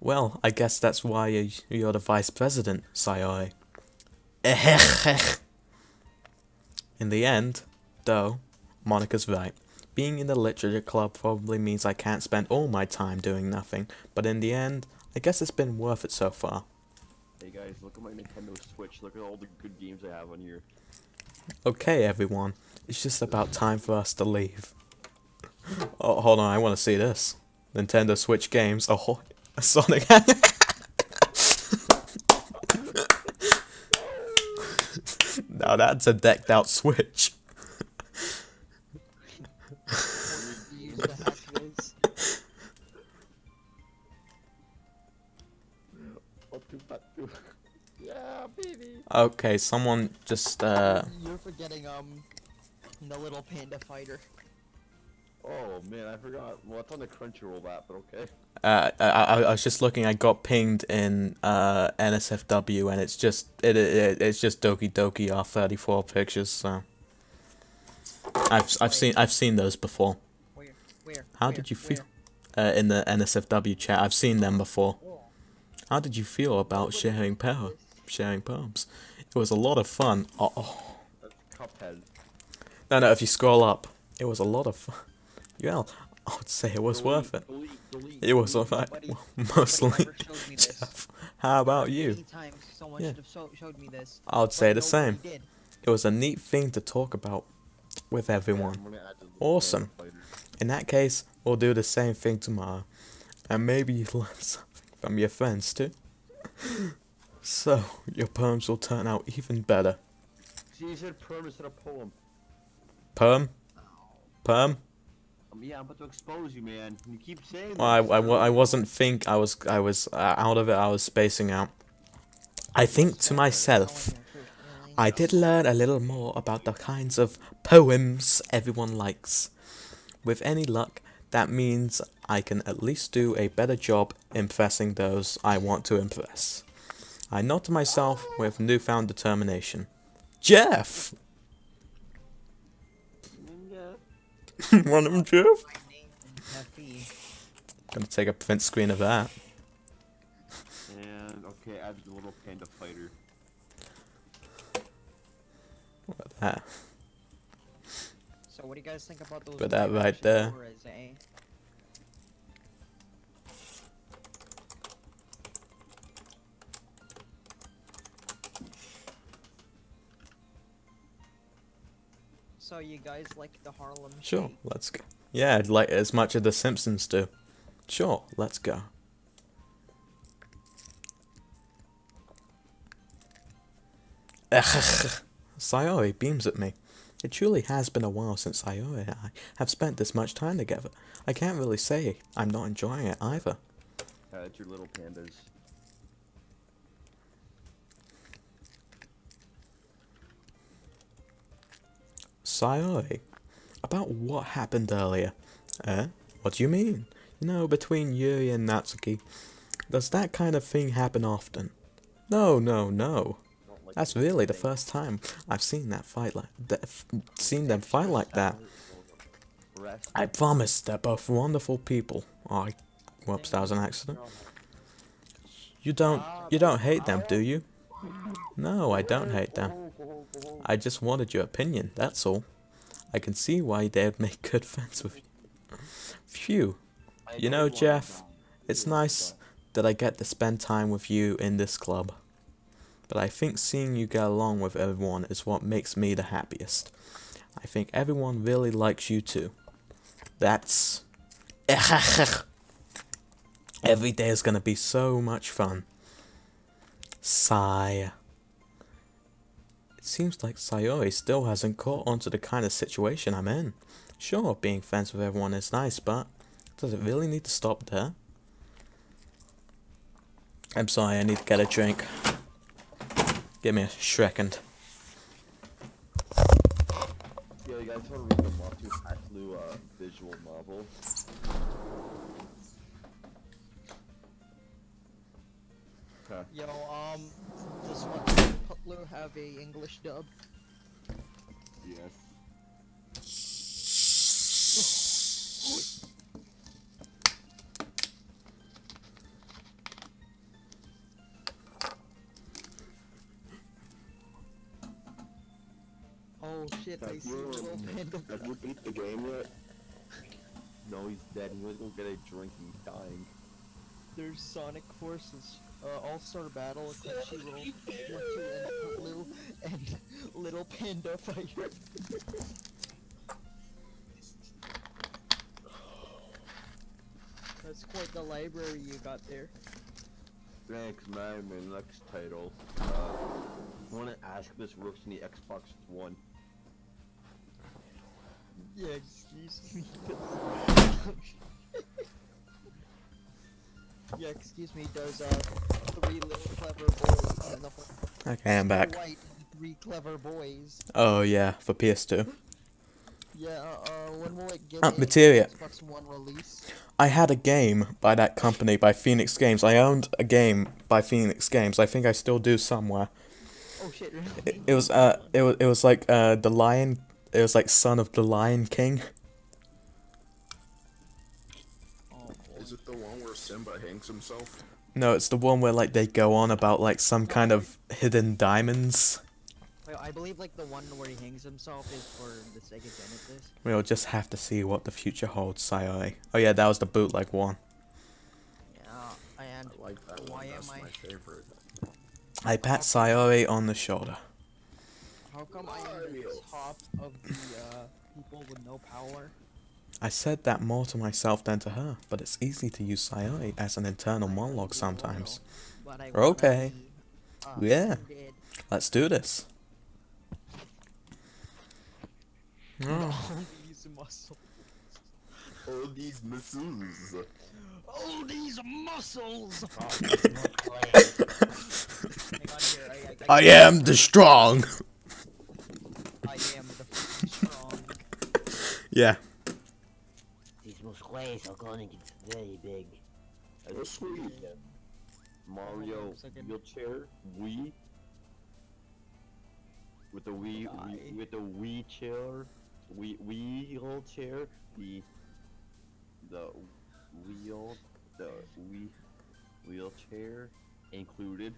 Well, I guess that's why you're the vice president, Sayori. In the end, though, Monica's right. Being in the literature club probably means I can't spend all my time doing nothing, but in the end, I guess it's been worth it so far. Hey guys, look at my Nintendo Switch. Look at all the good games I have on here. Okay, everyone. It's just about time for us to leave. Oh, hold on, I want to see this. Nintendo Switch games. Oh, Sonic. Now that's a decked out Switch. Yeah, baby. Okay, someone just You're forgetting the little panda fighter. Oh man, I forgot. Well, it's on the Crunchyroll app, but okay. I was just looking. I got pinged in NSFW, and it's just it's just Doki Doki R34 pictures. So I've seen those before. Where? How did you feel? In the NSFW chat, I've seen them before. How did you feel about sharing poems? It was a lot of fun. That's Cuphead. No, if you scroll up, it was a lot of fun. Yeah, I would say it was worth it. It was mostly Jeff. How about you? Yeah. I would say the same. It was a neat thing to talk about with everyone. Awesome. In that case, we'll do the same thing tomorrow. And maybe you learn something from your friends too. So, your poems will turn out even better. See, you said perm instead of poem. Perm? Perm? Yeah, I'm about to expose you, man. You keep saying well, I wasn't I was out of it. I was spacing out. I think to myself, I did learn a little more about the kinds of poems everyone likes. With any luck, that means I can at least do a better job impressing those I want to impress. I nod to myself with newfound determination. Jeff! Want him, Jeff? Gonna take a print screen of that. And okay, add the little panda fighter. What about that? So what do you guys think about those? Put that right there. So you guys like the Harlem Shake? Sure, let's go. Yeah, like as much as the Simpsons do. Sure, let's go. Sayori beams at me. It truly has been a while since Sayori and I have spent this much time together. I can't really say I'm not enjoying it either. It's your little pandas. Sayori, about what happened earlier? What do you mean? You know, between Yuri and Natsuki, does that kind of thing happen often? No. That's really the first time I've seen them fight like that. I promise they're both wonderful people. Oh, whoops, that was an accident. You don't hate them, do you? No, I don't hate them. I just wanted your opinion, that's all. I can see why they'd make good friends with you. Phew. You know, Jeff, It's nice that I get to spend time with you in this club. But I think seeing you get along with everyone is what makes me the happiest. I think everyone really likes you too. That's... Every day is gonna be so much fun. Sigh. It seems like Sayori still hasn't caught on to the kind of situation I'm in. Sure, being friends with everyone is nice, but does it really need to stop there? I'm sorry, I need to get a drink. Give me a second. Yo, you guys want to read the Matu Hatlu visual novel? Okay. Yo, does Hatlu have a English dub? Yes. Oh shit, I see little panda. Have you beat the game yet? No, he's dead. He was gonna get a drink. He's dying. There's Sonic Forces, All-Star Battle, Crunchyroll, and Blue, and Little Panda Fighter. That's quite the library you got there. Thanks, man. My next title. I want to ask if this works in the Xbox One. Yeah, excuse me. Yeah, excuse me, does, 3 little clever boys, Okay, I'm back. White, 3 clever boys. Oh yeah, for PS2. Yeah, when will it get Materia. Xbox One release? I had a game by that company, by Phoenix Games. I owned a game by Phoenix Games. I think I still do somewhere. Oh shit, really? It was like, the Lion... It was like Son of the Lion King. Is it the one where Simba hangs himself? No, it's the one where, like, they go on about, like, some kind of hidden diamonds. Wait, I believe, like, the one where he hangs himself is for the Sega Genesis. We'll just have to see what the future holds, Sayori. Oh yeah, that was the bootleg one. Yeah, and I like that one. That's my favorite. I pat Sayori on the shoulder. How come I am the top of the, people with no power? I said that more to myself than to her, but it's easy to use Sayori as an internal monologue sometimes. Okay. Yeah. Let's do this. All these muscles. All these muscles. All these muscles! I am the strong! I am the strong. Yeah. These muscles are gonna get very big. That's sweet. Mario wheelchair, Wii. With the Wii, with the Wii chair, wheelchair, the wheelchair included.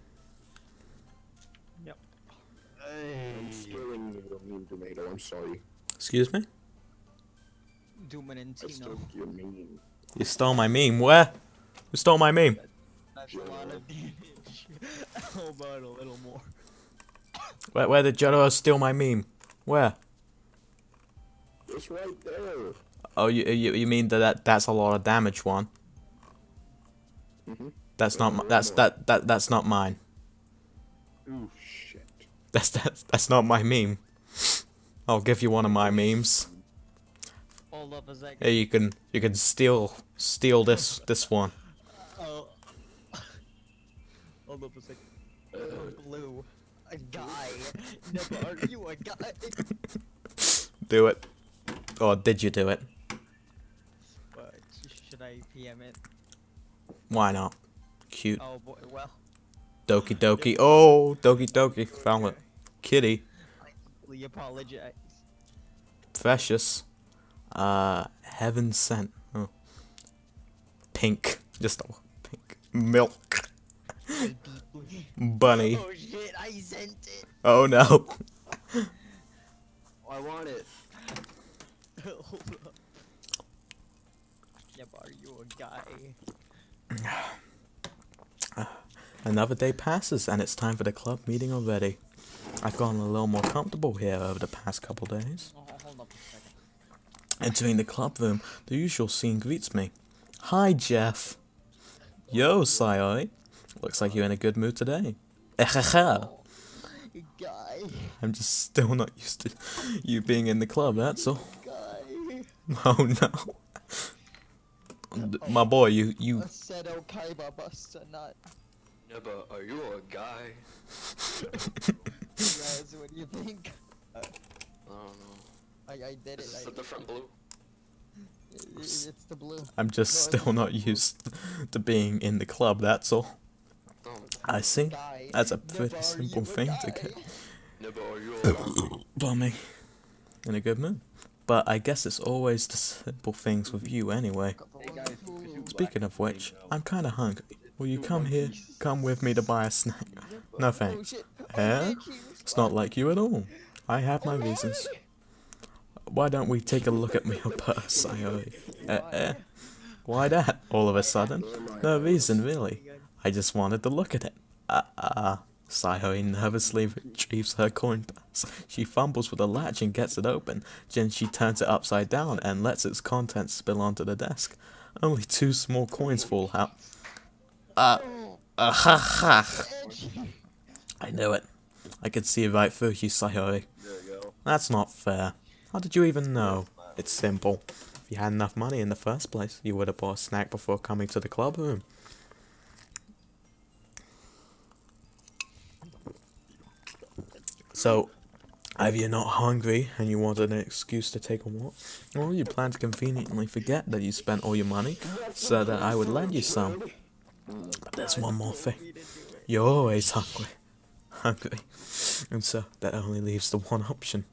Yep. I'm stealing your meme, Tomato. I'm sorry. Excuse me? I Dumanentino. stole your meme. You stole my meme. Where? You stole my meme. That's a lot of damage. How about a little more? Where did Jotaro steal my meme? Where? It's right there. Oh, you mean that's a lot of damage one? Mm-hmm. That's not that's not mine. Ooh, shit. That's not my meme. I'll give you one of my memes. Hold up a second. Hey, you can steal this one. Oh. Hold up a second. Blue. A guy. Never are you a guy? Do it. Or did you do it? Should I PM it? Why not? Cute. Oh boy, well. Doki Doki. Oh, Doki Doki. Found it. Kitty. I deeply apologize. Precious. Heaven sent. Oh. Pink. Just a pink. Milk. Bunny. Oh shit, I sent it. Oh no. I want it. Hold up. Yeah, but are you a guy? Another day passes, and it's time for the club meeting already. I've gotten a little more comfortable here over the past couple days. Hold up a second. Entering the club room, the usual scene greets me. Hi, Jeff. Yo, Sayori. Looks like you're in a good mood today. Guy. I'm just still not used to you being in the club, that's all. Guy. Oh no. My boy, you... I said okay, Buster, not... Yeah, but are you a guy? Guys, what do you think? I don't know. I did it. Is this a different blue? It's the blue. I'm just still not used to being in the club, that's all. I see. That's a pretty simple thing to get. Bummy. In a good mood. But I guess it's always the simple things with you anyway. Speaking of which, I'm kinda hungry. Will you come with me to buy a snack? No thanks. Eh? It's not like you at all. I have my reasons. Why don't we take a look at your purse, Sayori? Why that, all of a sudden? No reason, really. I just wanted to look at it. Sayori nervously retrieves her coin purse. She fumbles with the latch and gets it open. Then she turns it upside down and lets its contents spill onto the desk. Only 2 small coins fall out. I knew it. I could see right through you, Sayori. That's not fair. How did you even know? It's simple. If you had enough money in the first place, you would have bought a snack before coming to the club room. So, either you're not hungry and you wanted an excuse to take a walk, or you plan to conveniently forget that you spent all your money so that I would lend you some. But there's one more thing. You're always hungry. And so that only leaves the one option.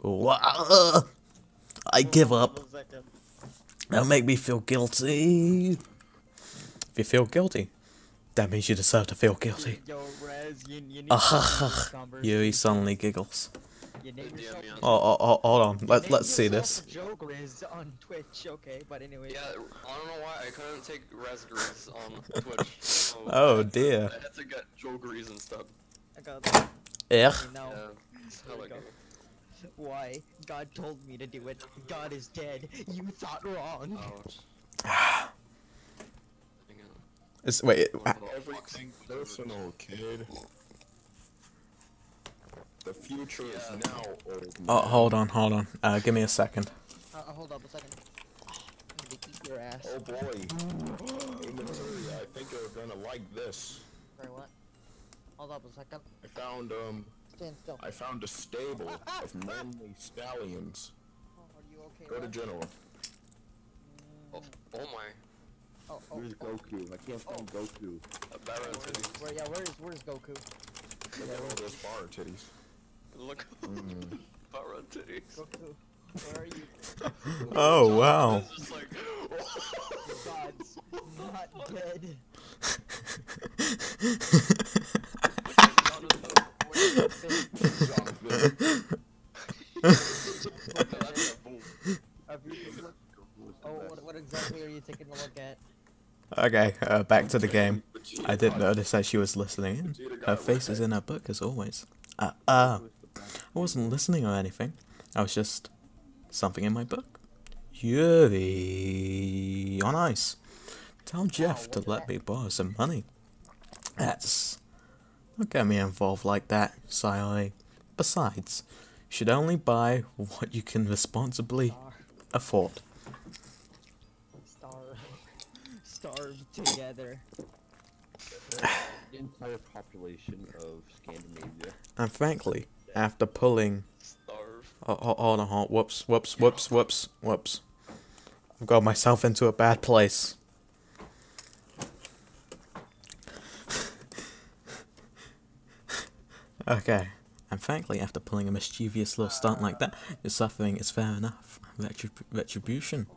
I give up. Don't make me feel guilty. If you feel guilty, that means you deserve to feel guilty. Yuri suddenly giggles. Oh, hold on. Let's see this. On Twitch, okay, but anyway. Yeah, I don't know why I couldn't take Razgriz on Twitch. So Oh dear. I had to get Jogriz instead. I got that. Yeah. Why? God told me to do it. God is dead. You thought wrong. Wait. Everything personal, kid. The future is now, old man. Oh, hold on. Give me a second. Hold up a second. I'm gonna eat your ass. Oh boy. Hey, Matsuri, I think you're gonna like this. Sorry, what? Hold up a second. Stand still. I found a stable of manly stallions. Are you okay? Go to General. Oh my. Where's Goku? I can't find Goku. Where's Goku? Look at all those bar titties. Look. Bar titties. Goku, where are you? Oh wow. God's not dead. What exactly are you taking a look at? Okay, back to the game. I did notice that she was listening in. Her face is in her book as always. I wasn't listening or anything. I was just something in my book. Yuri on ice. Tell Jeff to let me borrow some money. Don't get me involved like that, Sayori. Besides, you should only buy what you can responsibly afford. Starve together. The entire population of Scandinavia. And frankly, after pulling... hold on, whoops. I've got myself into a bad place. Okay, and frankly, after pulling a mischievous little stunt like that, your suffering is fair enough. Retribution.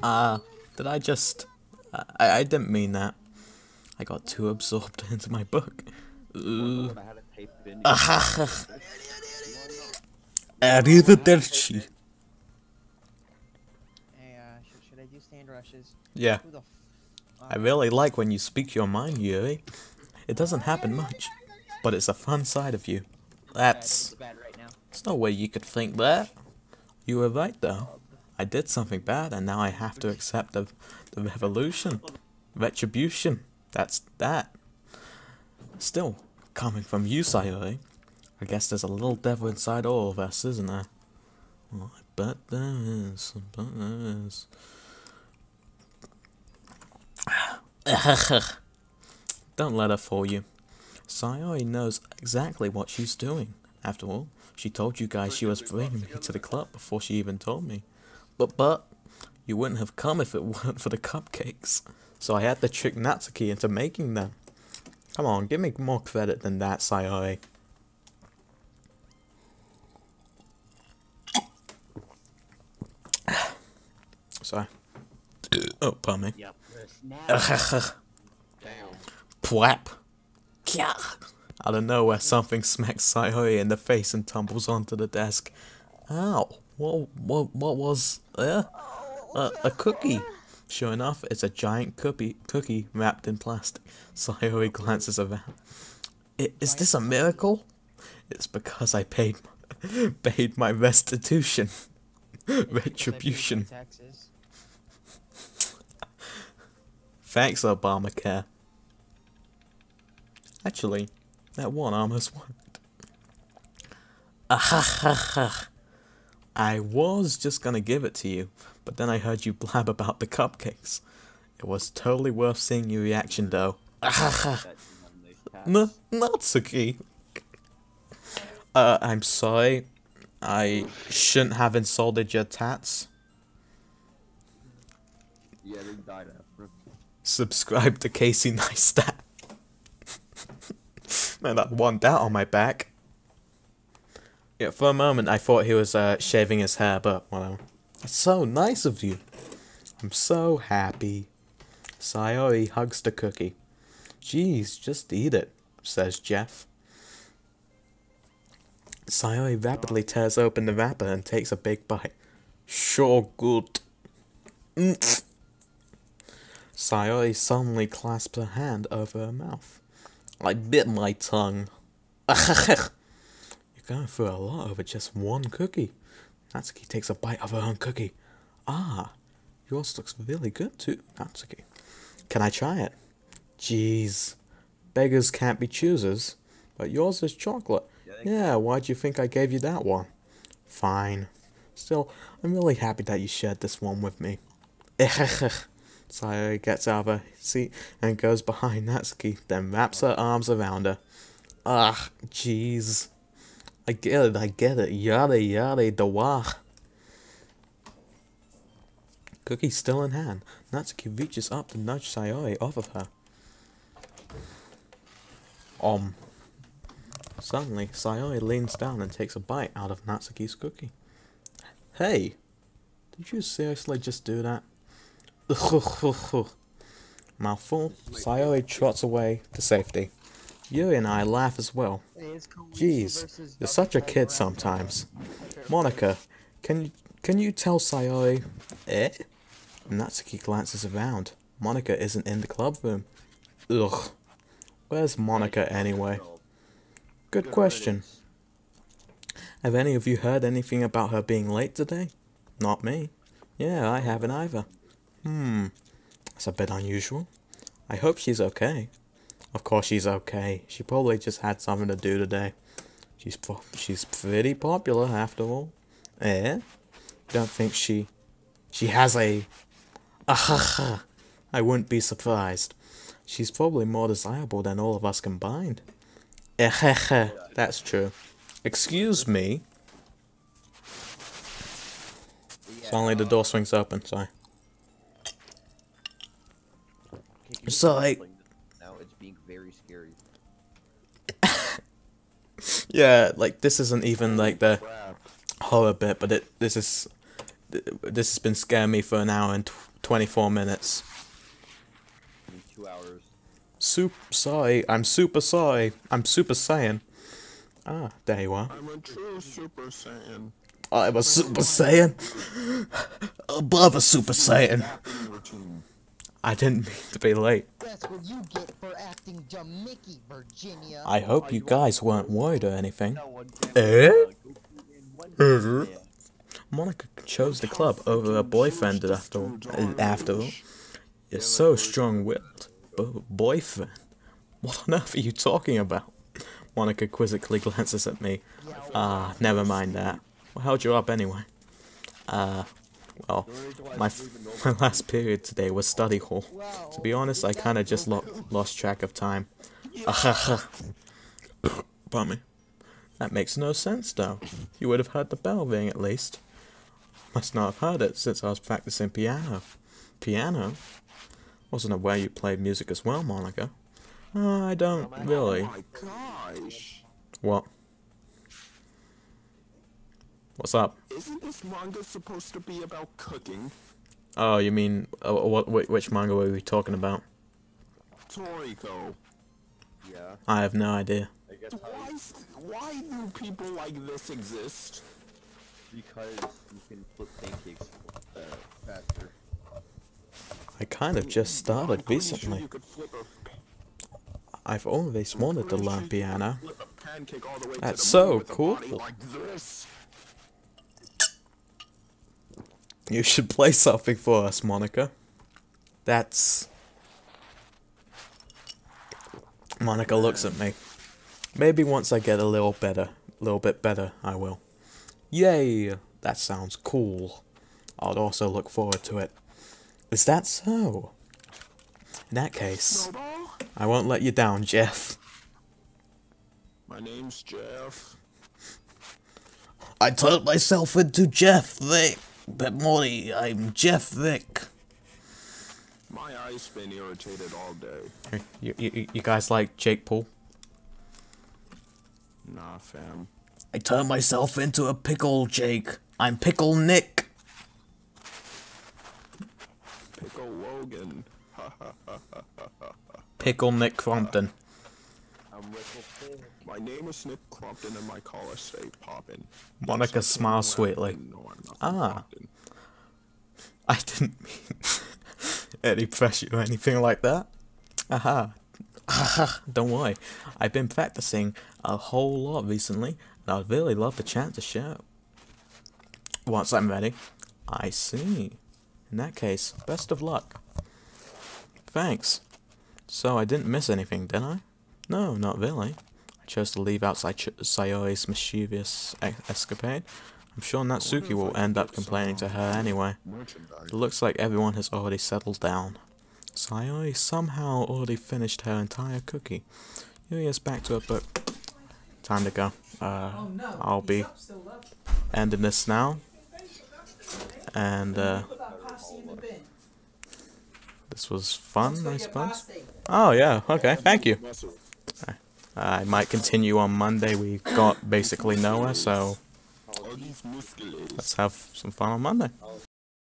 Did I just... I didn't mean that. I got too absorbed into my book. Arrivederci. Hey, should I do stand rushes? Yeah. Who the I really like when you speak your mind, Yuri. It doesn't happen much, but it's a fun side of you. There's no way you could think that. You were right, though. I did something bad, and now I have to accept the revolution. Retribution. That's that. Still, coming from you, Sayori, I guess there's a little devil inside all of us, isn't there? Well, I bet there is. Don't let her fool you. Sayori knows exactly what she's doing. After all, she told you guys she was bringing me to the club before she even told me. But, you wouldn't have come if it weren't for the cupcakes. So I had to trick Natsuki into making them. Come on, give me more credit than that, Sayori. Sorry. Oh, pardon me. Plap. Out of nowhere, something smacks Sayori in the face and tumbles onto the desk. Ow. What was there? A cookie. Sure enough, it's a giant cookie wrapped in plastic. Sayori glances around. Is this a miracle? It's because I paid my restitution. Retribution. Thanks, Obamacare. Actually, that one almost worked. Ahahaha. I was just gonna give it to you, but then I heard you blab about the cupcakes. It was totally worth seeing your reaction, though. Ahaha. Natsuki. I'm sorry. I shouldn't have insulted your tats. Yeah, they died after. Subscribe to Casey Neistat. Man, that one doubt on my back. Yeah, for a moment I thought he was shaving his hair, but whatever. That's so nice of you. I'm so happy. Sayori hugs the cookie. Jeez, just eat it, says Jeff. Sayori rapidly tears open the wrapper and takes a big bite. Sure good. Sayori suddenly clasps her hand over her mouth. I bit my tongue. You're going through a lot over just one cookie. Natsuki takes a bite of her own cookie. Ah, yours looks really good too, Natsuki. Can I try it? Jeez. Beggars can't be choosers. But yours is chocolate. Yeah, why'd you think I gave you that one? Fine. Still, I'm really happy that you shared this one with me. Sayori gets out of her seat and goes behind Natsuki, then wraps her arms around her. Ah, jeez. I get it. Yada yada dawa. Cookie still in hand. Natsuki reaches up to nudge Sayori off of her. Suddenly, Sayori leans down and takes a bite out of Natsuki's cookie. Hey! Did you seriously just do that? Mouthful, Sayori trots away to safety. Yuri and I laugh as well. Jeez, you're such a kid sometimes. Monica, can you tell Sayori? Natsuki glances around. Monica isn't in the club room. Ugh. Where's Monica anyway? Good question. Have any of you heard anything about her being late today? Not me. Yeah, I haven't either. That's a bit unusual. I hope she's okay. Of course she's okay. She probably just had something to do today. She's pretty popular after all. Don't think she has a... Ahaha. I wouldn't be surprised. She's probably more desirable than all of us combined. That's true. Excuse me. Suddenly the door swings open, sorry. Sorry. Now it's being very scary. Yeah, like this isn't even like the horror bit, but this has been scaring me for an hour and 24 minutes. 2 hours. Sorry. I'm super sorry. I'm Super Saiyan. Ah, there you are. I'm a true Super Saiyan. I'm a Super Saiyan. Above a Super Saiyan. I didn't mean to be late. That's what you get for acting dumb Mickey, Virginia. I hope you guys weren't worried or anything. Monica chose the club over her boyfriend after all. You're so strong-willed. Boyfriend? What on earth are you talking about? Monica quizzically glances at me. Never mind that. What held you up anyway? Well, my last period today was study hall. To be honest, I kinda just lost track of time. Pardon me. That makes no sense, though. You would have heard the bell ring, at least. Must not have heard it, since I was practicing piano. Piano? Wasn't aware you played music as well, Monica. I don't really. Oh my gosh. What? What's up? Isn't this manga supposed to be about cooking? Oh, you mean, which manga were we talking about? Toriko. Yeah. I have no idea. Why do people like this exist? Because you can flip pancakes faster. I kind of just started recently. I've always wanted to learn piano. That's so cool. You should play something for us, Monica. That's... Monica looks at me. Maybe once I get a little bit better, I will. Yay! That sounds cool. I'd also look forward to it. Is that so? In that case, I won't let you down, Jeff. My name's Jeff. I turned myself into Jeff Vick. But Morty, I'm Jeff Vick. My eye's been irritated all day. You guys like Jake Paul? Nah, fam. I turned myself into a pickle, Jake. I'm Pickle Nick. Pickle Logan. Pickle Nick Crompton. My name is Nick Crompton and my college stay poppin'. Monica smiles sweetly. I didn't mean any pressure or anything like that. Don't worry. I've been practicing a whole lot recently, and I'd really love the chance to share. Once I'm ready. I see. In that case, best of luck. Thanks. So I didn't miss anything, did I? No, not really. I chose to leave out Sayori's mischievous escapade. I'm sure Natsuki will end up complaining to her anyway. It looks like everyone has already settled down. Sayori somehow already finished her entire cookie. Yuria's back to her book. Time to go. I'll be ending this now. And, this was fun, I suppose. Oh, yeah, okay, thank you. I might continue on Monday. We got basically nowhere, so let's have some fun on Monday.